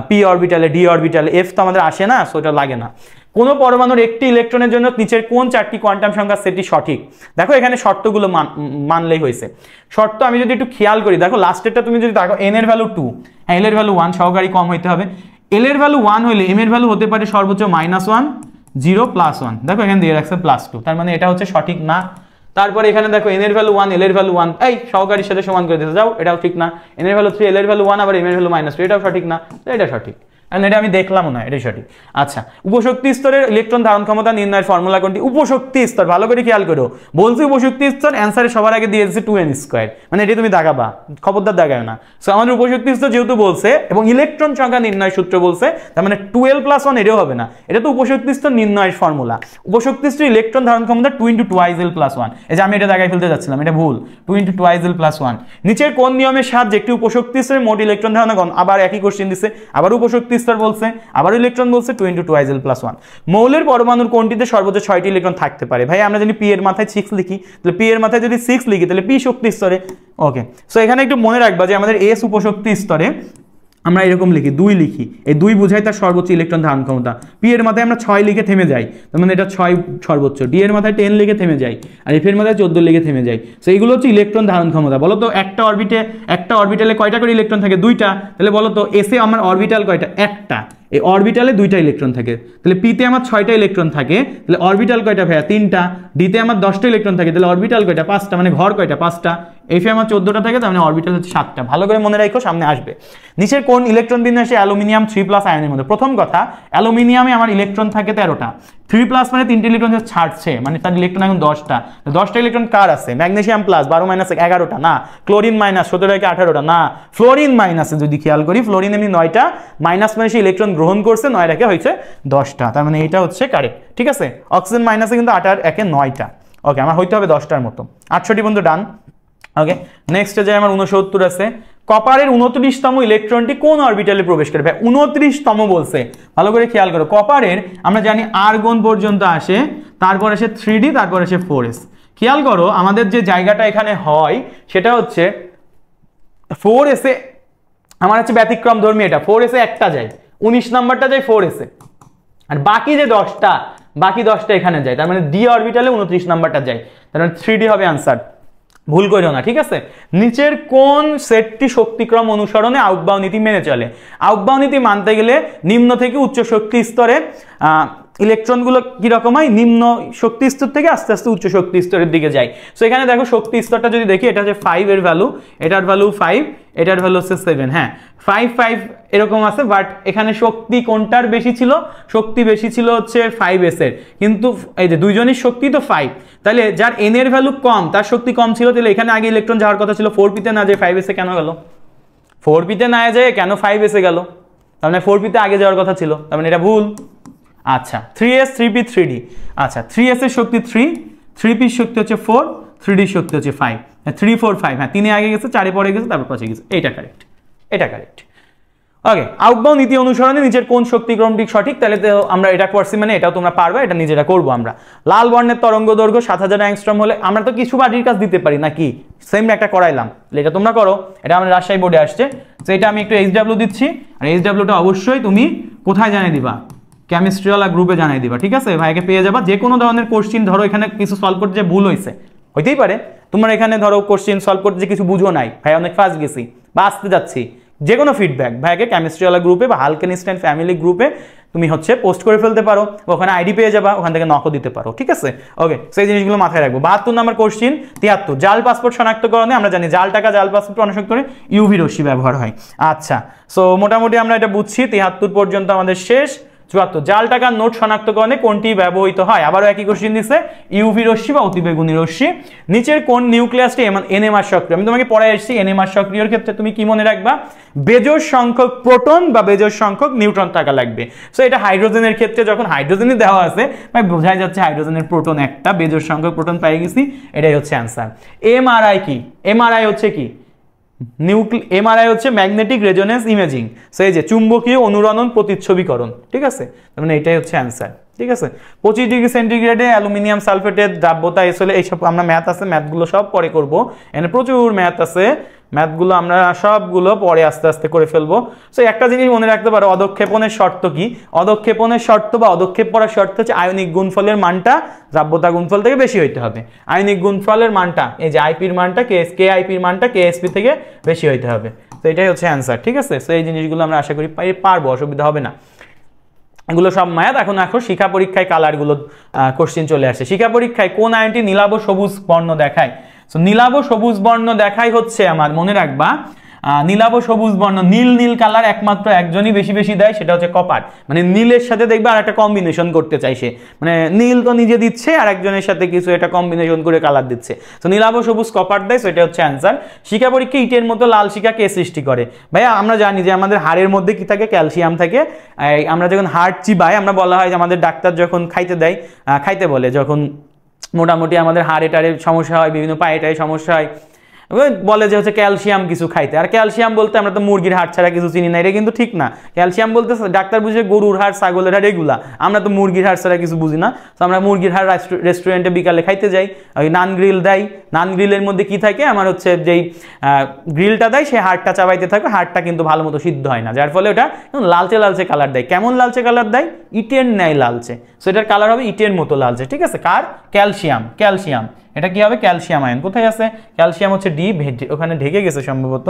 পি অরবিটালে, ডি অরবিটালে, এফ তো আমাদের আসে না, সো এটা লাগে না। কোনো পরমাণুর একটি ইলেকট্রনের জন্য নিচের কোন 4টি কোয়ান্টাম সংখ্যার সেটটি সঠিক, দেখো এখানে শর্তগুলো মানলেই হয়েছে। শর্ত আমি যদি একটু খেয়াল করি, দেখো লাস্টেরটা তুমি যদি দেখো, এন এর ভ্যালু 2, হ্যাঁ, এল এর ভ্যালু 1, সহকারী কম হইতে হবে। এল এর ভ্যালু 1 হলে এম এর ভ্যালু হতে পারে সর্বোচ্চ -1, 0, +1, দেখো এখানে দিয়ে রাখছে +2, তার মানে এটা হচ্ছে সঠিক না। তারপরে এখানে দেখো এন এর ভ্যালু 1, এল এর ভ্যালু 1, এই সহকারীর সাথে সমান করে দিতে যাও, এটাও ঠিক না। এন এর ভ্যালু 3, এল এর ভ্যালু 1, আবার এম এর ভ্যালু -2, এটাও সঠিক না, এটা সঠিক। এটা আমি দেখলাম না, এটাই সঠিক। আচ্ছা, উপশক্তি স্তরের ইলেকট্রন ধারণ ক্ষমতা নির্ণয়ের ফর্মুলা কোনটি? উপশক্তি স্তর, ভালো করে খেয়াল করো, বলছি উপশক্তি স্তর, অ্যান্সারে সবার আগে দিয়ে দিচ্ছে 2n², মানে এটি তুমি দাগাবা, খবরদার দাগায় না। সো আমাদের উপশক্তি স্তর যেহেতু বলছে এবং ইলেকট্রন সংখ্যা নির্ণয় সূত্র বলছে, তার মানে 2l+1 এটাও হবে না, এটা তো উপশক্তি স্তর নির্ণয়ের ফর্মুলা। উপশক্তি স্তর ইলেকট্রন ধারণ ক্ষমতা 2 × 2l+1, এই যে আমি এটা দাগায় ফেলতে যাচ্ছিলাম, এটা ভুল, 2 × 2l+1। নিচের কোন নিয়মের সাহায্যে একটি উপশক্তি স্তরের মোট ইলেকট্রন ধারণ, আবার একই কোশ্চেন দিচ্ছে, আবার উপশক্তি স্তর বলছে, আবার ইলেকট্রন বলছে 2 × 2l+1। মৌলের পরমাণুর কোনটিতে সর্বোচ্চ 6টি ইলেকট্রন থাকতে পারে? ভাই আমরা যদি পি এর মাথায় 6 লিখি, তাহলে পি এর মাথায় যদি 6 লিখি, তাহলে পি শক্তি স্তরে, ওকে। সো এখানে একটু মনে রাখবা যে আমাদের এস উপশক্তি স্তরে আমরা এরকম লিখি, 2 লিখি, এই 2 বোঝায় তার সর্বোচ্চ ইলেকট্রন ধারণ ক্ষমতা। পি এর মাথায় আমরা 6 লিখে থেমে যাই, তার মানে এটা 6 সর্বোচ্চ। ডি এর মাথায় 10 লিখে থেমে যাই, আর এফ এর মাথায় 14 লিখে থেমে যাই। সো এইগুলো হচ্ছে ইলেকট্রন ধারণ ক্ষমতা। বলো তো একটা অরবিটালে কয়টা করে ইলেকট্রন থাকে? 2টা। তাহলে বলো তো এসে আমার অরবিটাল কয়টা? একটা। এই অরবিটালে 2টা ইলেকট্রন থাকে, তাহলে পিতে আমার 6টা ইলেকট্রন থাকে, তাহলে অরবিটাল কয়টা ভাইয়া? 3টা। ডিতে আমার 10টা ইলেকট্রন থাকে, তাহলে অরবিটাল কয়টা? 5টা, মানে ঘর কয়টা? 5টা। এফে আমার 14টা থাকে, তার মানে অরবিটাল হচ্ছে 7টা। ভালো করে মনে রাখো, সামনে আসবে। নিচের কোন ইলেকট্রন বিন্যাসে অ্যালুমিনিয়াম 3+ আয়নের মধ্যে? প্রথম কথা, অ্যালুমিনিয়ামে আমার ইলেকট্রন থাকে 13টা, 3+ মানে 3টে ইলেকট্রন ছাড়ছে, মানে তার ইলেকট্রন এখন 10টা। 10টা ইলেকট্রন কার আছে? ম্যাগনেসিয়াম প্লাস 12 - 11টা না, ক্লোরিন মাইনাস 17 - 18টা না, ফ্লোরিন মাইনাসে যদি খেয়াল করি, ফ্লোরিন এমনি 9টা, মাইনাস মানে সে ইলেকট্রন গ্রহণ করছে, 9 রেখে হয়েছে 10টা, তার মানে এটা হচ্ছে কারেক্ট, ঠিক আছে। অক্সিজেন মাইনাসে কিন্তু 8 আর 1 9টা, ওকে, আমার হইতে হবে 10টার মতো। 68 পর্যন্ত ডান। ওকে, নেক্সটে যে আমার 69 আছে, কপারের 29তম ইলেকট্রনটি কোন অরবিটালে প্রবেশ করে? ভাই 29তম বলছে, ভালো করে খেয়াল করো। কপারের আমরা জানি আর্গন পর্যন্ত আসে, তারপর আসে 3d, তারপর আসে 4s। খেয়াল করো আমাদের যে জায়গাটা এখানে হয় সেটা হচ্ছে 4s এ আমার হচ্ছে ব্যতিক্রম ধর্মী, এটা 4s এ একটা যায়, 19 নাম্বারটা যায় 4s এ, আর বাকি যে 10টা, বাকি 10টা এখানে যায়, তার মানে ডি অরবিটালে 29 নাম্বারটা যায়, তার মানে 3d হবে আনসার, ভুল করিও না, ঠিক আছে। নিচের কোন সেটটি শক্তিক্রম অনুসরণে আউটবাউ নীতি মেনে চলে? আউটবাউ নীতি মানতে গেলে নিম্ন থেকে উচ্চ শক্তি স্তরে ইলেকট্রনগুলো কিরকম হয়, নিম্ন শক্তি স্তর থেকে আস্তে আস্তে উচ্চ শক্তি স্তরের দিকে যায়। সো এখানে দেখো শক্তি স্তরটা যদি দেখি, এটা হচ্ছে 5 এর ভ্যালু, এটার ভ্যালু 5, এটার ভ্যালু হচ্ছে 7, হ্যাঁ 5 5 এরকম আছে, বাট এখানে শক্তি কোনটার বেশি ছিল? শক্তি বেশি ছিল হচ্ছে 5s এর, কিন্তু এই যে দুইজনের শক্তি তো 5, তাহলে যার n এর ভ্যালু কম তার শক্তি কম ছিল, তাহলে এখানে আগে ইলেকট্রন যাওয়ার কথা ছিল 4p তে, না যায় 5s এ কেন গেল? 4p তে না যায় কেন 5s এ গেল? তার মানে 4p তে আগে যাওয়ার কথা ছিল, তার মানে এটা ভুল। আচ্ছা 3s 3p 3d, আচ্ছা 3s এর শক্তি 3, 3p এর শক্তি হচ্ছে 4, 3d এর শক্তি হচ্ছে 5, 3 4 5, হ্যাঁ 3 এ আগে গেছে, 4 এ পরে গেছে, তারপর 5 এ গেছে, এটা কারেক্ট, এটা কারেক্ট। ওকে, আউটবাউ নীতি অনুসরণে নিচের কোন শক্তিক্রমটি সঠিক? তাহলে তো আমরা এটা করছি, মানে এটাও তোমরা পারবে, এটা নিজেরা করবো আমরা। লাল বর্ণের তরঙ্গ দৈর্ঘ্য 7000 অ্যাংস্ট্রম হলে আমরা তো কিছু বাড়ির কাজ দিতে পারি নাকি, সেম একটা করাইলাম, এটা তোমরা করো, এটা আমাদের রাজশাহী বোর্ডে আসছে। তো এটা আমি একটু HW দিচ্ছি, আর HWটা অবশ্যই তুমি কোথায় জানিয়ে দিবা? কেমিস্ট্রিওয়ালা গ্রুপে জানিয়ে দিবা, ঠিক আছে? ভাইকে পেয়ে যাবা। যে কোনো ধরনের কোশ্চিন ধরো এখানে কিছু সলভ করতে যে ভুল হয়েছে, হইতেই পারে তোমার এখানে ধরো কোশ্চিন সলভ করতে যে কিছু বুঝো নাই, ভাই অনেক ফাস্ট গেছি বা আসতে যাচ্ছি, যে কোনো ফিডব্যাক ভাইকে কেমিস্ট্রিওয়ালা গ্রুপে বা হালকেন ইনস্ট্যান্ট ফ্যামিলি গ্রুপে তুমি হচ্ছে পোস্ট করে ফেলতে পারো, ওখানে আইডি পেয়ে যাবা, ওখান থেকে নকও দিতে পারো, ঠিক আছে? ওকে, সেই জিনিসগুলো মাথায় রাখবো। 72 নম্বর কোশ্চিন 73, জাল পাসপোর্ট শনাক্তকরণে আমরা জানি জাল টাকা জাল পাসপোর্ট অনেক করে ইউভি রশ্মি ব্যবহার হয়। আচ্ছা, সো মোটামুটি আমরা এটা বুঝছি, 73 পর্যন্ত আমাদের শেষ। 74, জাল টাকার নোট শনাক্তকরণে কোনটি ব্যবহৃত হয়? আবারও একই কোশ্চিন দিচ্ছে, ইউভি রশ্মি বা অতিবেগুনি রশ্মি। নিচের কোন নিউক্লিয়াসটি এনএমআর সক্রিয়? আমি তোমাকে পড়ায় এসেছি, এনএমআর সক্রিয়র ক্ষেত্রে তুমি কি মনে রাখবা? বেজোড় সংখ্যক প্রোটন বা বেজোড় সংখ্যক নিউট্রন থাকা লাগবে। সো এটা হাইড্রোজেনের ক্ষেত্রে যখন হাইড্রোজেনই দেওয়া আছে, ভাই বোঝাই যাচ্ছে হাইড্রোজেনের প্রোটন একটা, বেজোড় সংখ্যক প্রোটন পেয়ে গেছি, এটাই হচ্ছে অ্যান্সার। এমআরআই কি? এমআরআই হচ্ছে কি? এমআরআই হচ্ছে ম্যাগনেটিক রেজোনেন্স ইমেজিং, সেই যে চুম্বকীয় অনুরণন প্রতিচ্ছবিকরণ, ঠিক আছে? তার মানে এটাই হচ্ছে অ্যান্সার, ঠিক আছে? 25 ডিগ্রি সেন্টিগ্রেডে অ্যালুমিনিয়াম সালফেটের দ্রাব্যতা এসলে এইসব আমরা ম্যাথ আছে, ম্যাথগুলো সব পরে করব, এখানে প্রচুর ম্যাথ আছে, ম্যাথগুলো আমরা সবগুলো পরে আস্তে আস্তে করে ফেলবো। সো একটা জিনিস মনে রাখতে পারো, অদক্ষেপণের শর্ত কি? অদক্ষেপণের শর্ত বা অদক্ষেপ করার শর্ত হচ্ছে আয়নিক গুণফলের মানটা দ্রাব্যতা গুণফল থেকে বেশি হইতে হবে। আয়নিক গুণফলের মানটা, এই যে আইপির মানটা কে আইপির মানটা কেএসপি থেকে বেশি হইতে হবে। তো এটাই হচ্ছে অ্যান্সার, ঠিক আছে? সো এই জিনিসগুলো আমরা আশা করি পারবো, অসুবিধা হবে না। এগুলো সব ম্যাথ। এখন শিক্ষা পরীক্ষায় কালারগুলো কোশ্চিন চলে আসে। শিক্ষা পরীক্ষায় কোন আয়নটি নীলাভ সবুজ বর্ণ দেখায়? সো নীলাভ সবুজ বর্ণ দেখায় হচ্ছে, আমার মনে রাখবা, নীলাভ সবুজ বর্ণ, নীল নীল কালার একমাত্র একজনই বেশি বেশি দেয়, সেটা হচ্ছে কপার। মানে নীলের সাথে দেখবে আর একটা কম্বিনেশন করতে চাইছে, মানে নীল তো নিজে দিচ্ছে আর একজনের সাথে কিছু এটা কম্বিনেশন করে কালার দিচ্ছে। তো নীলাভ সবুজ কপার দেয়, সেটা হচ্ছে অ্যান্সার। শিখা পরীক্ষা ইটের মতো লাল শিখা কে সৃষ্টি করে? ভাইয়া আমরা জানি যে আমাদের হাড়ের মধ্যে কি থাকে? ক্যালসিয়াম থাকে। আমরা যখন হাড় চিবাই, আমরা বলা হয় যে আমাদের ডাক্তার যখন খাইতে বলে, যখন মোটামুটি আমাদের হাড়ে টাড়ে সমস্যা হয়, বিভিন্ন পায়ে টায়ে সমস্যা হয়, বলে যে হচ্ছে ক্যালসিয়াম কিছু খাইতে। আর ক্যালসিয়াম বলতে আমরা তো মুরগির হাড় ছাড়া কিছু চিনি না, এটা কিন্তু ঠিক না। ক্যালসিয়াম বলতে ডাক্তার বুঝে গরুর হাড়, ছাগলের হাড়, এগুলা। আমরা তো মুরগির হাড় ছাড়া কিছু বুঝি না। তো আমরা মুরগির হাড় রেস্টুরেন্টে বিকালে খাইতে যাই, ওই নান গ্রিল দেয়, নান গ্রিলের মধ্যে কি থাকে? আমার হচ্ছে যেই গ্রিলটা দেয় সেই হাড়টা চাবাইতে থাকে, হাড়টা কিন্তু ভালো মতো সিদ্ধ হয় না, যার ফলে ওটা লালচে লালচে কালার দেয়। কেমন লালচে কালার দেয়? ইটের ন্যায় লালচে। সো এটার কালার হবে ইটের মতো লালচে, ঠিক আছে? কার? ক্যালসিয়াম। ক্যালসিয়াম এটা কি হবে? Calcium ion. কোথায় আছে ক্যালসিয়াম? হচ্ছে ডি, ওখানে ঢেকে গেছে সম্ভবত,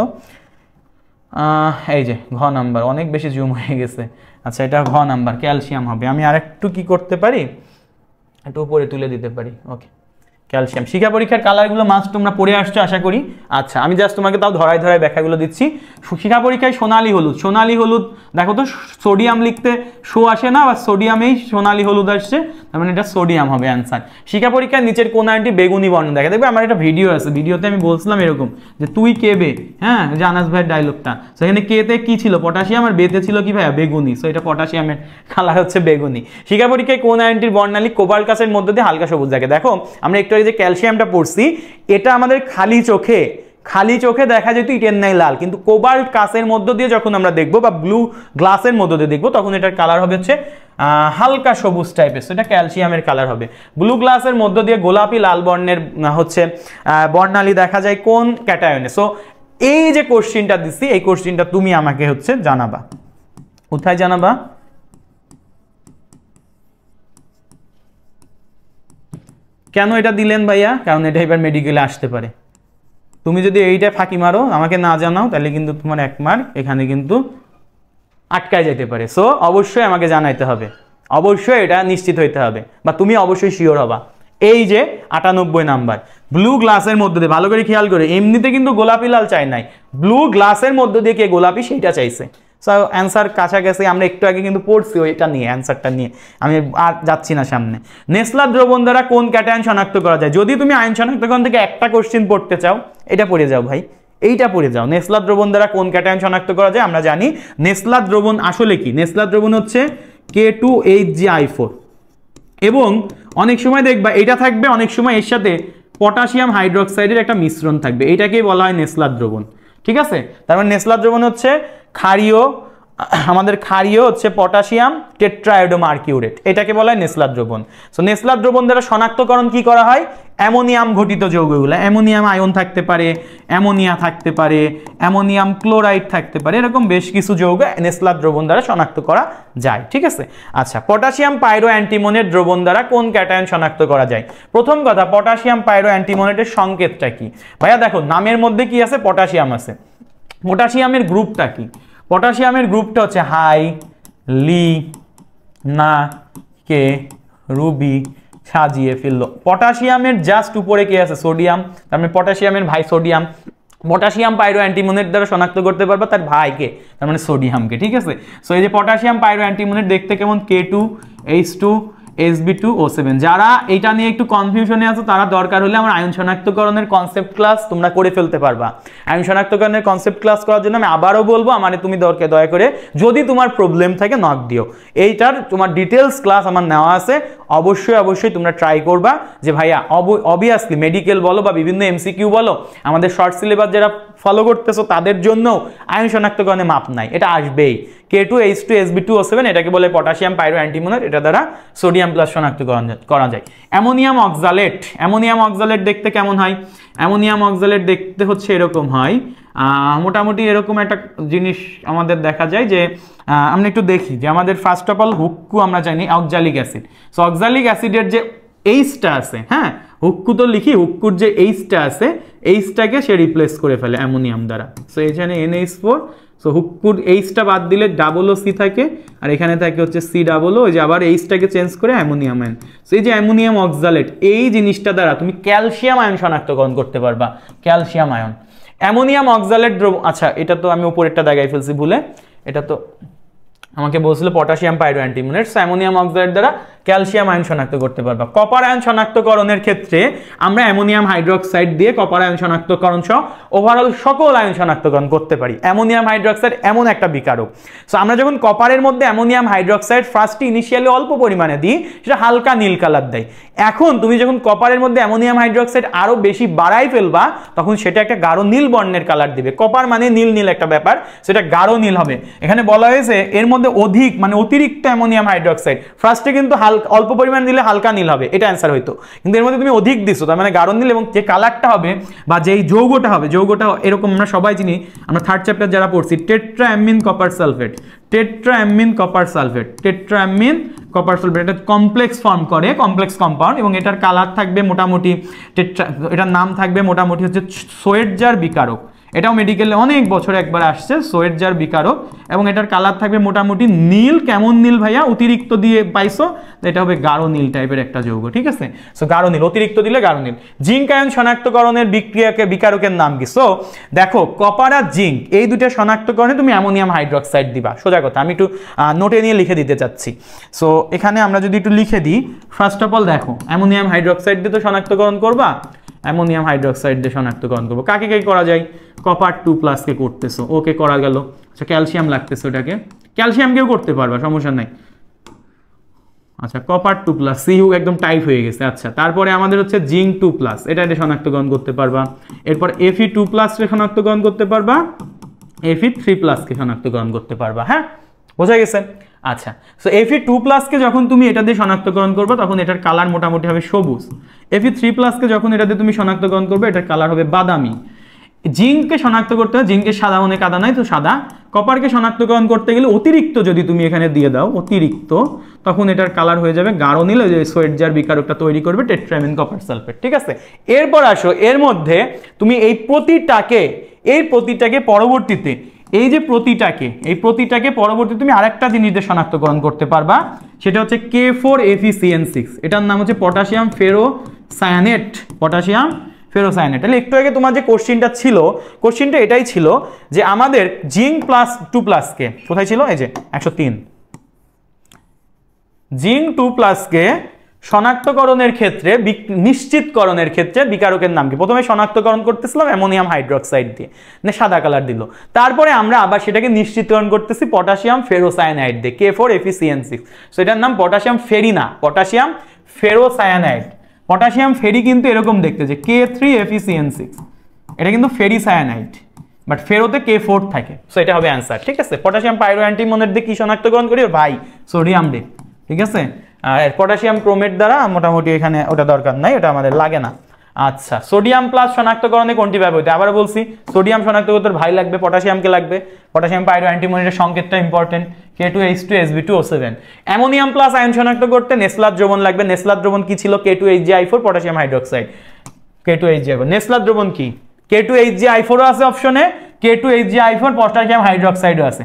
এই যে ঘ নাম্বার, অনেক বেশি জুম হয়ে গেছে। আচ্ছা, এটা ঘ নাম্বার, ক্যালসিয়াম হবে। আমি আরেকটু কি করতে পারি, একটু উপরে তুলে দিতে পারি। ওকে, ক্যালসিয়াম। শিক্ষা পরীক্ষার কালারগুলো মাস্ট তোমরা পড়ে আসছো আশা করি। আচ্ছা, আমি জাস্ট তোমাকে তাও ধরায় ধরায় ব্যাখ্যাগুলো দিচ্ছি। শিক্ষা পরীক্ষায় সোনালী হলুদ, সোনালী হলুদ দেখো তো, সোডিয়াম লিখতে শো আসে না, বা সোডিয়ামেই সোনালী হলুদ আসছে, তার মানে এটা সোডিয়াম হবে অ্যান্সার। শিক্ষা পরীক্ষার নিচের কোন আয়নটি বেগুনি বর্ণ দেখা? দেখবে আমার একটা ভিডিও আছে, ভিডিওতে আমি বলছিলাম এরকম যে তুই কে বে, হ্যাঁ, জানাস ভাইয়ের ডায়লগটা। সেখানে কেতে কি ছিল? পটাশিয়াম, আর বেতে ছিল কি ভাইয়া? বেগুনি। সো এটা পটাশিয়ামের কালার হচ্ছে বেগুনি। শিক্ষা পরীক্ষায় কোন আয়নটির বর্ণালী কোবাল্টাসের মধ্যে দিয়ে হালকা সবুজ দেখে? দেখো আমরা একটু আগে যে ক্যালসিয়ামটা পড়ছি এটা আমাদের খালি চোখে দেখা যেত ইটের ন্যায় লাল, কিন্তু কোবাল্ট কাঁচের মধ্য দিয়ে যখন আমরা দেখবো বা ব্লু গ্লাসের মধ্য দিয়ে দেখবো তখন এটার কালার হবে হচ্ছে হালকা সবুজ টাইপের, সেটা ক্যালসিয়ামের কালার হবে। ব্লু গ্লাসের মধ্য দিয়ে গোলাপি লাল বর্ণের হচ্ছে বর্ণালী দেখা যায় কোন ক্যাটায়নে। সো এই যে কোশ্চিনটা দিচ্ছি এই কোশ্চিনটা তুমি আমাকে হচ্ছে জানাবা, কোথায় জানাবা? কেন এটা দিলেন ভাইয়া? কারণ এটা এবার মেডিকেলে আসতে পারে। তুমি যদি এইটা ফাঁকি মারো আমাকে না জানাও তাহলে কিন্তু তোমার 1 মার্ক এখানে কিন্তু আটকায় যেতে পারে। সো অবশ্যই আমাকে জানাইতে হবে, অবশ্যই এটা নিশ্চিত হইতে হবে, বা তুমি অবশ্যই শিওর হবা। এই যে 98 নাম্বার ব্লু গ্লাসের মধ্যে দিয়ে, ভালো করে খেয়াল করে, এমনিতে কিন্তু গোলাপি লাল চাই নাই, ব্লু গ্লাসের মধ্যে দিয়ে কে গোলাপি সেইটা চাইছে। সো অ্যান্সার কাছাকাছি, আমরা একটু আগে কিন্তু পড়ছি ওইটা নিয়ে, অ্যান্সারটা নিয়ে আমি আর যাচ্ছি না সামনে। নেসলার দ্রবণ দ্বারা কোন ক্যাটায়ন শনাক্ত করা যায়? যদি তুমি আয়ন শনাক্তকরণ থেকে একটা কোশ্চেন পড়তে চাও এটা পড়ে যাও ভাই, এইটা পড়ে যাও। নেসলার দ্রবণ দ্বারা কোন ক্যাটায়ন শনাক্ত করা যায়? আমরা জানি নেসলার দ্রবণ আসলে কি, নেসলার দ্রবণ হচ্ছে K2HgI4, এবং অনেক সময় দেখবা এটা থাকবে, অনেক সময় এর সাথে পটাশিয়াম হাইড্রোক্সাইডের একটা মিশ্রণ থাকবে, এটাকেই বলা হয় নেসলার দ্রবণ। ঠিক আছে, তার মানে নেসলার দ্রবণ হচ্ছে ক্ষারীয়, আমাদের ক্ষারীয় হচ্ছে পটাশিয়াম টেট্রায়োডোমার্কিউরেট, এটাকে বলা হয় নেসলার দ্রবণ। সো নেসলার দ্রবণ দ্বারা শনাক্তকরণ কি করা হয়? অ্যামোনিয়াম ঘটিত যৌগগুলো, অ্যামোনিয়াম আয়ন থাকতে পারে, অ্যামোনিয়া থাকতে পারে, অ্যামোনিয়াম ক্লোরাইড থাকতে পারে, এরকম বেশ কিছু যৌগ নেসলার দ্রবণ দ্বারা শনাক্ত করা যায়। ঠিক আছে, আচ্ছা, পটাশিয়াম পাইরো অ্যান্টিমোনেট দ্রবণ দ্বারা কোন ক্যাটায়ন শনাক্ত করা যায়? প্রথম কথা, পটাশিয়াম পাইরো অ্যান্টিমোনেটের সংকেতটা কি? ভাইয়া দেখো নামের মধ্যে কি আছে? পটাশিয়াম আছে। পটাশিয়ামের গ্রুপটা কি? পটাশিয়ামের গ্রুপটা হচ্ছে হাই, লি, না, কে, রুবি, সাজিয়ে ফেললো। পটাশিয়ামের জাস্ট উপরে কে আছে? সোডিয়াম, তার মানে পটাশিয়ামের ভাই সোডিয়াম। পটাশিয়াম পাইরো অ্যান্টিমোনেট দ্বারা শনাক্ত করতে পারবা তার ভাইকে, তার মানে সোডিয়ামকে। ঠিক আছে, সো এই যে পটাশিয়াম পাইরো অ্যান্টিমোনেট দেখতে কেমন? K2H2SB2O7। যারা এটা নিয়ে একটু কনফিউশনে আছো তারা দরকার হলে আমার আয়ন শনাক্তকরণের কনসেপ্ট ক্লাস তোমরা করে ফেলতে পারবা। আয়ন শনাক্তকরণের কনসেপ্ট ক্লাস করার জন্য আমি আবারও বলবো, মানে তুমি দয়া করে যদি তোমার প্রবলেম থাকে নক দিও, এইটার তোমার ডিটেলস ক্লাস আমার নেওয়া আছে। অবশ্যই তোমরা ট্রাই করবা যে ভাইয়া অবভিয়াসলি মেডিকেল বলো বা বিভিন্ন এমসিকিউ বলো, আমাদের শর্ট সিলেবাস যারা ফলো করতেছো তাদের জন্য আয়ন শনাক্তকরণে মাপ নাই, এটা আসবেই। K2H2SB2O7 এটাকে বলে পটাশিয়াম পাইরো অ্যান্টিমোনেট, এটা দ্বারা সোডিয়াম প্লাস শনাক্তকরণ করা যায়। অ্যামোনিয়াম অক্সালেট, অ্যামোনিয়াম অক্সালেট দেখতে কেমন হয়? অ্যামোনিয়াম অক্সালেট দেখতে হচ্ছে এরকম হয়, মোটামুটি এরকম একটা জিনিস আমাদের দেখা যায় যে আমরা একটু দেখি যে আমাদের ফার্স্ট অফ অল হুক্কু আমরা জানি অক্সালিক অ্যাসিড। সো অক্সালিক অ্যাসিডের যে এইচটা আছে, হ্যাঁ হুক্কু তো লিখি, হুক্কুর যে এইচটা আছে এইচটাকে সে রিপ্লেস করে ফেলে অ্যামোনিয়াম দ্বারা। সো এখানে NH4, সো হুক্কুর এইচটা বাদ দিলে OC থাকে, আর এখানে থাকে হচ্ছে COO, ওই যে আবার এইচটাকে চেঞ্জ করে অ্যামোনিয়াম আয়ন। সো এই যে অ্যামোনিয়াম অক্সালেট, এই জিনিসটা দ্বারা তুমি ক্যালসিয়াম আয়ন শনাক্তকরণ করতে পারবা, ক্যালসিয়াম আয়ন। অ্যামোনিয়াম অক্সালেট দ্রবণ, আচ্ছা এটা তো আমি উপরেরটা দাগাই ফেলছি ভুলে, এটা তো আমাকে বলছিল পটাশিয়াম পাইরো অ্যান্টিমোনেট। অ্যামোনিয়াম অক্সাইড দ্বারা ক্যালসিয়াম আয়ন শনাক্ত করতে পারবা। কপার আয়ন শনাক্তকরণের ক্ষেত্রে আমরা অ্যামোনিয়াম হাইড্রোক্সাইড দিয়ে কপার আয়ন শনাক্তকরণ সহ ওভারঅল সকল আয়ন শনাক্তকরণ করতে পারি। অ্যামোনিয়াম হাইড্রোক্সাইড এমন একটা বিকারক, সো আমরা যখন কপারের মধ্যে অ্যামোনিয়াম হাইড্রোক্সাইড ফার্স্টে ইনিশিয়ালি অল্প পরিমাণে দিই, সেটা হালকা নীল কালার দেয়। এখন তুমি যখন কপারের মধ্যে অ্যামোনিয়াম হাইড্রোক্সাইড আরো বেশি বাড়াই ফেলবা তখন সেটা একটা গাঢ় নীল বর্ণের কালার দিবে। কপার মানে নীল নীল একটা ব্যাপার, সেটা গাঢ় নীল হবে। এখানে বলা হয়েছে এর মধ্যে অধিক মানে অতিরিক্ত অ্যামোনিয়াম হাইড্রোক্সাইড, ফার্স্টে কিন্তু অল্প পরিমাণ দিলে হালকা নীল হবে, এটা অ্যান্সার হইতো, কিন্তু এর মধ্যে তুমি অধিক দিছো তার মানে গাঢ় নীল, এবং যে কালারটা হবে বা যেই যৌগটা হবে, যৌগটা এরকম আমরা সবাই চিনি, আমরা থার্ড চ্যাপ্টার যারা পড়ছি, tetraammine copper sulphate, tetraammine copper sulphate, tetraammine copper sulphate, এটা কমপ্লেক্স ফর্ম করে, কমপ্লেক্স কম্পাউন্ড, এবং এটার কালার থাকবে মোটামুটি এটার নাম থাকবে মোটামুটি হচ্ছে সোয়েটজার বিকারক। এটাও মেডিকেলে অনেক বছর একবার আসছে, সোয়েটজার বিকারক, এবং এটার কালার থাকবে মোটামুটি নীল। কেমন নীল ভাইয়া? অতিরিক্ত দিয়ে পাইছো, এটা হবে গাঢ় নীল টাইপের একটা যৌগ। ঠিক আছে, সো গাঢ় নীল, অতিরিক্ত দিলে গাঢ় নীল। জিঙ্ক আয়ন শনাক্তকরণের বিকারকের নাম কি? সো দেখো কপার আর জিঙ্ক এই দুটো শনাক্তকরণে তুমি অ্যামোনিয়াম হাইড্রোক্সাইড দিবা, সোজা কথা, আমি একটু নোটে নিয়ে লিখে দিতে চাচ্ছি। সো এখানে আমরা যদি একটু লিখে দিই, ফার্স্ট অফ অল দেখো অ্যামোনিয়াম হাইড্রোক্সাইড দিয়ে তো শনাক্তকরণ করবা, অ্যামোনিয়াম হাইড্রোক্সাইড দিয়ে শনাক্তকরণ করবো। কাকে কাকে করা যায়? কপার 2+ কে করতেছো, ওকে করা গেল। আচ্ছা ক্যালসিয়াম লাগতেছে, ওটাকে ক্যালসিয়ামকেও করতে পারবা, সমস্যা নাই। আচ্ছা কপার 2+, সিইউ একদম টাইপ হয়ে গেছে। আচ্ছা তারপরে আমাদের হচ্ছে জিঙ্ক 2+, এটা শনাক্তকরণ করতে পারবা। এরপর Fe2+ কে শনাক্তকরণ করতে পারবা, Fe3+ কে শনাক্তকরণ করতে পারবা। হ্যাঁ বোঝা গেছে। আচ্ছা সো Fe2+ কে যখন তুমি এটা দিয়ে শনাক্তকরণ করবে তখন এটার কালার মোটামুটি হবে সবুজ। Fe3+ কে যখন এটা দিয়ে তুমি শনাক্তকরণ করবে এটার কালার হবে বাদামি। জিঙ্ককে শনাক্ত করতে হয়, জিঙ্কের সাদা মনে কাদা নাই তো সাদা। কপারকে শনাক্তকরণ করতে গেলে অতিরিক্ত যদি তুমি এখানে দিয়ে দাও অতিরিক্ত, তখন এটার কালার হয়ে যাবে গাঢ় নীল, যে সোয়েটজার বিকারকটা তৈরি করবে টেট্রামিন কপার সালফেট। ঠিক আছে, এরপর আসো এর মধ্যে তুমি এই প্রতিটাকে পরবর্তীতে এই প্রতিটাকে পরবর্তীতে তুমি আরেকটা জিনিস দিয়ে শনাক্তকরণ করতে পারবা, সেটা হচ্ছে K4FeCN6। এটার নাম হচ্ছে পটাশিয়াম ফেরোসায়ানেট। তাহলে একটু আগে তোমার যে কোশ্চিনটা ছিল, কোশ্চিনটা এটাই ছিল যে আমাদের জিঙ্ক +2+ কে কোথায় ছিল, এই যে 103, জিঙ্ক 2+ কে শনাক্তকরণের ক্ষেত্রে নিশ্চিতকরণের ক্ষেত্রে বিকারকের নাম কি? প্রথমে শনাক্তকরণ করতেছিলাম অ্যামোনিয়াম হাইড্রোক্সাইড দিয়ে, মানে সাদা কালার দিল। তারপরে আমরা আবার সেটাকে নিশ্চিতকরণ করতেছি পটাশিয়াম ফেরোসায়ানাইড দিয়ে, K4FeCN6। সো এটার নাম পটাশিয়াম ফেরি না, পটাশিয়াম ফেরোসায়ানাইড। পটাশিয়াম ফেরি কিন্তু এরকম দেখতে, যে K3FeCN6, এটা কিন্তু ফেরি সায়ানাইড, বাট ফেরোতে K4 থাকে। সো এটা হবে অ্যান্সার। ঠিক আছে, পটাশিয়াম পাইরোঅ্যান্টিমনের দিয়ে কি শনাক্তকরণ করি ভাই? সোডিয়াম দিয়ে। ঠিক আছে, আর পটাশিয়াম ক্রোমেট দ্বারা মোটামুটি এখানে ওটা দরকার নাই, ওটা আমাদের লাগে না। আচ্ছা সোডিয়াম প্লাস শনাক্তকরণে কোনটি ব্যবহৃত? আবার বলছি, সোডিয়াম শনাক্ত করতে ভাই লাগবে, পটাশিয়ামকে লাগবে। পটাশিয়াম পাইরোঅ্যান্টিমনের সংকেতটা important, K2H2Sb2O7। Ammonium plus ion শনাক্ত করতে নেসলার দ্রবণ লাগবে। নেসলার দ্রবণ কি ছিল? K2HgI4 potassium hydroxide, K2HgI4। Nessler দ্রবণ কি? K2HgI4 আছে অপশনে, K2HgI4 পটাশিয়াম হাইড্রোক্সাইডও আছে।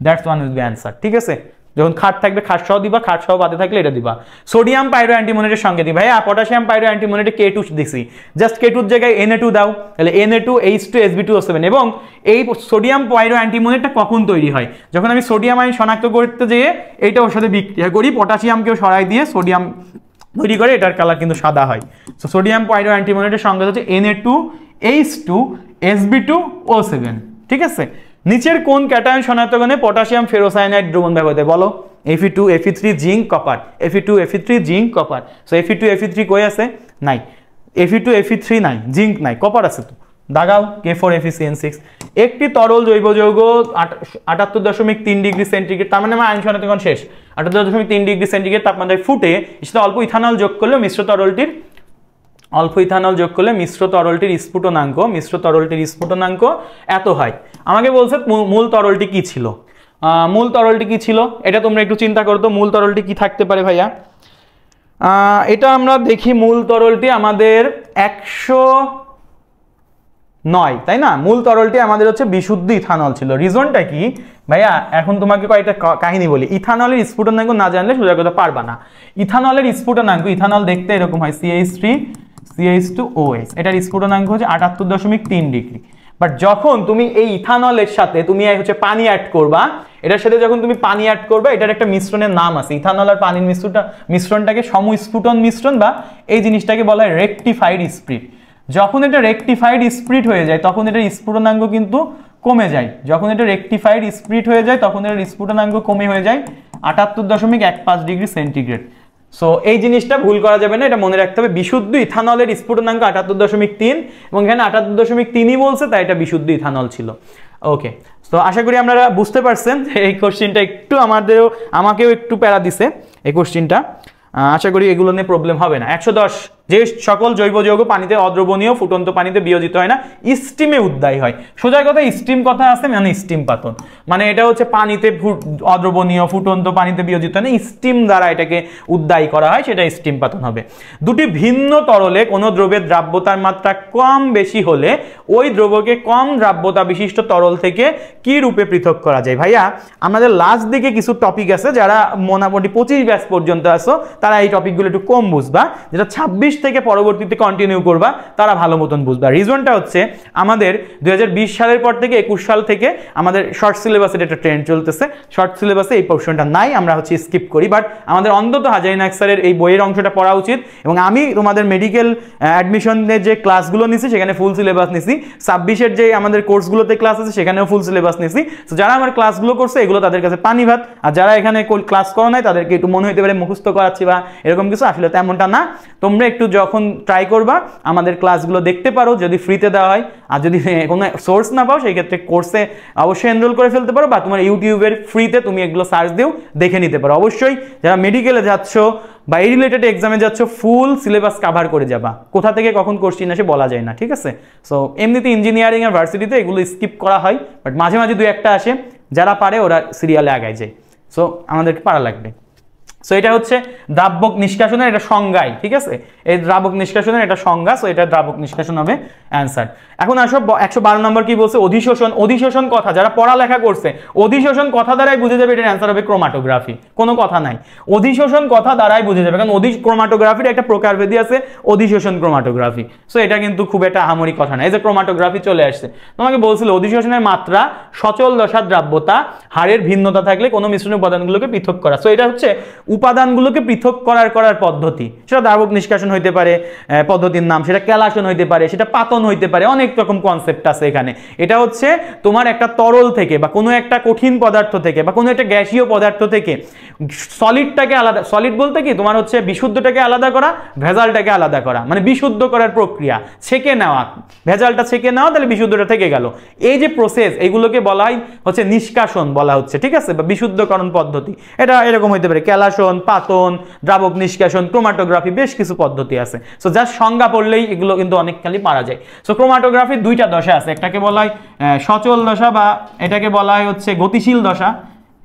That's one will be answer. ঠিক আছে, যখন খাট থাকবে খাট সহ দিবা, খাট সহ বাদে থাকলে এটা দিবা। সোডিয়াম পাইরোঅ্যান্টিমনেটের সঙ্গে দিবা, ভাইয়া পটাশিয়াম পাইরোঅ্যান্টিমনেটে K2 দিছি, জাস্ট K2 এর জায়গায় Na2 দাও, তাহলে Na2H2Sb2O7। এবং এই সোডিয়াম পাইরোঅ্যান্টিমনেটটা কখন তৈরি হয়? যখন আমি সোডিয়াম আয়ন শনাক্ত করতে যেয়ে এইটা ওর সাথে বিক্রিয়া করি, পটাশিয়ামকেও সরাই দিয়ে সোডিয়াম তৈরি করে, এটার কালার কিন্তু সাদা হয়। সো সোডিয়াম পাইরোঅ্যান্টিমনেটের সংকেত হচ্ছে Na2H2Sb2O7। ঠিক আছে, নিচের কোন ক্যাটায়ন শনাক্তকরণে পটাশিয়াম ফেরোসায়ানাইড দ্রবণ ব্যবহৃত? বলো। Fe2 Fe3 zinc copper, Fe2 Fe3 zinc copper. So Fe2 Fe3 কই আছে? নাই। Fe2 Fe3 নাই, জিঙ্ক নাই, কপার আছে তো, দাগাও K4FeCN6। একটি তরল জৈব যৌগ 78.3 ডিগ্রি সেন্টিগ্রেড, তার মানে আমার আয়ন শনাক্তকরণ শেষ। 78.3 ডিগ্রি সেন্টিগ্রেড তাপমাত্রায় ফুটে সেটা অল্প ইথানল যোগ করলে মিশ্র তরলটির স্ফুটনাঙ্ক এত হয়। আমাকে বলছে মূল তরলটি কি ছিল? এটা তোমরা একটু চিন্তা করো তো, মূল তরলটি কি থাকতে পারে ভাইয়া? এটা আমরা দেখি, মূল তরলটি আমাদের 109, তাই না? মূল তরলটি আমাদের হচ্ছে বিশুদ্ধ ইথানল ছিল। রিজনটা কি ভাইয়া? এখন তোমাকে কয়েকটা কাহিনী বলি। ইথানলের স্ফুটনাঙ্ক না জানলে সোজা কথা পারবা না। ইথানলের স্ফুটনাঙ্ক, ইথানল দেখতে এরকম হয়, CH3CH2OH, এটার স্ফুটনাঙ্ক হচ্ছে 78.3 ডিগ্রি। বাট যখন তুমি এই ইথানলের সাথে তুমি হচ্ছে পানি অ্যাড করবা, এটার সাথে যখন তুমি পানি অ্যাড করবা, এটার একটা মিশ্রণের নাম আছে। ইথানল আর পানির মিশ্রণটাকে সমস্ফুটন মিশ্রণ, বা এই জিনিসটাকে বলা হয় রেকটিফাইড স্প্রিট। যখন এটা রেকটিফাইড স্প্রিট হয়ে যায় তখন এটার স্ফুটনাঙ্ক কিন্তু কমে যায়। যখন এটা রেকটিফাইড স্প্রিট হয়ে যায় তখন এটার স্ফুটনাঙ্ক কমে হয়ে যায় 78.15 ডিগ্রি সেন্টিগ্রেড। সো এই জিনিসটা ভুল করা যাবে না, এটা মনে রাখতে হবে। বিশুদ্ধ ইথানলের স্ফুটনাঙ্ক 78.3, এবং এখানে 78.3ই বলছে, তাই এটা বিশুদ্ধ ইথানল ছিল। ওকে, তো আশা করি আপনারা বুঝতে পারছেন। এই কোশ্চিনটা একটু আমাকেও একটু প্যারা দিছে এই কোশ্চিনটা। আশা করি এগুলো নিয়ে প্রবলেম হবে না। 110, যে সকল জৈব যৌগ পানিতে অদ্রবণীয়, ফুটন্ত পানিতে বিয়োজিত হয় না, স্টিমে উদ্দায়ী হয়। সোজা কথা স্টিম কথা আছে, মানে স্টিম পাতন, মানে এটা হচ্ছে পানিতে অদ্রবণীয়, ফুটন্ত পানিতে বিয়োজিত হয় না, স্টিম দ্বারা এটাকে উদ্দায়ী করা হয়, সেটা স্টিম পাতন হবে। দুটি ভিন্ন তরলে কোনো দ্রব্যের দ্রাব্যতার মাত্রা কম বেশি হলে ওই দ্রব্যকে কম দ্রাব্যতা বিশিষ্ট তরল থেকে কি রূপে পৃথক করা যায়? ভাইয়া আমাদের লাস্ট দিকে কিছু টপিক আছে, যারা মোটামুটি 25 ব্যাচ পর্যন্ত আসো তারা এই টপিকগুলো একটু কম বুঝবা, যেটা 26 থেকে পরবর্তীতে কন্টিনিউ করবা তারা ভালো মতন বুঝবা। রিজনটা হচ্ছে আমাদের 2020 সালের পর থেকে 21 সাল থেকে আমাদের শর্ট সিলেবাসের একটা ট্রেন্ড চলতেছে, শর্ট সিলেবাসে এই পোর্শনটা নাই, আমরা হচ্ছে স্কিপ করি, বাট আমাদের অন্তত হাজারি নায়েক স্যারের এই বইয়ের অংশটা পড়া উচিত। এবং আমি তোমাদের মেডিকেল অ্যাডমিশনের যে ক্লাসগুলো নিছি সেখানে ফুল সিলেবাস নিছি, 26-এর যে আমাদের কোর্সগুলোতে ক্লাস আছে সেখানেও ফুল সিলেবাস নিছি। তো যারা আমার ক্লাসগুলো করছে এগুলো তাদের কাছে পানি ভাত, আর যারা এখানে ক্লাস করো নাই তাদেরকে একটু মনে হতে পারে মুখস্থ করাচ্ছি বা এরকম কিছু, আসলে তেমনটা না। তোমরা একটু যখন ট্রাই করবা আমাদের ক্লাসগুলো দেখতে পারো, যদি ফ্রিতে দেওয়া হয়, আর যদি কোনো সোর্স না পাও সেই ক্ষেত্রে কোর্সে অবশ্যই এনরোল করে ফেলতে পারো, বা তোমার ইউটিউবের ফ্রিতে তুমি এগুলো সার্চ দিও দেখে নিতে পারো। অবশ্যই যারা মেডিকেলে যাচ্ছ বা এই রিলেটেড এক্সামে যাচ্ছ ফুল সিলেবাস কভার করে যাবা, কোথা থেকে কখন কোশ্চিন আসে বলা যায় না, ঠিক আছে? সো এমনিতে ইঞ্জিনিয়ারিং আর ভার্সিটিতে এগুলো স্কিপ করা হয়, বাট মাঝে মাঝে দুই একটা আসে, যারা পারে ওরা সিরিয়ালে আগায় যায়। সো আমাদেরকে পারা লাগবে। সো এটা হচ্ছে দ্রাবক নিষ্কাশনের একটা সংজ্ঞায়, ঠিক আছে? এই দ্রাবক নিষ্কাশনের একটা সংজ্ঞা, সো এটা দ্রাবক নিষ্কাশন হবে অ্যান্সার। এখন আসো 112 নম্বর কি বলছে, অধিশোষণ। অধিশোষণ কথা যারা পড়ালেখা করছে, অধিশোষণ কথা দ্বারাই বুঝে যাবে এটার অ্যান্সার হবে ক্রোমাটোগ্রাফি, কোনো কথা নাই, অধিশোষণ কথা দ্বারাই বুঝে যাবে, কারণ ক্রোমাটোগ্রাফির একটা প্রকারভেদই আছে, অধিশোষণ ক্রোমাটোগ্রাফি। সো এটা কিন্তু খুব একটা আহামরি কথা না। এই যে ক্রোমাটোগ্রাফি চলে আসছে, তোমাকে বলছিল অধিশোষণের মাত্রা, সচল দশার দ্রাব্যতা, হারের ভিন্নতা থাকলে কোনো মিশ্রণ উপাদানগুলোকে পৃথক করা। সো এটা হচ্ছে উপাদানগুলোকে পৃথক করার পদ্ধতি, সেটা দ্রাবক নিষ্কাশন হইতে পারে পদ্ধতির নাম, সেটা ক্যালাসন হইতে পারে, সেটা পাতন হইতে পারে, অনেক রকম কনসেপ্ট আছে এখানে। এটা হচ্ছে তোমার একটা তরল থেকে বা কোনো একটা কঠিন পদার্থ থেকে বা কোনো একটা গ্যাসীয় পদার্থ থেকে সলিডটাকে আলাদা, সলিড বলতে কি তোমার হচ্ছে বিশুদ্ধটাকে আলাদা করা, ভেজালটাকে আলাদা করা, মানে বিশুদ্ধ করার প্রক্রিয়া, ছেঁকে নেওয়া, ভেজালটা ছেঁকে নেওয়া, তাহলে বিশুদ্ধটা থেকে গেল। এই যে প্রসেস, এইগুলোকে বলা হচ্ছে নিষ্কাশন বলা হচ্ছে, ঠিক আছে, বা বিশুদ্ধকরণ পদ্ধতি। এটা এরকম হইতে পারে ক্যালাসন, পাতন, দ্রাবক নিষ্কাশন, ক্রোমাটোগ্রাফি, বেশ কিছু পদ্ধতি আছে। সো যার সংজ্ঞা পড়লেই এগুলো কিন্তু অনেকখানি পারা যায়। সো ক্রোমাটোগ্রাফির দুইটা দশা আছে, একটাকে বলা হয় সচল দশা বা এটাকে বলা হয় হচ্ছে গতিশীল দশা,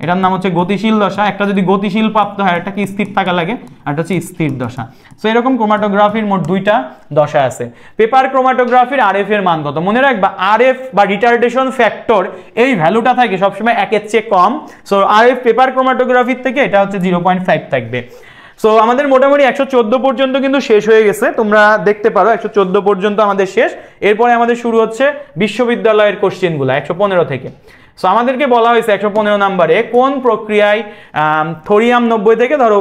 এটার নাম হচ্ছে গতিশীল দশা। একটা যদি গতিশীল প্রাপ্ত হয়, একটা কি স্থির থাকা লাগে, আর একটা হচ্ছে স্থির দশা। সো এরকম ক্রোমাটোগ্রাফির মোট দুইটা দশা আছে। পেপার ক্রোমাটোগ্রাফির আরএফ এর মান কত? মনে রাখবা আরএফ বা রিটার্ডেশন ফ্যাক্টর, এই ভ্যালুটা থাকে সবসময় 1 এর চেয়ে কম। সো আরএফ পেপার ক্রোমাটোগ্রাফির থেকে এটা হচ্ছে 0.5 থাকবে। সো আমাদের মোটামুটি 114 পর্যন্ত কিন্তু শেষ হয়ে গেছে, তোমরা দেখতে পারো 114 পর্যন্ত আমাদের শেষ। এরপরে আমাদের শুরু হচ্ছে বিশ্ববিদ্যালয়ের কোশ্চেনগুলো 115 থেকে। সো আমাদেরকে বলা হয়েছে 115 নম্বরে কোন প্রক্রিয়ায় থোরিয়াম 90 থেকে ধরো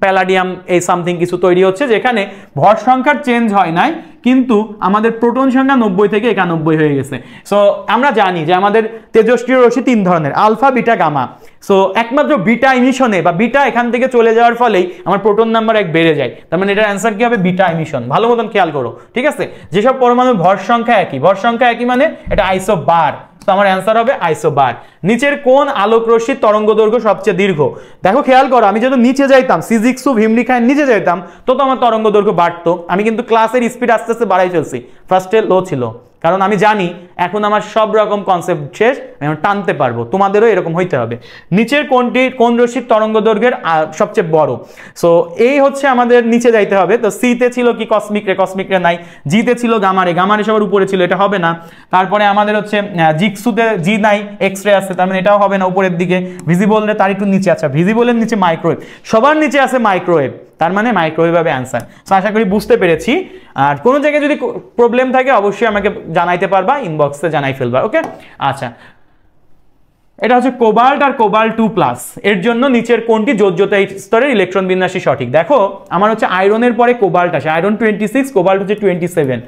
প্যালাডিয়াম এই সামথিং কিছু তৈরি হচ্ছে, যেখানে ভর সংখ্যার চেঞ্জ হয় নাই, কিন্তু আমাদের প্রোটন সংখ্যা 90 থেকে 91 হয়ে গেছে। সো আমরা জানি যে আমাদের তেজস্ক্রিয় রশ্মি 3 ধরনের, আলফা, বিটা, গামা। সো একমাত্র বিটা ইমিশনে বা বিটা এখান থেকে চলে যাওয়ার ফলেই আমার প্রোটন নাম্বার 1 বেড়ে যায়, তার মানে এটার অ্যান্সার কি হবে? Beta emission. ভালো মতন খেয়াল করো, ঠিক আছে? যেসব পরমাণুর ভর সংখ্যা একই, ভর সংখ্যা একই মানে এটা আইসোবার, তো আমার অ্যান্সার হবে আইসোবার। নিচের কোন আলোক রশ্মির তরঙ্গ দৈর্ঘ্য সবচেয়ে দীর্ঘ? দেখো খেয়াল করো, আমি যত নিচে যাইতাম, সিজিক্সু হিমলিখায় নিচে যাইতাম, তত আমার তরঙ্গ দৈর্ঘ্য বাড়তো। আমি কিন্তু ক্লাসের স্পিড আস্তে আস্তে বাড়াই ফেলছি, ফার্স্টে লো ছিল, কারণ আমি জানি এখন আমার সব রকম কনসেপ্ট শেষ, আমি টানতে পারবো, তোমাদেরও এরকম হইতে হবে। নিচের কোন রশ্মির তরঙ্গ দৈর্ঘ্যের সবচেয়ে বড়? সো এই হচ্ছে আমাদের নিচে যাইতে হবে। তো সিতে ছিল কি কসমিক রে, কসমিক রে নাই। জিতে ছিল গামা রে, গামা রে সবার উপরে ছিল, এটা হবে না। তারপরে আমাদের হচ্ছে জিক্সুতে জি নাই, এক্স রে আছে, তার মানে এটাও হবে না উপরের দিকে। ভিজিবল রে তার একটু নিচে, আচ্ছা ভিজিবলের নিচে মাইক্রোওয়েভ, সবার নিচে আছে মাইক্রোওয়েভ, তার মানে মাইক্রোওয়েভ হবে অ্যান্সার। সো আশা করি বুঝতে পেরেছি। আর কোনো জায়গায় যদি প্রবলেম থাকে অবশ্যই আমাকে জানাইতে পারবা, ইনবক্সে জানাই ফেলবা, ওকে? আচ্ছা, এটা হচ্ছে কোবাল্ট আর কোবাল্ট 2+, এর জন্য নিচের কোনটি যোজ্যতা স্তরের ইলেকট্রন বিন্যাসী সঠিক? দেখো আমার হচ্ছে আয়রনের পরে কোবাল্ট আসে, আয়রন 26, কোবাল্ট হচ্ছে 27।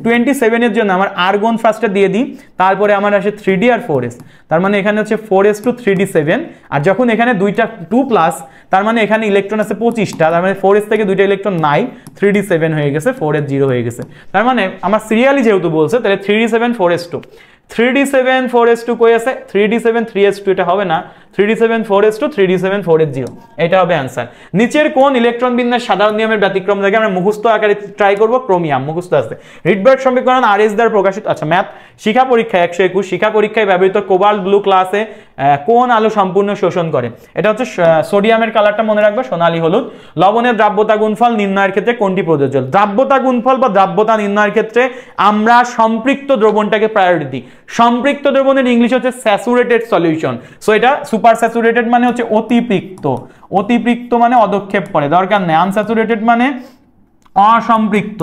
27 এর জন্য আমার আর্গন ফার্স্টে দিয়ে দিই, তারপরে আমার আসে 3d আর 4s, তার মানে এখানে হচ্ছে 4s to 3d7। আর যখন এখানে দুইটা 2+, তার মানে এখানে ইলেকট্রন আছে 25টা, তার মানে 4s থেকে দুইটা ইলেকট্রন নাই, 3d7 হয়ে গেছে, 4s 0 হয়ে গেছে। তার মানে আমার সিরিয়ালি যেহেতু বলছে, তাহলে 3d7 4s2, 3d7 4s2 কই আছে? 3d7 3s2, এটা হবে না। 3d7 4s2, 3d7 4s0, এটা হবে অ্যান্সার। নিচের কোন ইলেকট্রন বিন্যাস সাধারণ নিয়মের ব্যতিক্রম থাকে? আমরা মুখস্থ আকারে ট্রাই করব। ক্রোমিয়াম মুখস্থ আছে। রিডবার্গ সমীকরণ আরএস দ্বারা প্রকাশিত। আচ্ছা ম্যাথ শিক্ষা পরীক্ষায় 121 শিক্ষা পরীক্ষায় ব্যবহৃত কোবাল্ট ব্লু ক্লাসে কোন আলো সম্পূর্ণ শোষণ করে? এটা হচ্ছে সোডিয়ামের কালারটা মনে রাখবে, সোনালী হলুদ। লবণের দ্রাব্যতা গুণফল নির্ণয়ের ক্ষেত্রে কোনটি প্রযোজ্য? দ্রাব্যতা গুণফল বা দ্রাব্যতা নির্ণয়ের ক্ষেত্রে আমরা সম্পৃক্ত দ্রবণটাকে প্রায়োরিটি দিই। সম্পৃক্ত দ্রবণের ইংলিশ হচ্ছে স্যাচুরেটেড সলিউশন। সো এটা সুপার স্যাচুরেটেড মানে হচ্ছে অতিপৃক্ত, অতিপৃক্ত মানে অদক্ষেপ করে, দরকার নেই। আনস্যাচুরেটেড মানে অসম্পৃক্ত,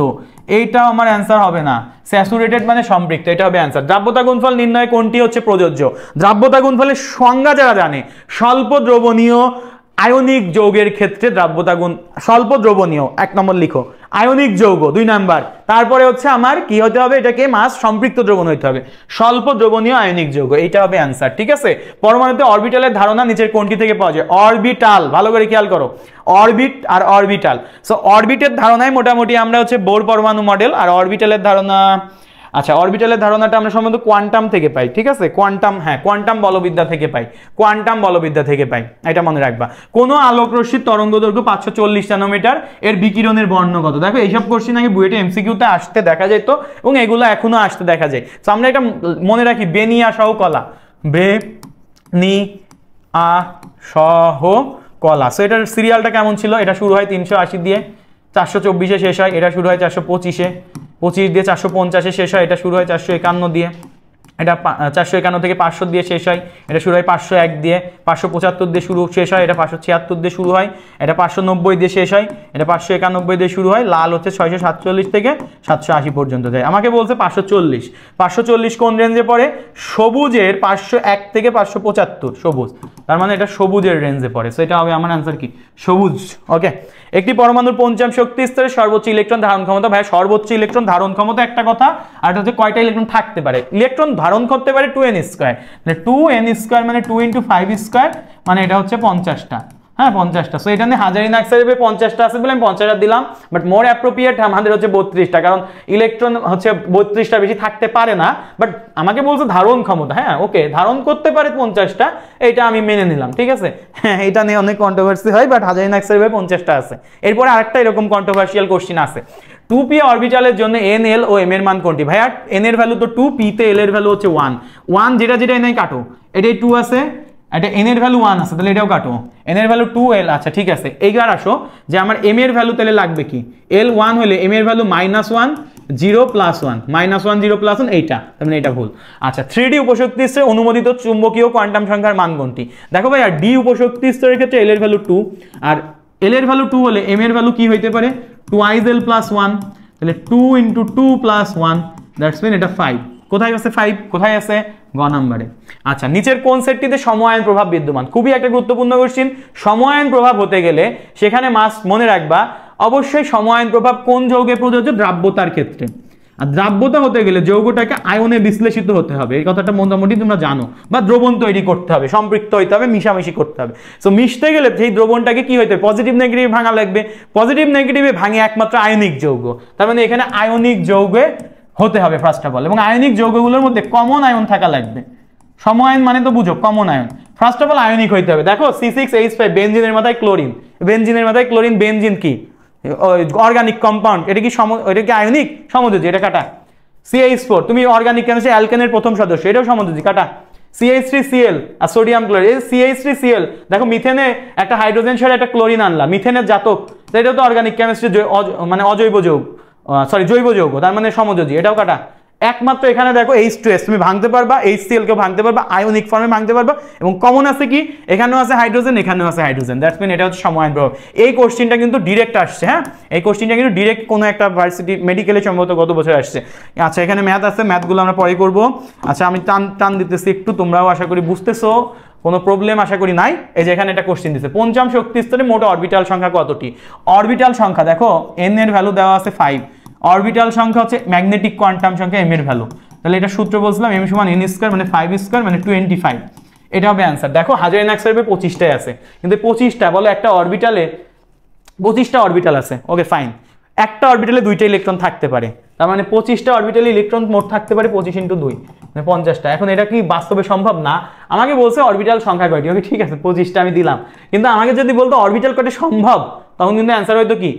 এইটা আমার অ্যান্সার হবে না। স্যাচুরেটেড মানে সম্পৃক্ত, এটা হবে অ্যান্সার। দ্রাব্যতা গুণফল নির্ণয় কোনটি হচ্ছে প্রযোজ্য? দ্রাব্যতা গুণফলের সংজ্ঞা যারা জানে, স্বল্প দ্রবণীয় আয়নিক যৌগের ক্ষেত্রে দ্রাব্যতা গুণ, স্বল্প দ্রবণীয় 1 নম্বর লিখো, আয়নিক যৌগ 2 নাম্বার, তারপরে হচ্ছে আমার কি হতে হবে, এটাকে মাস সম্পৃক্ত দ্রবণ হতে হবে, স্বল্প দ্রবণীয় আয়নিক যৌগ, এইটা হবে অ্যান্সার। ঠিক আছে, পরমাণুতে অরবিটালের ধারণা নিচের কোনটি থেকে পাওয়া যায়? অরবিটাল, ভালো করে খেয়াল করো, অরবিট আর অরবিটাল। সো অরবিটের ধারণায় মোটামুটি আমরা হচ্ছে বোর পরমাণু মডেল, আর অরবিটালের ধারণা, আচ্ছা অরবিটালের ধারণাটা আমরা সম্ভবত কোয়ান্টাম থেকে পাই। ঠিক আছে, কোয়ান্টাম, হ্যাঁ কোয়ান্টাম বলবিদ্যা থেকে পাই, কোয়ান্টাম বলবিদ্যা থেকে পাই, এটা মনে রাখবা। কোনো আলোক রশ্মির তরঙ্গ দৈর্ঘ্য 540 ন্যানোমিটার, এর বিকিরণের বর্ণ কত? দেখো এইসব কোশ্চেন আগে বুয়েটে এমসিকিউতে আসতে দেখা যেত এবং এগুলো এখনো আসতে দেখা যায়। তো আমরা এটা মনে রাখি, বেনিয়া সহ কলা, বেনিয়া সহ কলা। সো এটার সিরিয়ালটা কেমন ছিল? এটা শুরু হয় 380 দিয়ে, 424-এ শেষ হয়, এটা শুরু হয় 425-এ, 25 দিয়ে 450-এ শেষ হয়, এটা শুরু হয় 451 দিয়ে, এটা 451 থেকে 500 দিয়ে শেষ হয়, এটা শুরু হয় 501 দিয়ে, 575 দিয়ে শুরু শেষ হয়, এটা 576 দিয়ে শুরু হয়, এটা 590 দিয়ে শেষ হয়, এটা 591 দিয়ে শুরু হয়, লাল হচ্ছে 647 থেকে 780 পর্যন্ত যায়। আমাকে বলছে 540, 540 কোন রেঞ্জে পড়ে? সবুজের 501 থেকে 575, সবুজ, তার মানে এটা সবুজের রেঞ্জে পড়ে। সো এটা হবে আমার অ্যান্সার কি? সবুজ। ওকে, একটি পরমাণুর পঞ্চম শক্তি স্তরে সর্বোচ্চ ইলেকট্রন ধারণ ক্ষমতা, ভাই সর্বোচ্চ ইলেকট্রন ধারণ ক্ষমতা একটা কথা, আর এটা হচ্ছে কয়টা ইলেকট্রন থাকতে পারে। ইলেকট্রন ধারণ করতে পারে 2n², 2n² মানে 2 × 5², মানে এটা হচ্ছে 50টা, হ্যাঁ 50টা। সো এটা নিয়ে হাজারিন অ্যাক্সাইডে 50টা আছে বলে আমি 50টা দিলাম, বাট মোর অ্যাপ্রোপ্রিয়েট আমাদের হচ্ছে 32টা, কারণ ইলেকট্রন হচ্ছে 32টা বেশি থাকতে পারে না, বাট আমাকে বলছে ধারণ ক্ষমতা, হ্যাঁ ওকে ধারণ করতে পারে 50টা, এইটা আমি মেনে নিলাম। ঠিক আছে, হ্যাঁ এটা নিয়ে অনেক কন্ট্রোভার্সি হয়, বাট হাজারিন অ্যাক্সাইডে 50টা আছে। এরপরে আরেকটা এরকম কন্ট্রোভার্সিয়াল কোশ্চেন আছে, 2p অরবিটালের জন্য n, l ও m এর মান কোনটি? ভাইয়া n এর ভ্যালু তো 2, p তে l এর ভ্যালু হচ্ছে 1, 1 যেটা যেটা এনে কাটো, এটাই 2 আছে, এটা n এর ভ্যালু 1 আছে, তাহলে এটাও কাটো, n এর ভ্যালু 2l, আচ্ছা ঠিক আছে। এইবার আসো যে আমার m এর ভ্যালু তাহলে লাগবে কি? l 1 হলে m এর ভ্যালু -1 0 + 1, -1 0 + 1, এইটা, তার মানে এটা ভুল। আচ্ছা 3d উপশক্তি স্তরে অনুমোদিত চুম্বকীয় কোয়ান্টাম সংখ্যার মান কোনটি? দেখো ভাই আর d উপশক্তি স্তরের ক্ষেত্রে l এর ভ্যালু 2, আর l এর ভ্যালু 2 হলে m এর ভ্যালু কি হইতে পারে? 2l + 1, তাহলে 2 × 2 + 1, দ্যাটস মিন এটা 5। কোথায় আছে 5? কোথায় আছে? গ নম্বরে। আচ্ছা নিচের কোন সেটটিতে সময়ায়ন প্রভাব বিদ্যমান? খুবই একটা গুরুত্বপূর্ণ কোশ্চেন। সময়ায়ন প্রভাব হতে গেলে সেখানে মাস্ট মনে রাখবা অবশ্যই সময়ায়ন প্রভাব কোন যৌগে প্রযোজ্য? দ্রাব্যতার ক্ষেত্রে। আর দ্রাব্যতা হতে গেলে যৌগটাকে আয়নে বিশ্লেষিত হতে হবে, এই কথাটা মোটামুটি তোমরা জানো, বা দ্রবণ তৈরি করতে হবে, সম্পৃক্ত হইতে হবে, মিশামিশি করতে হবে। সো মিশতে গেলে সেই দ্রবণটাকে কি হইতে হবে? পজিটিভ নেগেটিভ ভাঙা লাগবে, পজিটিভ নেগেটিভে ভাঙে একমাত্র আয়নিক যৌগ, তার মানে এখানে আয়নিক যৌগে হতে হবে ফার্স্ট অফ অল, এবং আয়নিক যৌগগুলোর মধ্যে কমন আয়ন থাকা লাগবে। সময়ায়ন মানে তো বুঝো common ion, first of all ionic হইতে হবে। দেখো C6H5 বেনজিনের মাথায় ক্লোরিন, বেনজিনের মাথায় ক্লোরিন, বেনজিন কি অর্গানিক কম্পাউন্ড, এটা কি এটা কি আয়নিক? সমযোজী, এটা কাটা। CH4 তুমি অর্গানিক কেমিস্ট্রি অ্যালকেনের প্রথম সদস্য, এটাও সমযোজী, কাটা। CH3Cl আর সোডিয়াম ক্লোরাইড, এই CH3Cl দেখো মিথেনে একটা হাইড্রোজেন সরে একটা ক্লোরিন আনলা, মিথেনের জাতক, এটাও তো অর্গানিক কেমিস্ট্রি মানে অজৈব যৌগ, সরি জৈব যৌগ, তার মানে সমযোজী, এটাও কাটা। একমাত্র এখানে দেখো H2S তুমি ভাঙতে পারবা, HCl কেও ভাঙতে পারবা, আয়নিক ফর্মে ভাঙতে পারবা, এবং কমন আছে কি? এখানেও আছে হাইড্রোজেন, এখানেও আছে হাইড্রোজেন, দ্যাটস মিন এটা হচ্ছে সময়ায়ন প্রভাব। এই কোশ্চেনটা কিন্তু ডিরেক্ট আসছে, হ্যাঁ এই কোশ্চেনটা কিন্তু ডিরেক্ট কোনো একটা ভার্সিটি মেডিকেলে সম্ভবত গত বছর আসছে। আচ্ছা এখানে ম্যাথ আছে, ম্যাথগুলো আমরা পরে করব। আচ্ছা আমি টান দিতেছি একটু, তোমরাও আশা করি বুঝতেছো, কোনো প্রবলেম আশা করি নাই। এই যে এখানে একটা কোশ্চেন দিচ্ছে, পঞ্চম শক্তি স্তরে মোট অরবিটাল সংখ্যা কতটি? অরবিটাল সংখ্যা দেখো n এর ভ্যালু দেওয়া আছে 5, অরবিটাল সংখ্যা হচ্ছে ম্যাগনেটিক কোয়ান্টাম সংখ্যা m এর ভ্যালু, তাহলে এটা সূত্র বলছিলাম m = n² মানে 5² মানে 25, এটা হবে অ্যান্সার। দেখো হাজারিন অ্যাক্সাইডে 25টাই আছে, কিন্তু 25টা বলো একটা অরবিটালে 25টা অরবিটাল আছে, ওকে ফাইন, একটা অরবিটালে 2টা ইলেকট্রন থাকতে পারে, তার মানে 25টা অরবিটালে ইলেকট্রন মোট থাকতে পারে 25 × 2 মানে 50টা। এখন এটা কি বাস্তবে সম্ভব না? আমাকে বলছে অরবিটাল সংখ্যা কয়টি, ওকে ঠিক আছে 25টা আমি দিলাম, কিন্তু আমাকে যদি বলতো অরবিটাল কয়টি সম্ভব, তখন কিন্তু অ্যান্সার হয়তো কি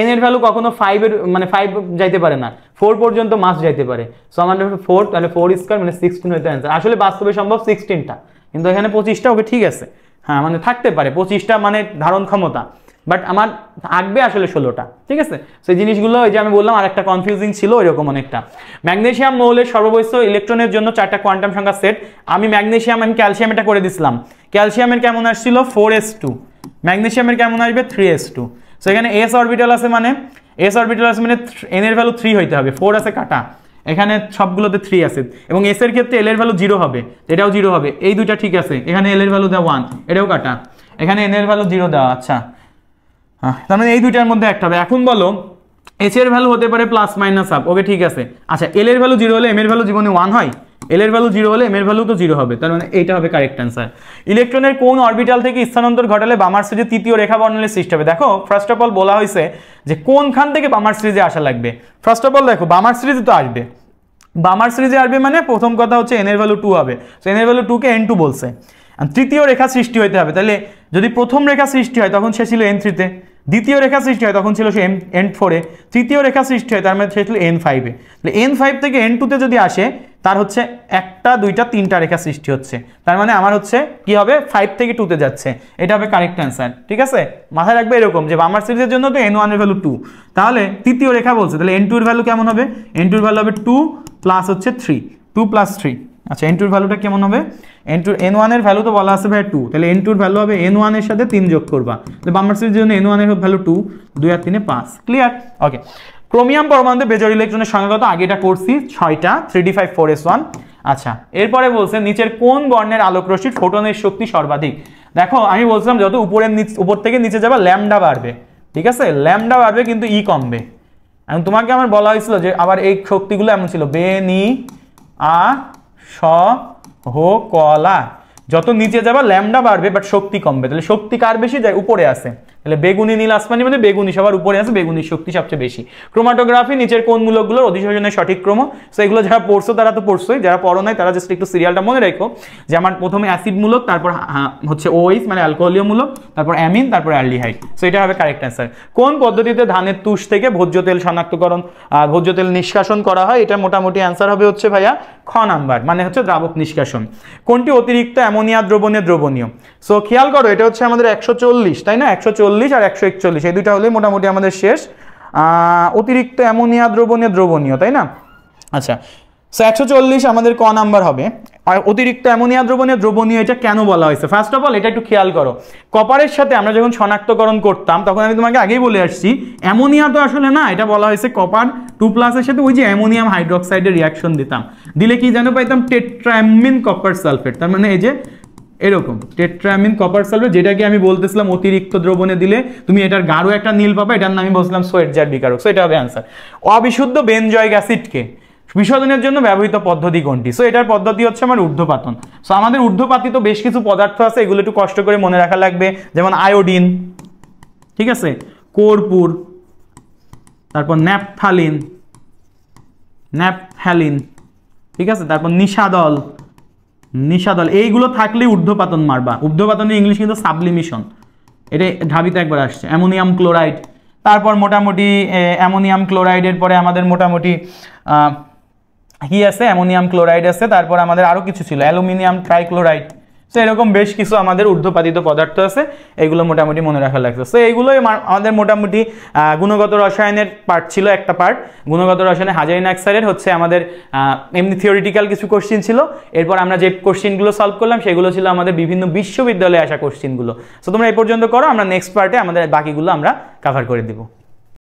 n এর ভ্যালু কখনো 5 এর মানে 5 যাইতে পারে না, 4 পর্যন্ত মাস যাইতে পারে। সো আমাদের 4, তাহলে 4² মানে 16 হইতো অ্যান্সার। আসলে বাস্তবে সম্ভব 16টা, কিন্তু এখানে 25টা, ওকে ঠিক আছে, হ্যাঁ মানে থাকতে পারে 25টা মানে ধারণ ক্ষমতা, বাট আমার থাকবে আসলে 16টা, ঠিক আছে। সেই জিনিসগুলো ওই যে আমি বললাম আর একটা কনফিউজিং ছিল ওইরকম অনেকটা। ম্যাগনেসিয়াম মৌলের সর্ববৈশ্য ইলেকট্রনের জন্য 4টা কোয়ান্টাম সংখ্যা সেট। আমি ক্যালসিয়াম এটা করে দিছিলাম, ক্যালসিয়ামের কেমন আসছিল 4s2, ম্যাগনেসিয়ামের কেমন আসবে 3s2। সো এখানে s অরবিটাল আছে, মানে s অরবিটাল আছে মানে n এর ভ্যালু 3 হইতে হবে, 4 আছে কাটা, এখানে সবগুলোতে 3 আছে, এবং s এর ক্ষেত্রে l এর ভ্যালু 0 হবে, এটাও 0 হবে, এই দুইটা ঠিক আছে, এখানে l এর ভ্যালু দেওয়া 1, এটাও কাটা, এখানে n এর ভ্যালু 0 দেওয়া। আচ্ছা তার মানে এই দুইটার মধ্যে একটা হবে। এখন বলো h এর ভ্যালু হতে পারে প্লাস মাইনাস হাফ, ওকে ঠিক আছে। আচ্ছা l এর ভ্যালু 0 হলে m এর ভ্যালু জীবনে 1 হয়, l এর ভ্যালু 0 হলে m এর ভ্যালু তো 0 হবে, তার মানে এইটা হবে কারেক্ট অ্যান্সার। ইলেকট্রনের কোন অরবিটাল থেকে স্থানান্তর ঘটালে বামার সিরিজে তৃতীয় রেখা বর্ণালীর সৃষ্টি হবে? দেখো ফার্স্ট অফ অল বলা হয়েছে যে কোনখান থেকে বামার সিরিজে আসা লাগবে। ফার্স্ট অফ অল দেখো বামার সিরিজে তো আসবে, বামার সিরিজে আসবে মানে প্রথম কথা হচ্ছে n এর ভ্যালু 2 হবে, সো n এর ভ্যালু 2 কে n2 বলছে। তৃতীয় রেখা সৃষ্টি হইতে হবে, তাহলে যদি প্রথম রেখা সৃষ্টি হয় তখন সে ছিল n3 তে, দ্বিতীয় রেখা সৃষ্টি হয় তখন ছিল সে n4 এ, তৃতীয় রেখা সৃষ্টি হয় তার মানে সে ছিল n5 এ। তাহলে n5 থেকে n2 তে যদি আসে তার হচ্ছে একটা দুইটা তিনটা রেখা সৃষ্টি হচ্ছে, তার মানে আমার হচ্ছে কি হবে 5 থেকে 2 তে যাচ্ছে, এটা হবে কারেক্ট অ্যান্সার। ঠিক আছে, মাথায় রাখবে এরকম যে বামার সিরিজের জন্য তো n1 এর ভ্যালু 2, তাহলে তৃতীয় রেখা বলছে, তাহলে n2 এর ভ্যালু কেমন হবে? n2 এর ভ্যালু হবে 2 প্লাস হচ্ছে 3, 2 প্লাস 3। আচ্ছা n2 এর ভ্যালুটা কেমন হবে? n1 এর ভ্যালু তো বলা আছে ভাই 2, তাহলে n2 এর ভ্যালু হবে n1 এর সাথে 3 যোগ করবা, তাহলে বামার সিরিজের জন্য n1 এর ভ্যালু 2, 2 আর 3 এ 5। ক্লিয়ার? ওকে। ক্রোমিয়াম পরমাণুতে বেজোড় ইলেকট্রনের সংখ্যা কত? আগে এটা করছি 6টা, 3d5 4s1। আচ্ছা এরপরে বলছে নিচের কোন বর্ণের আলোক রশ্মির ফোটনের শক্তি সর্বাধিক? দেখো আমি বলছিলাম যত উপর থেকে নিচে যাবা ল্যামডা বাড়বে, ঠিক আছে, ল্যামডা বাড়বে কিন্তু ই কমবে। এখন তোমাকে আমার বলা হয়েছিল যে আবার এই শক্তিগুলো এমন ছিল বেনি আ স হো কলা, যত নিচে যাবা ল্যামডা বাড়বে বাট শক্তি কমবে, তাহলে শক্তি কার বেশি যায়? উপরে আছে, তাহলে বেগুনি নীল আসমানি মানে বেগুনি সবার উপরে আছে, বেগুনির শক্তি সবচেয়ে বেশি। ক্রোমাটোগ্রাফি নিচের কোন মূলকগুলোর অধিশোষণের সঠিক ক্রম? সো এগুলো যারা পড়ছো তারা তো পড়ছোই, যারা পড়ো নাই তারা জাস্ট একটু সিরিয়ালটা মনে রাখো যে আমার প্রথমে অ্যাসিড মূলক, তারপর হচ্ছে OH মানে অ্যালকোহলীয় মূলক, তারপর অ্যামিন, তারপর অ্যালডিহাইড। সো এটা হবে কারেক্ট অ্যান্সার। কোন পদ্ধতিতে ধানের তুষ থেকে ভোজ্য তেল শনাক্তকরণ ভোজ্য তেল নিষ্কাশন করা হয়? এটা মোটামুটি অ্যান্সার হবে হচ্ছে ভাইয়া খ নাম্বার, মানে হচ্ছে দ্রাবক নিষ্কাশন। কোনটি অতিরিক্ত অ্যামোনিয়া দ্রবণে দ্রবণীয়? সো খেয়াল করো এটা হচ্ছে আমাদের 140, তাই না, 140 আর 141, এই দুইটা হলেই মোটামুটি আমাদের শেষ। অতিরিক্ত অ্যামোনিয়া দ্রবণে দ্রবণীয়, তাই না? আচ্ছা সো 140 আমাদের ক নাম্বার হবে। আর অতিরিক্ত অ্যামোনিয়া দ্রবণে দ্রবণীয় এটা কেন বলা হয়েছে? ফার্স্ট অফ অল এটা একটু খেয়াল করো, কপারের সাথে আমরা যখন শনাক্তকরণ করতাম তখন আমি তোমাকে আগেই বলে আসছি অ্যামোনিয়া তো আসলে না, এটা বলা হয়েছে কপার 2+ এর সাথে ওই যে অ্যামোনিয়াম হাইড্রোক্সাইডের রিয়াকশন দিতাম, দিলে কি যেন পাইতাম টেট্রাঅ্যামিন কপার সালফেট, তার মানে এই যে এরকম টেট্রাঅ্যামিন কপার সালফেট, যেটাকে আমি বলতেছিলাম অতিরিক্ত দ্রবণে দিলে তুমি এটার গাঢ় একটা নীল পাবা, এটার নামই বলছিলাম সোয়েটজার বিকারক। সো এটা হবে অ্যান্সার। অবিশুদ্ধ বেনজয়িক অ্যাসিডকে বিশোধনের জন্য ব্যবহৃত পদ্ধতি কোনটি? সো এটার পদ্ধতি হচ্ছে আমার ঊর্ধ্বপাতন। সো আমাদের ঊর্ধ্বপাতিত বেশ কিছু পদার্থ আছে, এগুলো একটু কষ্ট করে মনে রাখা লাগবে, যেমন আয়োডিন, ঠিক আছে, কর্পূর, তারপর ন্যাপথ্যালিন, ঠিক আছে, তারপর নিশাদল, এইগুলো থাকলে ঊর্ধ্বপাতন মারবা। ঊর্ধ্বপাতনের ইংলিশ কিন্তু সাবলিমিশন, এটা ঢাবিতে একবার আসছে। অ্যামোনিয়াম ক্লোরাইড, তারপর মোটামুটি অ্যামোনিয়াম ক্লোরাইডের পরে আমাদের মোটামুটি কি আছে, অ্যামোনিয়াম ক্লোরাইড আছে, তারপর আমাদের আরও কিছু ছিল অ্যালুমিনিয়াম ট্রাইক্লোরাইড। সো এরকম বেশ কিছু আমাদের ঊর্ধ্বপাতিত পদার্থ আছে, এগুলো মোটামুটি মনে রাখা লাগছে। সো এইগুলোই আমাদের মোটামুটি গুণগত রসায়নের পার্ট ছিল, একটা পার্ট গুণগত রসায়নে হাজারিন আকসারের হচ্ছে আমাদের এমনি থিওরিটিক্যাল কিছু কোশ্চিন ছিল। এরপর আমরা যে কোশ্চিনগুলো সলভ করলাম সেগুলো ছিল আমাদের বিভিন্ন বিশ্ববিদ্যালয়ে আসা কোশ্চিনগুলো। সো তোমরা এই পর্যন্ত করো, আমরা নেক্সট পার্টে আমাদের বাকিগুলো আমরা কভার করে দিব।